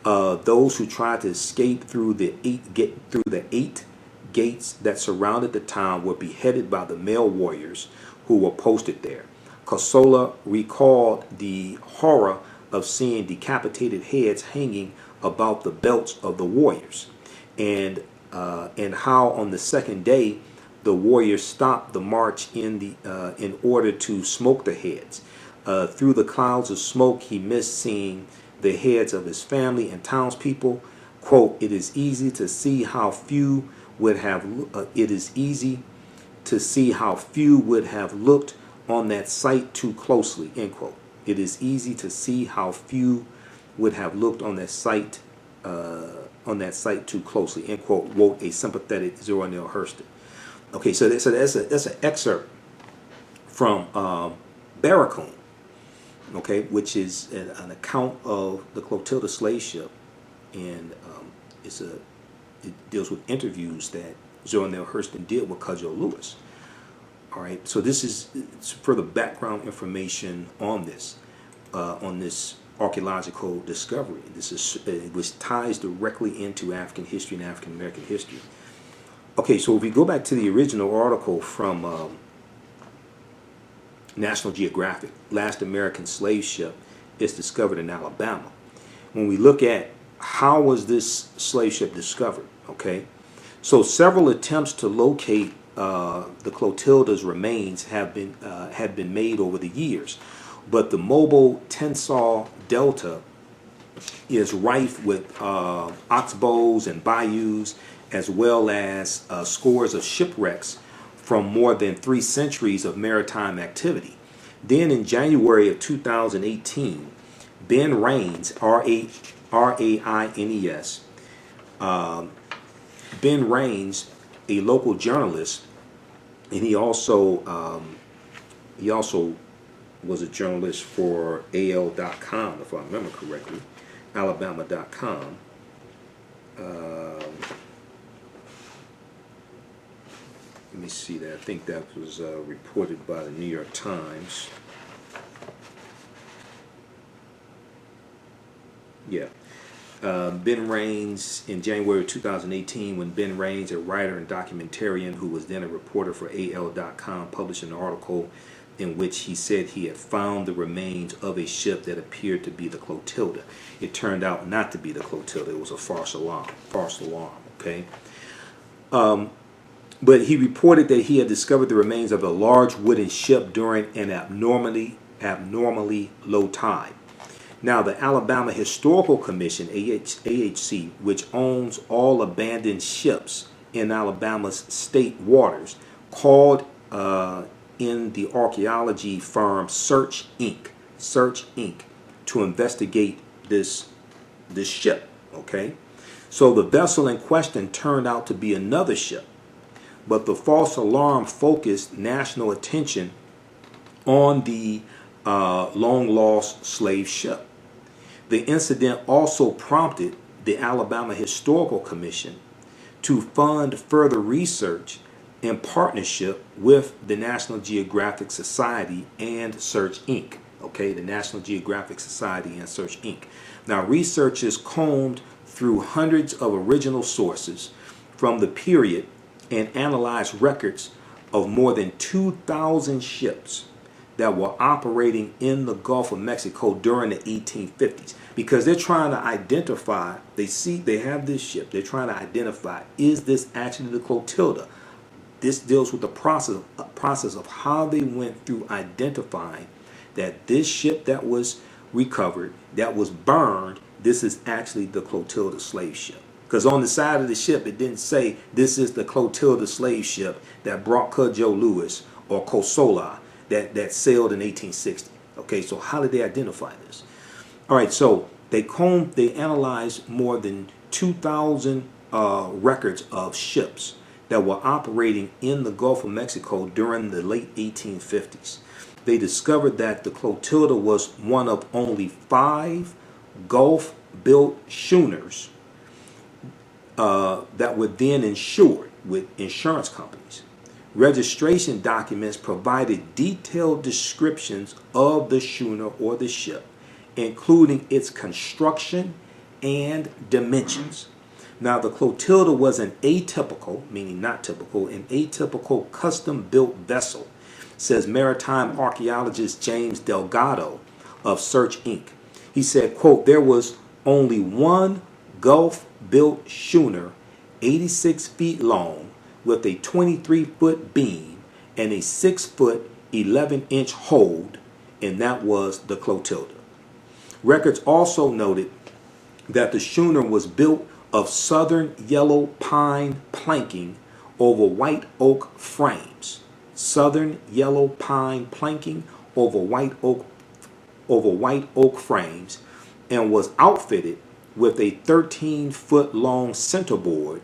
Those who tried to escape through the eight gates that surrounded the town were beheaded by the male warriors who were posted there. Kosola recalled the horror of seeing decapitated heads hanging about the belts of the warriors, and how on the second day the warriors stopped the march in order to smoke the heads. Through the clouds of smoke, he missed seeing the heads of his family and townspeople. Quote, "It is easy to see how few would have. It is easy to see how few would have looked on that sight too closely." End quote. It is easy to see how few would have looked on that site too closely, end quote, wrote a sympathetic Zora Neale Hurston. Okay, so that's an excerpt from Baracoon, okay, which is an account of the Clotilda Slave Ship, and it deals with interviews that Zora Neale Hurston did with Cudjo Lewis. All right, so this is further background information on this archaeological discovery. This is which ties directly into African history and African American history. Okay, so if we go back to the original article from National Geographic, last American slave ship is discovered in Alabama. When we look at how was this slave ship discovered, okay, so several attempts to locate the Clotilda's remains had been made over the years, but the mobile Tensas Delta is rife with oxbows and bayous, as well as scores of shipwrecks from more than 3 centuries of maritime activity. Then in January of 2018, Ben Raines, R-A-I-N-E-S, Ben Raines, a local journalist, and he also was a journalist for AL.com, if I remember correctly, Alabama.com. Let me see that. I think that was reported by the New York Times. Yeah. Ben Raines, in January 2018, when Ben Raines, a writer and documentarian who was then a reporter for AL.com, published an article in which he said he had found the remains of a ship that appeared to be the Clotilda. It turned out not to be the Clotilda. It was a false alarm, okay? But he reported that he had discovered the remains of a large wooden ship during an abnormally low tide. Now, the Alabama Historical Commission, AHC, which owns all abandoned ships in Alabama's state waters, called in the archaeology firm Search Inc., to investigate this ship, okay? So the vessel in question turned out to be another ship, but the false alarm focused national attention on the long-lost slave ship. The incident also prompted the Alabama Historical Commission to fund further research in partnership with the National Geographic Society and Search Inc. Okay, the National Geographic Society and Search Inc. Now, researchers combed through hundreds of original sources from the period and analyzed records of more than 2,000 ships that were operating in the Gulf of Mexico during the 1850s, because they're trying to identify, they have this ship, they're trying to identify, is this actually the Clotilda? This deals with the process of how they went through identifying that this ship that was recovered, that was burned, this is actually the Clotilda Slave Ship. Because on the side of the ship, it didn't say this is the Clotilda Slave Ship that brought Cudjo Lewis or Kosola that sailed in 1860. Okay, so how did they identify this? All right, so they analyzed more than 2,000 records of ships that were operating in the Gulf of Mexico during the late 1850s. They discovered that the Clotilda was one of only 5 Gulf-built schooners that were then insured with insurance companies. Registration documents provided detailed descriptions of the schooner or the ship, including its construction and dimensions. Now, the Clotilda was an atypical, meaning not typical, an atypical custom-built vessel, says maritime archaeologist James Delgado of Search Inc. He said, quote, there was only one Gulf-built schooner, 86 feet long, with a 23-foot beam and a 6-foot, 11-inch hold, and that was the Clotilda. Records also noted that the schooner was built of southern yellow pine planking over white oak frames. Southern yellow pine planking over white oak over white oak frames and was outfitted with a 13-foot-long centerboard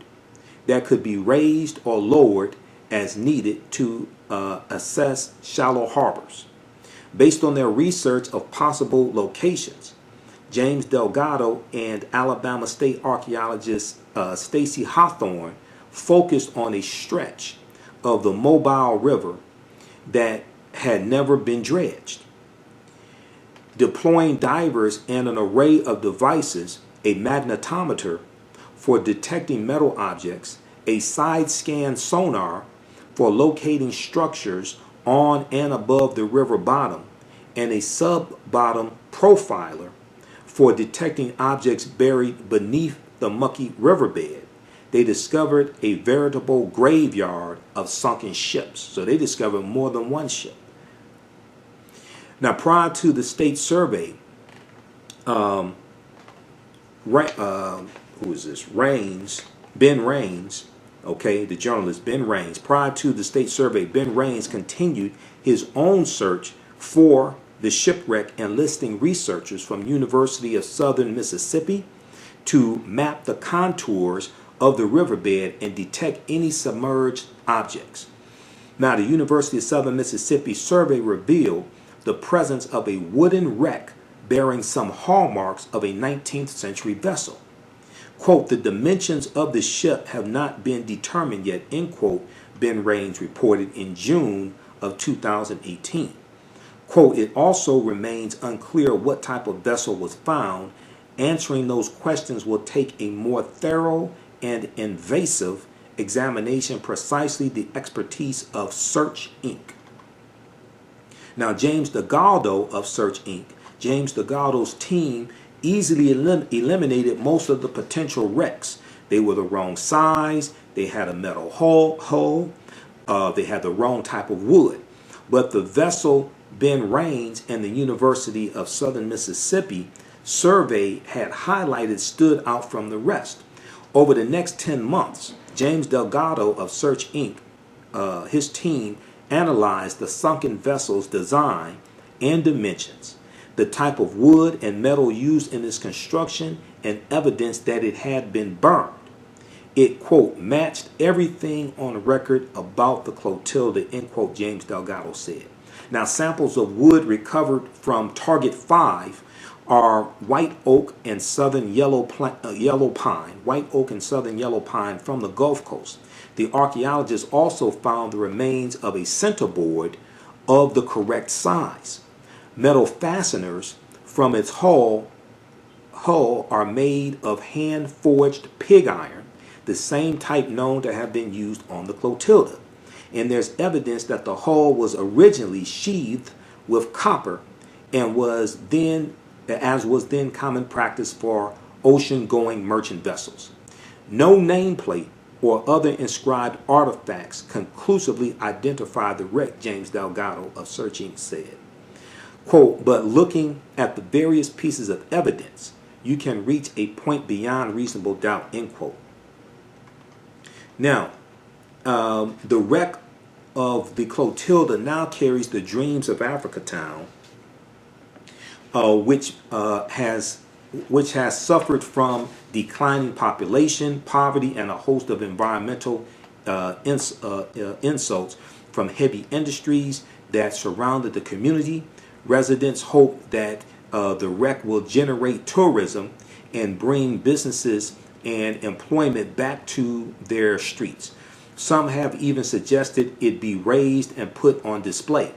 that could be raised or lowered as needed to assess shallow harbors. Based on their research of possible locations, James Delgado and Alabama State archaeologist Stacy Hawthorne focused on a stretch of the Mobile River that had never been dredged. Deploying divers and an array of devices, a magnetometer for detecting metal objects, a side scan sonar for locating structures on and above the river bottom, and a sub-bottom profiler for detecting objects buried beneath the mucky riverbed. They discovered a veritable graveyard of sunken ships. So they discovered more than one ship. Now, prior to the state survey, who is this? Ben Raines, okay, the journalist Ben Raines. Prior to the state survey, Ben Raines continued his own search for the shipwreck, enlisting researchers from University of Southern Mississippi to map the contours of the riverbed and detect any submerged objects. Now, the University of Southern Mississippi survey revealed the presence of a wooden wreck bearing some hallmarks of a 19th century vessel. Quote, the dimensions of the ship have not been determined yet, end quote, Ben Raines reported in June of 2018. Quote, it also remains unclear what type of vessel was found. Answering those questions will take a more thorough and invasive examination, precisely the expertise of Search Inc. Now, James Delgado of Search Inc., James Delgado's team easily eliminated most of the potential wrecks. They were the wrong size, they had a metal hull, they had the wrong type of wood. But the vessel Ben Raines and the University of Southern Mississippi survey had highlighted stood out from the rest. Over the next 10 months, James Delgado of Search Inc., his team analyzed the sunken vessel's design and dimensions, the type of wood and metal used in its construction, and evidence that it had been burned. It, quote, matched everything on record about the Clotilda, end quote, James Delgado said. Now, samples of wood recovered from Target 5 are white oak and southern yellow pine, white oak and southern yellow pine from the Gulf Coast. The archaeologists also found the remains of a centerboard of the correct size. Metal fasteners from its hull are made of hand-forged pig iron, the same type known to have been used on the Clotilda. And there's evidence that the hull was originally sheathed with copper and was then common practice for ocean-going merchant vessels. No nameplate or other inscribed artifacts conclusively identify the wreck, James Delgado of Search Inc. said. Quote, but looking at the various pieces of evidence, you can reach a point beyond reasonable doubt, end quote. Now, the wreck of the Clotilda now carries the dreams of Africatown, which has suffered from declining population, poverty, and a host of environmental insults from heavy industries that surrounded the community. Residents hope that the wreck will generate tourism and bring businesses and employment back to their streets. Some have even suggested it be raised and put on display.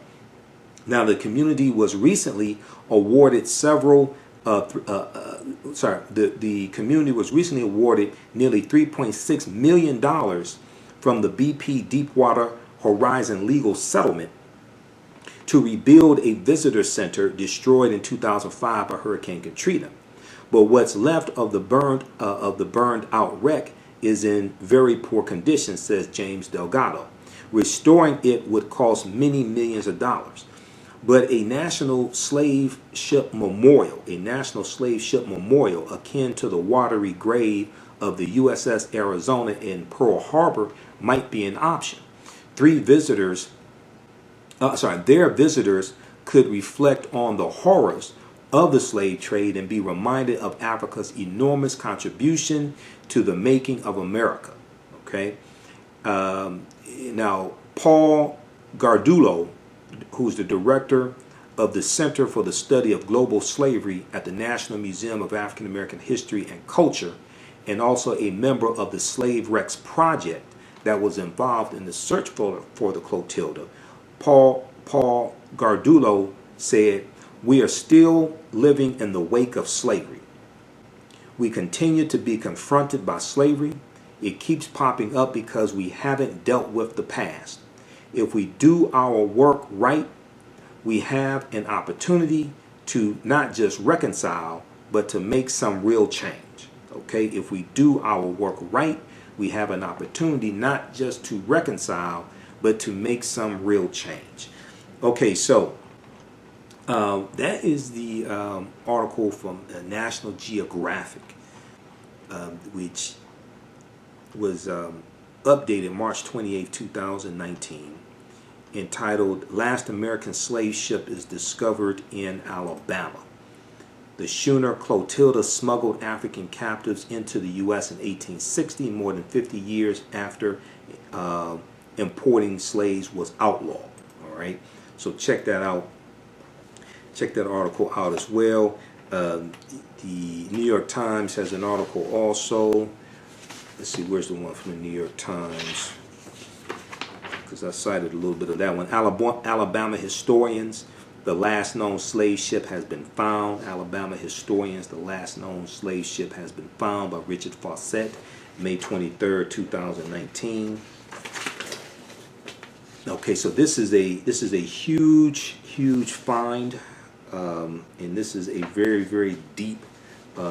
Now, the community was recently awarded the community was recently awarded nearly $3.6 million from the BP Deepwater Horizon legal settlement to rebuild a visitor center destroyed in 2005 by Hurricane Katrina. But what's left of the burned out wreck is in very poor condition, says James Delgado. Restoring it would cost many millions of dollars. But a national slave ship memorial akin to the watery grave of the USS Arizona in Pearl Harbor might be an option. Their visitors could reflect on the horrors of the slave trade and be reminded of Africa's enormous contribution to the making of America. Okay. Now, Paul Gardulo, who's the director of the Center for the Study of Global Slavery at the National Museum of African American History and Culture, and also a member of the Slave Wrecks Project that was involved in the search for the Clotilda, Paul Gardulo said, "We are still living in the wake of slavery. We continue to be confronted by slavery. It keeps popping up because we haven't dealt with the past. If we do our work right, we have an opportunity to not just reconcile, but to make some real change." Okay, if we do our work right, we have an opportunity not just to reconcile, but to make some real change. Okay, so that is the article from National Geographic, which was updated March 28, 2019, entitled "Last American Slave Ship is Discovered in Alabama. The schooner Clotilda smuggled African captives into the U.S. in 1860, more than 50 years after importing slaves was outlawed." All right, so check that out. Check that article out as well. The New York Times has an article also. Let's see, where's the one from the New York Times? Because I cited a little bit of that one. Alabama historians, the last known slave ship has been found. Alabama historians, the last known slave ship has been found, by Richard Fawcett, May 23rd, 2019. Okay, so this is a huge find, and this is a very deep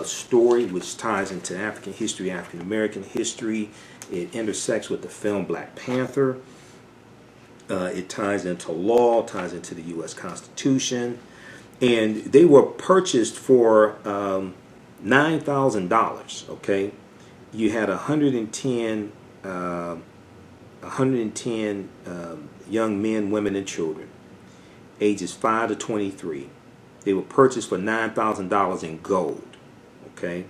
story which ties into African history, African American history. It intersects with the film Black Panther. It ties into law, ties into the U.S. Constitution, and they were purchased for $9,000. Okay, you had 110 young men, women, and children, ages 5 to 23. They were purchased for $9,000 in gold. Okay,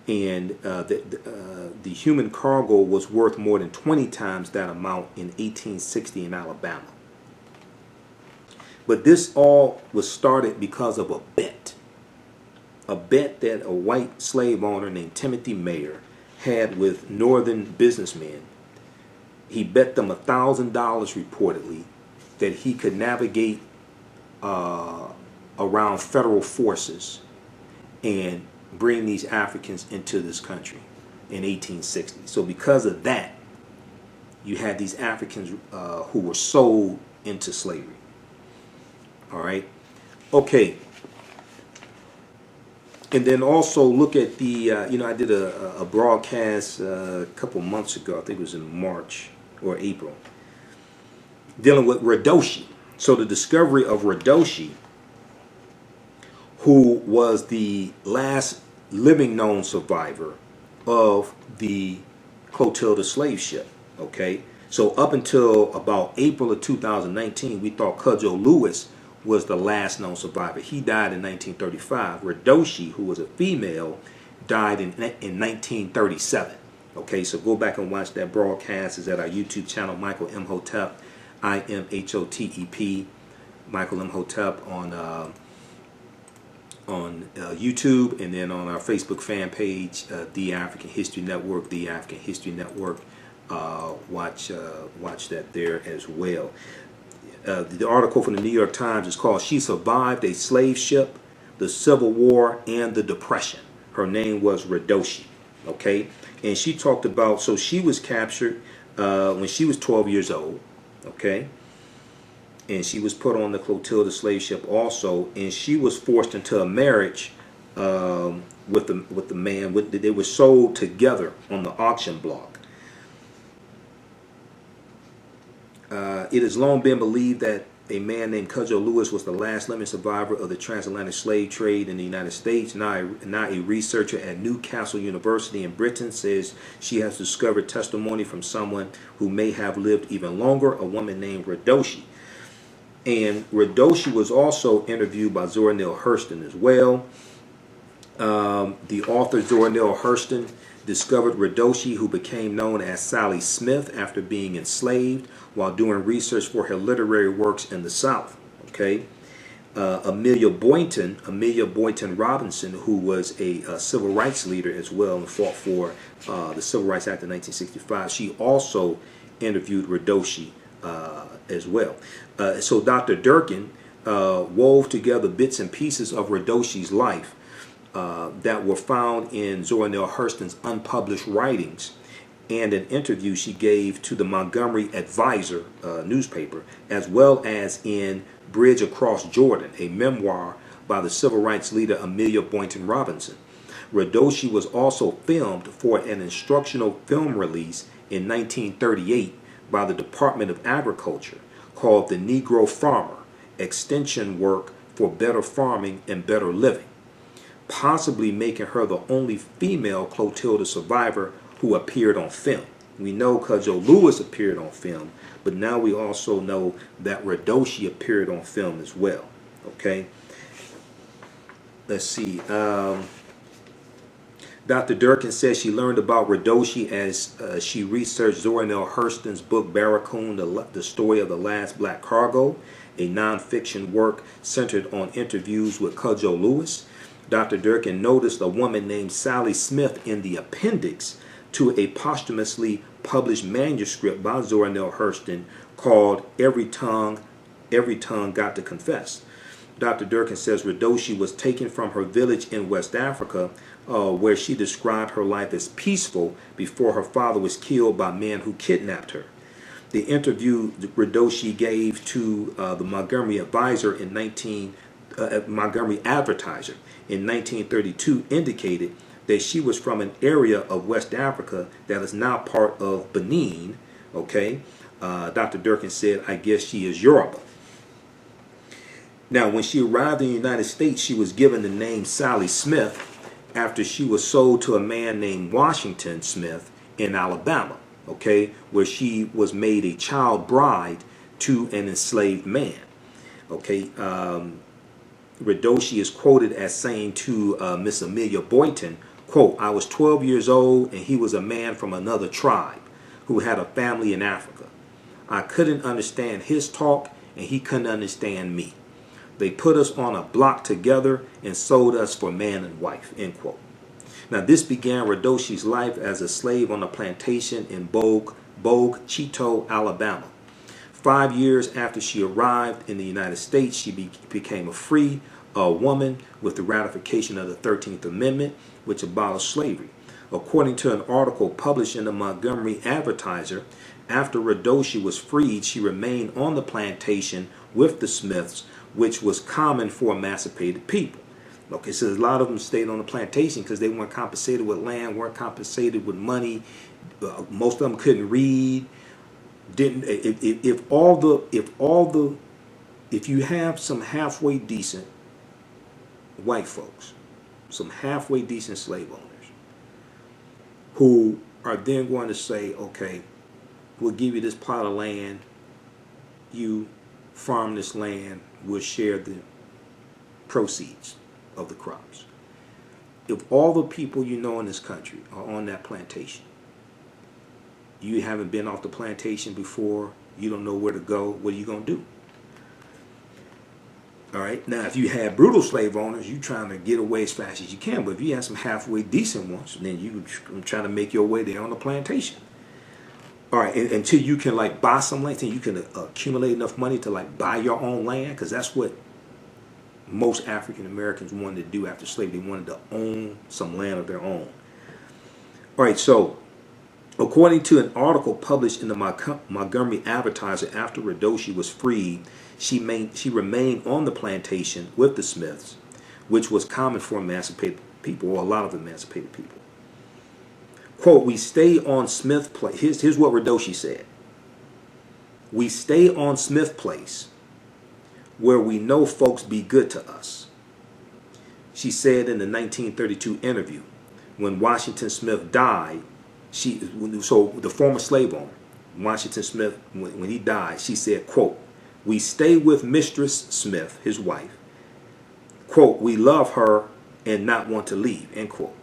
and the human cargo was worth more than 20 times that amount in 1860 in Alabama. But this all was started because of a bet that a white slave owner named Timothy Meaher had with northern businessmen. He bet them $1,000 reportedly that he could navigate around federal forces and bring these Africans into this country in 1860. So because of that, you had these Africans who were sold into slavery. All right. Okay. And then also look at the, I did a broadcast a couple months ago, I think it was in March or April, dealing with Radoshi. So the discovery of Radoshi, who was the last living known survivor of the Clotilda Slave Ship. Okay, so up until about April of 2019, we thought Cudjo Lewis was the last known survivor. He died in 1935. Radoshi, who was a female, died in 1937. Okay, so go back and watch that broadcast. It's at our YouTube channel, Michael Imhotep, IMHOTEP, Michael Imhotep on YouTube, and then on our Facebook fan page, The African History Network, The African History Network. Watch that there as well. The article from the New York Times is called "She Survived a Slave Ship, the Civil War, and the Depression." Her name was Radoshi. Okay, and she talked about, so she was captured when she was 12 years old. Okay, and she was put on the Clotilda Slave Ship also, and she was forced into a marriage with the man. They were sold together on the auction block. It has long been believed that a man named Cudjo Lewis was the last living survivor of the transatlantic slave trade in the United States. Now a researcher at Newcastle University in Britain says she has discovered testimony from someone who may have lived even longer, a woman named Radoshi. And Radoshi was also interviewed by Zora Neale Hurston as well. The author Zora Neale Hurston discovered Radoshi, who became known as Sally Smith after being enslaved while doing research for her literary works in the South. Okay. Amelia Boynton Robinson, who was a civil rights leader as well and fought for the Civil Rights Act of 1965, she also interviewed Radoshi as well. So Dr. Durkin wove together bits and pieces of Radoshi's life that were found in Zora Neale Hurston's unpublished writings and an interview she gave to the Montgomery Advisor newspaper, as well as in Bridge Across Jordan, a memoir by the civil rights leader Amelia Boynton Robinson. Radoshi was also filmed for an instructional film release in 1938 by the Department of Agriculture called The Negro Farmer, Extension Work for Better Farming and Better Living, possibly making her the only female Clotilda survivor who appeared on film. We know Cudjo Lewis appeared on film, but now we also know that Radoshi appeared on film as well. Okay, let's see. Dr. Durkin says she learned about Radoshi as she researched Zora Neale Hurston's book Baracoon, the Story of the Last Black Cargo, a nonfiction work centered on interviews with Cudjo Lewis. Dr. Durkin noticed a woman named Sally Smith in the appendix to a posthumously published manuscript by Zora Neale Hurston called Every Tongue Got to Confess. Dr. Durkin says Radoshi was taken from her village in West Africa, where she described her life as peaceful before her father was killed by men who kidnapped her. The interview Radoshi gave to the Montgomery Advisor in Montgomery Advertiser in 1932 indicated that she was from an area of West Africa that is now part of Benin. Okay, Dr. Durkin said, "I guess she is Yoruba." Now, when she arrived in the United States, she was given the name Sally Smith after she was sold to a man named Washington Smith in Alabama, okay, where she was made a child bride to an enslaved man. Okay, Radoshi is quoted as saying to Miss Amelia Boynton, quote, "I was 12 years old and he was a man from another tribe who had a family in Africa. I couldn't understand his talk and he couldn't understand me. They put us on a block together and sold us for man and wife," end quote. Now, this began Radoshi's life as a slave on a plantation in Bogue, Chito, Alabama. 5 years after she arrived in the United States, she became a free woman with the ratification of the 13th Amendment, which abolished slavery. According to an article published in the Montgomery Advertiser, after Radoshi was freed, she remained on the plantation with the Smiths, which was common for emancipated people. Okay, so a lot of them stayed on the plantation because they weren't compensated with land, weren't compensated with money. Most of them couldn't read. Didn't if you have some halfway decent white folks, some halfway decent slave owners, who are then going to say, okay, we'll give you this plot of land, you farm this land, we'll share the proceeds of the crops. If all the people you know in this country are on that plantation, you haven't been off the plantation before, you don't know where to go, what are you going to do? All right. Now, if you had brutal slave owners, you're trying to get away as fast as you can. But if you have some halfway decent ones, then you're trying to make your way there on the plantation. All right. Until you can like buy some land, until you can accumulate enough money to like buy your own land, because that's what most African Americans wanted to do after slavery. They wanted to own some land of their own. All right. So, according to an article published in the Montgomery Advertiser after Radoshi was freed, she remained on the plantation with the Smiths, which was common for emancipated people, or a lot of emancipated people. Quote, "We stay on Smith Place." Here's what Radoshi said. "We stay on Smith Place where we know folks be good to us," she said in the 1932 interview. When Washington Smith died, so the former slave owner, Washington Smith, when he died, she said, quote, We stay with Mistress Smith, his wife. Quote, we love her and not want to leave, end quote.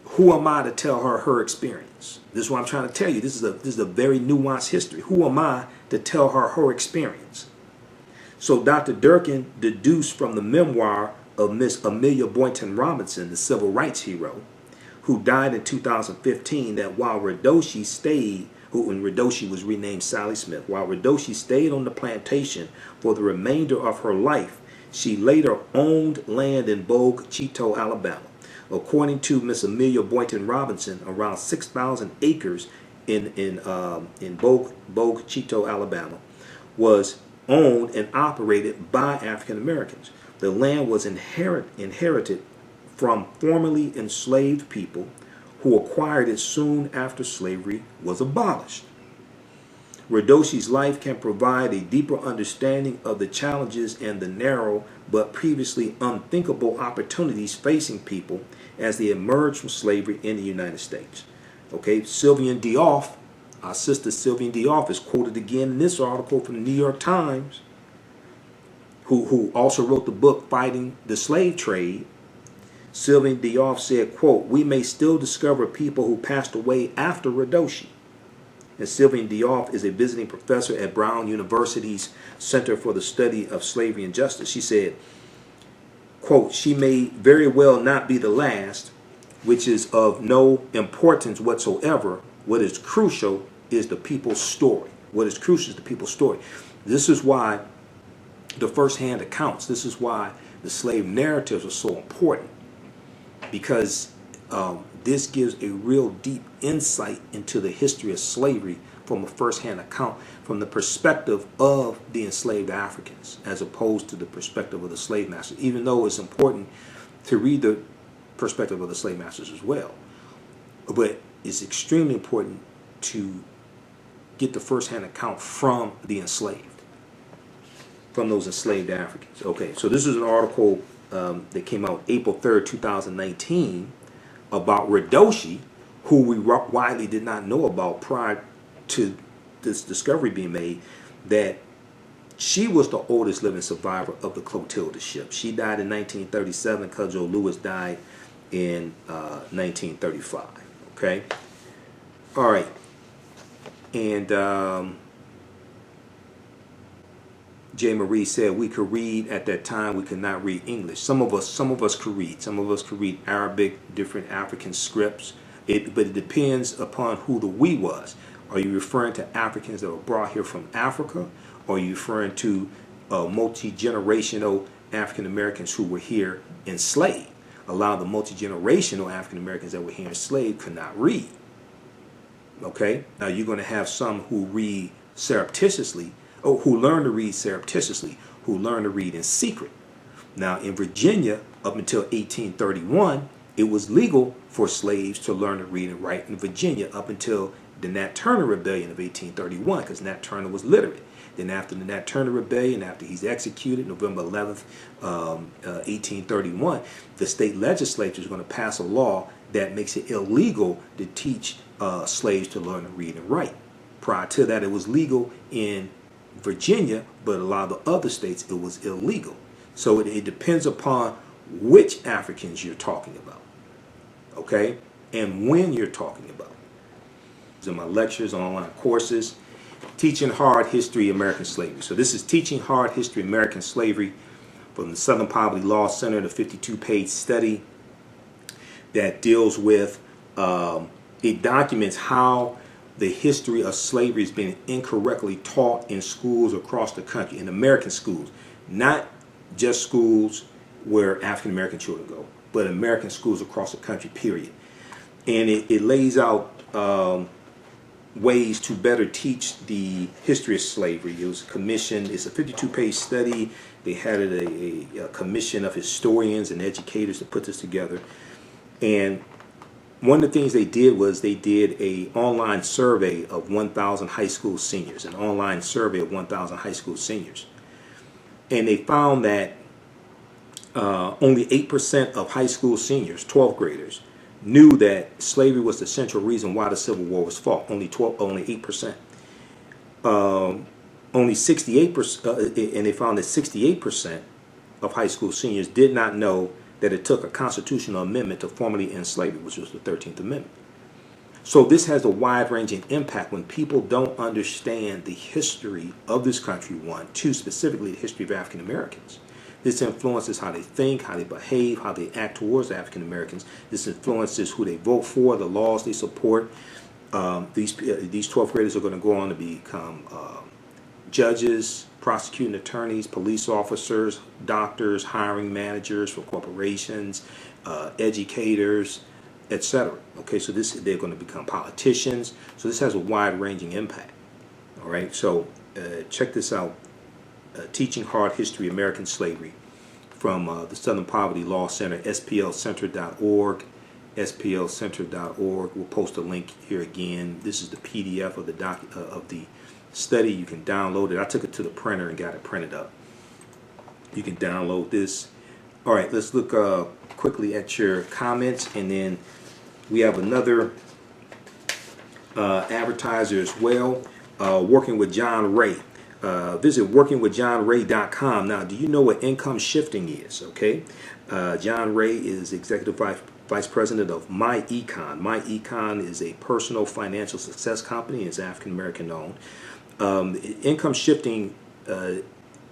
Who am I to tell her experience? This is what I'm trying to tell you. This is a very nuanced history. Who am I to tell her experience? So Dr. Durkin deduced from the memoir of Miss Amelia Boynton Robinson, the civil rights hero, who died in 2015, that while Redoshi stayed, when Redoshi was renamed Sally Smith, while Redoshi stayed on the plantation for the remainder of her life, she later owned land in Bogue Chitto, Alabama. According to Miss Amelia Boynton Robinson, around 6,000 acres in Bogue Chitto, Alabama, was owned and operated by African Americans. The land was inherited from formerly enslaved people who acquired it soon after slavery was abolished. Redoshi's life can provide a deeper understanding of the challenges and the narrow but previously unthinkable opportunities facing people as they emerge from slavery in the United States. Okay, Sylvian Diouf, our sister Sylvian Diouf, is quoted again in this article from the New York Times, who also wrote the book Fighting the Slave Trade. Sylvian Diouf said, quote, we may still discover people who passed away after Redoshi. And Sylvian Diouf is a visiting professor at Brown University's Center for the Study of Slavery and Justice. She said, quote, she may very well not be the last, which is of no importance whatsoever. What is crucial is the people's story. What is crucial is the people's story. This is why the first-hand accounts, this is why the slave narratives are so important, because this gives a real deep insight into the history of slavery from a first-hand account, from the perspective of the enslaved Africans, as opposed to the perspective of the slave masters, even though it's important to read the perspective of the slave masters as well. But it's extremely important to get the first-hand account from the enslaved, from those enslaved Africans. Okay, so this is an article that came out April 3rd, 2019, about Redoshi, who we widely did not know about prior to this discovery being made, that she was the oldest living survivor of the Clotilda ship. She died in 1937. Cudjo Lewis died in 1935. Okay? All right. And J. Marie said we could read at that time. We could not read English. Some of us could read. Some of us could read Arabic, different African scripts. But it depends upon who the we was. Are you referring to Africans that were brought here from Africa? Or are you referring to multi-generational African Americans who were here enslaved? A lot of the multi-generational African Americans that were here enslaved could not read. Okay? Now you're going to have some who read surreptitiously, or who learn to read surreptitiously, who learn to read in secret. Now in Virginia, up until 1831, it was legal for slaves to learn to read and write in Virginia up until the Nat Turner Rebellion of 1831, because Nat Turner was literate. Then after the Nat Turner Rebellion, after he's executed, November 11th, 1831, the state legislature is going to pass a law that makes it illegal to teach slaves to learn to read and write. Prior to that, it was legal in Virginia, but a lot of the other states, it was illegal. So it depends upon which Africans you're talking about, okay, and when you're talking about. In my lectures, online courses, Teaching Hard History American Slavery. So this is Teaching Hard History American Slavery from the Southern Poverty Law Center, the 52-page study that deals with, it documents how the history of slavery has been incorrectly taught in schools across the country, in American schools, not just schools where African American children go, but American schools across the country, period. And it lays out ways to better teach the history of slavery. It was commissioned, it's a 52-page study. They had a commission of historians and educators to put this together. And one of the things they did was they did an online survey of 1,000 high school seniors, an online survey of 1,000 high school seniors. And they found that only 8% of high school seniors, 12th graders, knew that slavery was the central reason why the Civil War was fought. Only 8%. only 68%, and they found that 68% of high school seniors did not know that it took a constitutional amendment to formally end slavery, which was the 13th Amendment. So this has a wide-ranging impact when people don't understand the history of this country, one. Two, specifically the history of African Americans. This influences how they think, how they behave, how they act towards African Americans. This influences who they vote for, the laws they support. These 12th graders are going to go on to become judges, prosecuting attorneys, police officers, doctors, hiring managers for corporations, educators, etc. Okay, so they're going to become politicians. So this has a wide-ranging impact. All right, so check this out. Teaching Hard History American Slavery from the Southern Poverty Law Center, splcenter.org, splcenter.org. We'll post a link here again. This is the PDF of the study. You can download it. I took it to the printer and got it printed up. You can download this. All right, let's look quickly at your comments, and then we have another advertiser as well, Working with John Ray. Visit workingwithjohnray.com. Now, do you know what income shifting is? Okay, John Ray is Executive Vice President of MyEcon. MyEcon is a personal financial success company. It's African American owned. Income shifting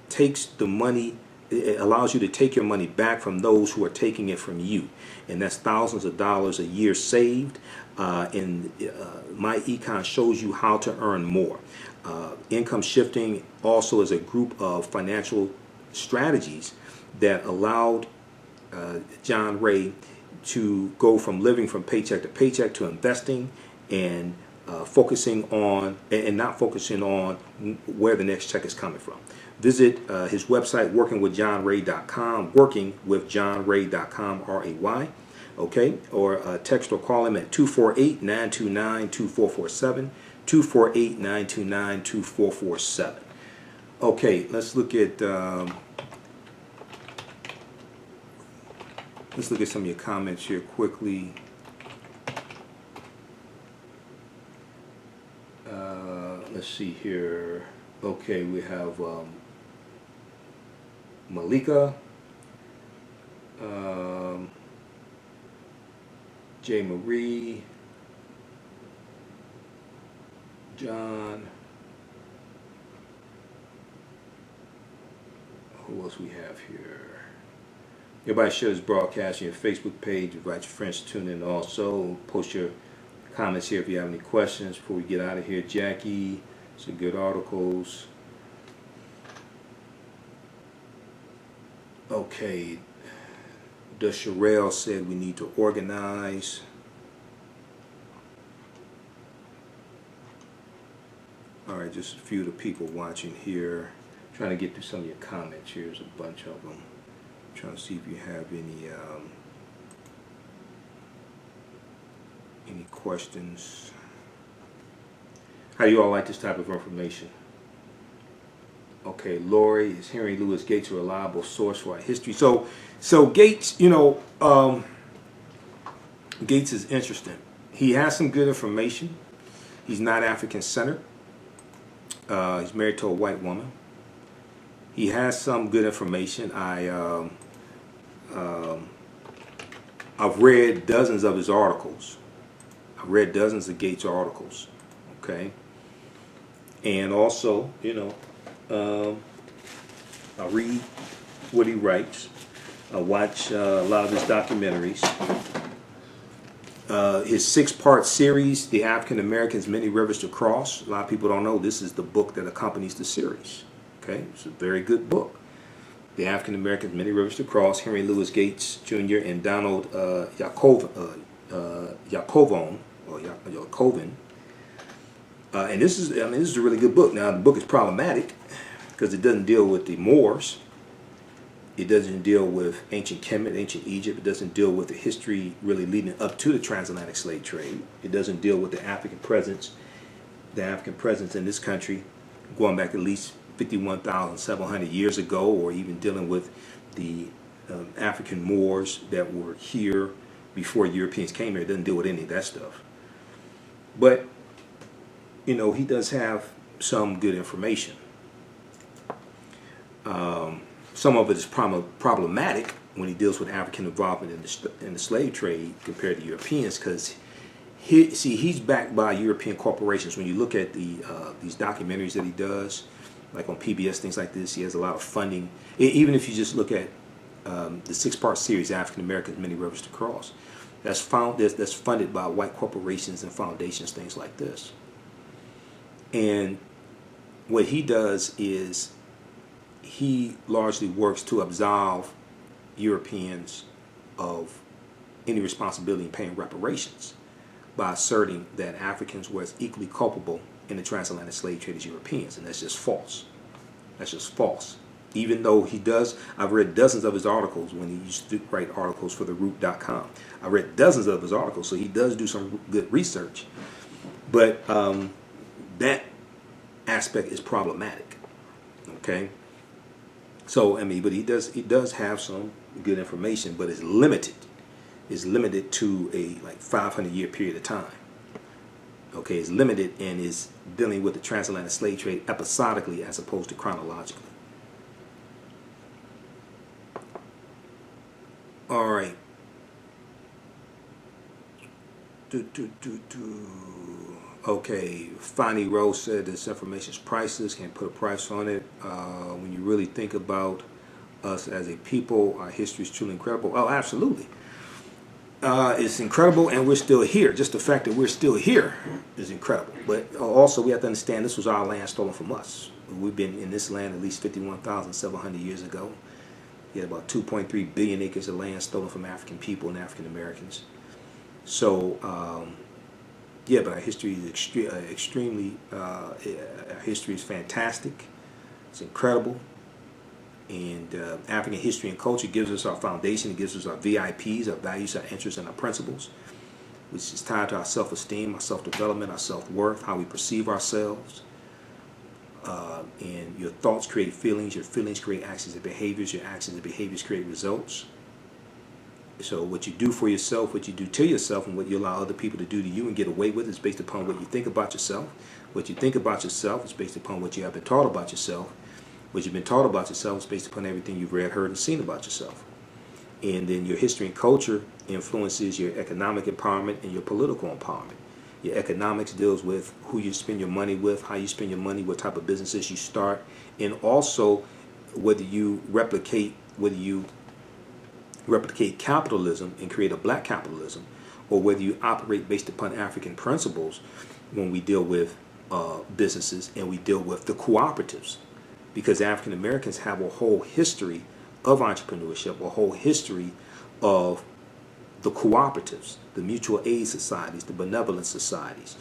takes the money. It allows you to take your money back from those who are taking it from you, and that's thousands of dollars a year saved. And MyEcon shows you how to earn more. Income shifting also is a group of financial strategies that allowed John Ray to go from living from paycheck to paycheck to investing and focusing on and not focusing on where the next check is coming from. Visit his website, workingwithjohnray.com, workingwithjohnray.com, R-A-Y, okay? Or text or call him at 248-929-2447, 248-929-2447. Okay, let's look at some of your comments here quickly. Let's see here. Okay, we have Malika, J. Marie, John. Who else we have here? Everybody share this broadcast on your Facebook page. Invite your friends to tune in also. Post your comments here if you have any questions before we get out of here. Jackie, some good articles. Okay, the Sherelle said we need to organize. All right, just a few of the people watching here. Trying to get through some of your comments. Here's a bunch of them. Trying to see if you have any questions. How do you all like this type of information? Okay, Lori, is Henry Louis Gates a reliable source for our history? So Gates, Gates is interesting. He has some good information. He's not African-centered. He's married to a white woman. He has some good information. I've read dozens of his articles. I've read dozens of Gates articles. Okay, and also, I read what he writes. I watch a lot of his documentaries. His 6-part series, The African Americans, Many Rivers to Cross. A lot of people don't know this is the book that accompanies the series. Okay, it's a very good book. The African Americans, Many Rivers to Cross. Henry Louis Gates Jr. and Donald Yakovon. And this is a really good book. Now the book is problematic because it doesn't deal with the Moors. It doesn't deal with ancient Kemet, ancient Egypt. It doesn't deal with the history really leading up to the transatlantic slave trade. It doesn't deal with the African presence in this country going back at least 51,700 years ago, or even dealing with the African Moors that were here before Europeans came here. It doesn't deal with any of that stuff. But, he does have some good information. Some of it is problematic when he deals with African involvement in the slave trade compared to Europeans, because he's backed by European corporations. When you look at these documentaries that he does, like on PBS, things like this, he has a lot of funding. Even if you just look at the 6-part series, African Americans, Many Rivers to Cross, that's funded by white corporations and foundations, things like this. And what he does is he largely works to absolve Europeans of any responsibility in paying reparations by asserting that Africans were as equally culpable in the transatlantic slave trade as Europeans, and that's just false. That's just false. Even though he does, I've read dozens of his articles when he used to write articles for theroot.com. I read dozens of his articles, so he does do some good research. But that aspect is problematic. Okay? So, I mean, but he does have some good information, but it's limited. It's limited to a like 500-year period of time. Okay, it's limited and is dealing with the transatlantic slave trade episodically as opposed to chronologically. All right. Okay, Fannie Rose said this information is priceless, can't put a price on it. When you really think about us as a people, our history is truly incredible. Oh, absolutely. It's incredible, and we're still here. Just the fact that we're still here is incredible. But also, we have to understand this was our land stolen from us. We've been in this land at least 51,700 years ago. We had about 2.3 billion acres of land stolen from African people and African Americans. So, yeah, but our history is extremely, our history is fantastic. It's incredible. And African history and culture gives us our foundation. It gives us our VIPs, our values, our interests, and our principles, which is tied to our self-esteem, our self-development, our self-worth, how we perceive ourselves. And your thoughts create feelings. Your feelings create actions and behaviors. Your actions and behaviors create results. So what you do for yourself, what you do to yourself, and what you allow other people to do to you and get away with is based upon what you think about yourself. What you think about yourself is based upon what you have been taught about yourself. What you've been taught about yourself is based upon everything you've read, heard, and seen about yourself. And then your history and culture influences your economic empowerment and your political empowerment. Your economics deals with who you spend your money with, how you spend your money, what type of businesses you start, and also whether you replicate capitalism and create a black capitalism, or whether you operate based upon African principles when we deal with businesses and we deal with the cooperatives. Because African Americans have a whole history of entrepreneurship, a whole history of the cooperatives, the mutual aid societies, the benevolent societies.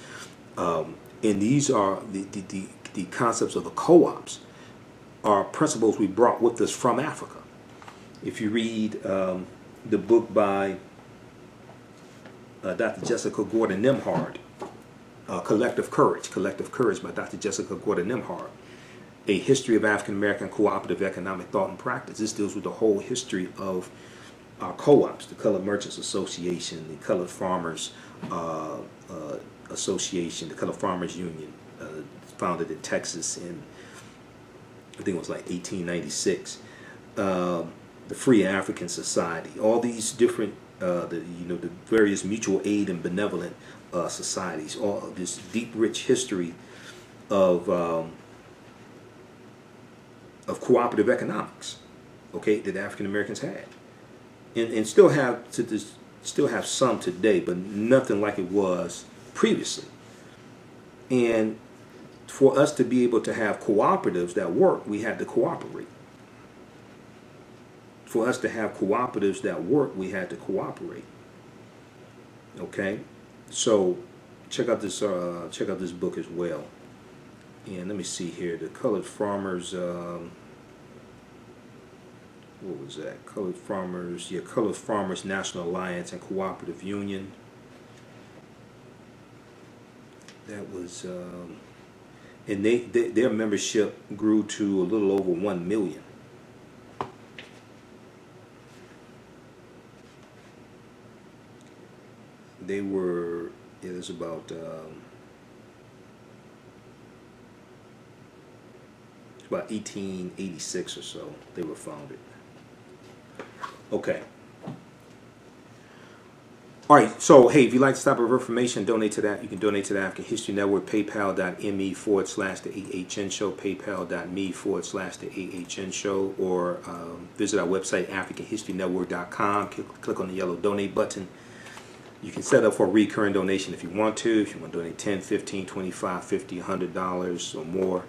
And these are the concepts of the co-ops are principles we brought with us from Africa. If you read the book by Dr. Jessica Gordon Nimhard, Collective Courage by Dr. Jessica Gordon Nimhard, A History of African American Cooperative Economic Thought and Practice. This deals with the whole history of our co-ops, the Colored Merchants Association, the Colored Farmers Association, the Colored Farmers Union, founded in Texas in, I think it was like 1896. The Free African Society, all these different, the various mutual aid and benevolent societies, all of this deep, rich history of cooperative economics, okay, that African Americans had, and still have some today, but nothing like it was previously. And for us to be able to have cooperatives that work, we had to cooperate. For us to have cooperatives that work, we had to cooperate. Okay, so check out this book as well. And let me see here, the Colored Farmers. What was that? Colored Farmers National Alliance and Cooperative Union. That was, and their membership grew to a little over 1 million. They were, it was about, about 1886 or so they were founded. Okay. All right, so hey, if you'd like to stop of information, donate to that. You can donate to the African History Network, paypal.me/the AHN show, paypal.me/the AHN show, or visit our website, africanhistorynetwork.com. Click on the yellow donate button. You can set up for a recurring donation if you want to. If you want to donate $10, $15, $25, $50, $100 or more,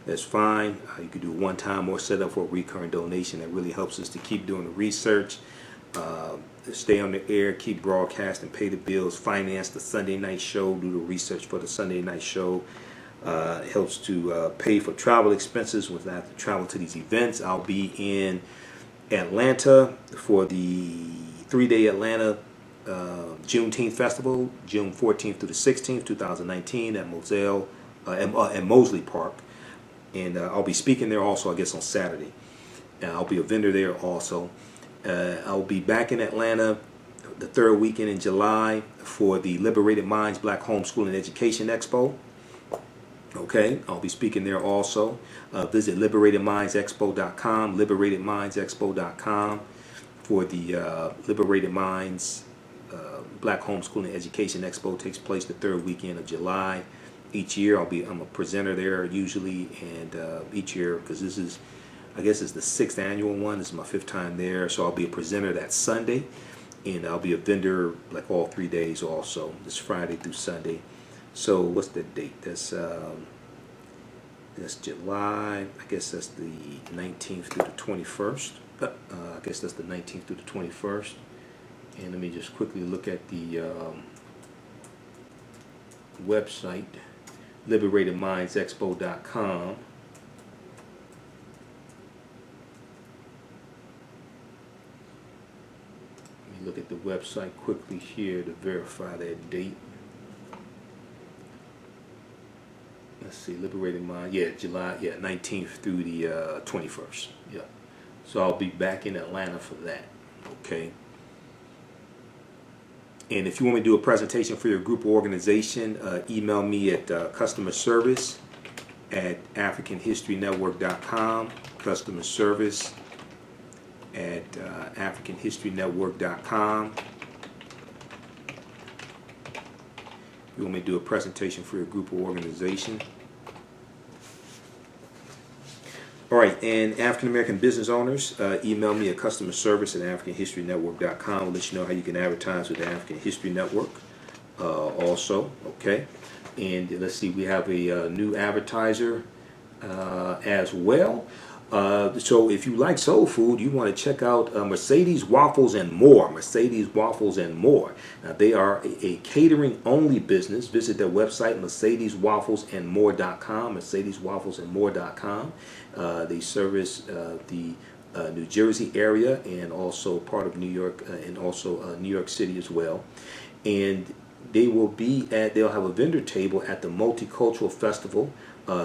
that's fine. You can do one time or set up for a recurring donation. That really helps us to keep doing the research, stay on the air, keep broadcasting, pay the bills, finance the Sunday night show, do the research for the Sunday night show. It helps to pay for travel expenses when I have to travel to these events. I'll be in Atlanta for the 3-day Atlanta Juneteenth Festival, June 14th through the 16th, 2019 at Mosley Park. And I'll be speaking there also, I guess, on Saturday. I'll be a vendor there also. I'll be back in Atlanta the third weekend in July for the Liberated Minds Black Homeschooling Education Expo. Okay, I'll be speaking there also. Visit liberatedmindsexpo.com, liberatedmindsexpo.com for the Liberated Minds Black Homeschooling Education Expo. Takes place the third weekend of July. Each year I'm a presenter there usually, and each year, because this is, I guess it's the 6th annual one. This is my 5th time there, so I'll be a presenter that Sunday, and I'll be a vendor like all 3 days also, this Friday through Sunday. So what's the date? That's July. I guess that's the 19th through the 21st. I guess that's the 19th through the 21st. And let me just quickly look at the website, liberatedmindsexpo.com. Look at the website quickly here to verify that date. Let's see, Liberated Mind, July 19th through the 21st. Yeah, so I'll be back in Atlanta for that. Okay. And if you want me to do a presentation for your group or organization, email me at customer service at africanhistorynetwork.com, customer service at africanhistorynetwork.com. You want me to do a presentation for your group or organization. All right, and African American business owners, email me at customer service at africanhistorynetwork.com. I'll let you know how you can advertise with the African History Network also. Okay, and let's see, we have a new advertiser as well. So if you like soul food, you want to check out Mercedes Waffles and More. Mercedes Waffles and More. Now, they are a catering only business. Visit their website, mercedeswafflesandmore.com, mercedeswafflesandmore.com. They service the New Jersey area and also part of New York and also New York City as well. And they'll have a vendor table at the Multicultural Festival,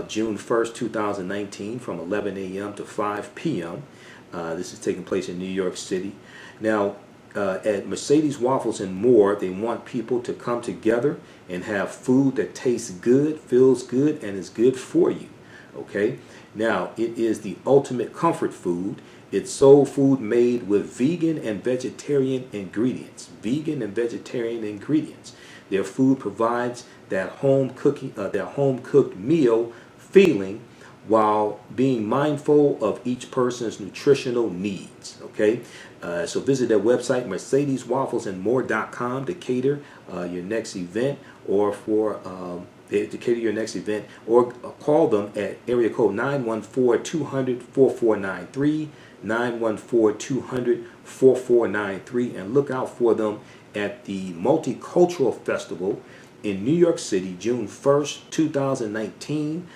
June 1st, 2019, from 11 a.m. to 5 p.m. This is taking place in New York City. Now, at Mercedes Waffles and More, they want people to come together and have food that tastes good, feels good, and is good for you. Okay? Now, it is the ultimate comfort food. It's soul food made with vegan and vegetarian ingredients. Vegan and vegetarian ingredients. Their food provides that home cooked meal feeling while being mindful of each person's nutritional needs. Okay, so visit their website, mercedeswafflesandmore.com, to cater your next event, or or call them at area code 914-200-4493, 914-200-4493, and look out for them at the Multicultural Festival in New York City, June 1st, 2019.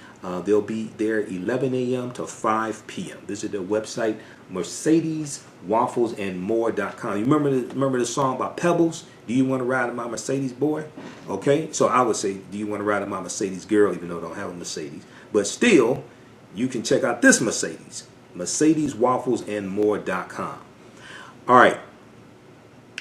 They'll be there 11 a.m. to 5 p.m. Visit their website, mercedeswafflesandmore.com. You remember the song by Pebbles? Do you want to ride in my Mercedes, boy? Okay, so I would say, do you want to ride in my Mercedes, girl, even though I don't have a Mercedes? But still, you can check out this Mercedes, mercedeswafflesandmore.com. All right.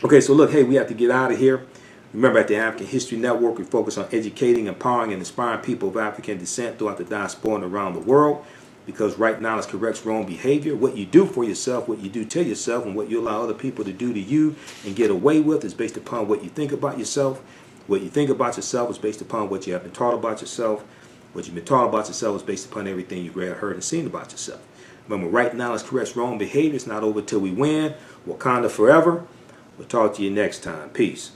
Okay, so look, hey, we have to get out of here. Remember, at the African History Network, we focus on educating, empowering, and inspiring people of African descent throughout the diaspora and around the world. because right knowledge corrects wrong behavior. What you do for yourself, what you do to yourself, and what you allow other people to do to you and get away with is based upon what you think about yourself. What you think about yourself is based upon what you have been taught about yourself. What you've been taught about yourself is based upon everything you've read, heard, and seen about yourself. Remember, right knowledge corrects wrong behavior. It's not over till we win. Wakanda forever. We'll talk to you next time. Peace.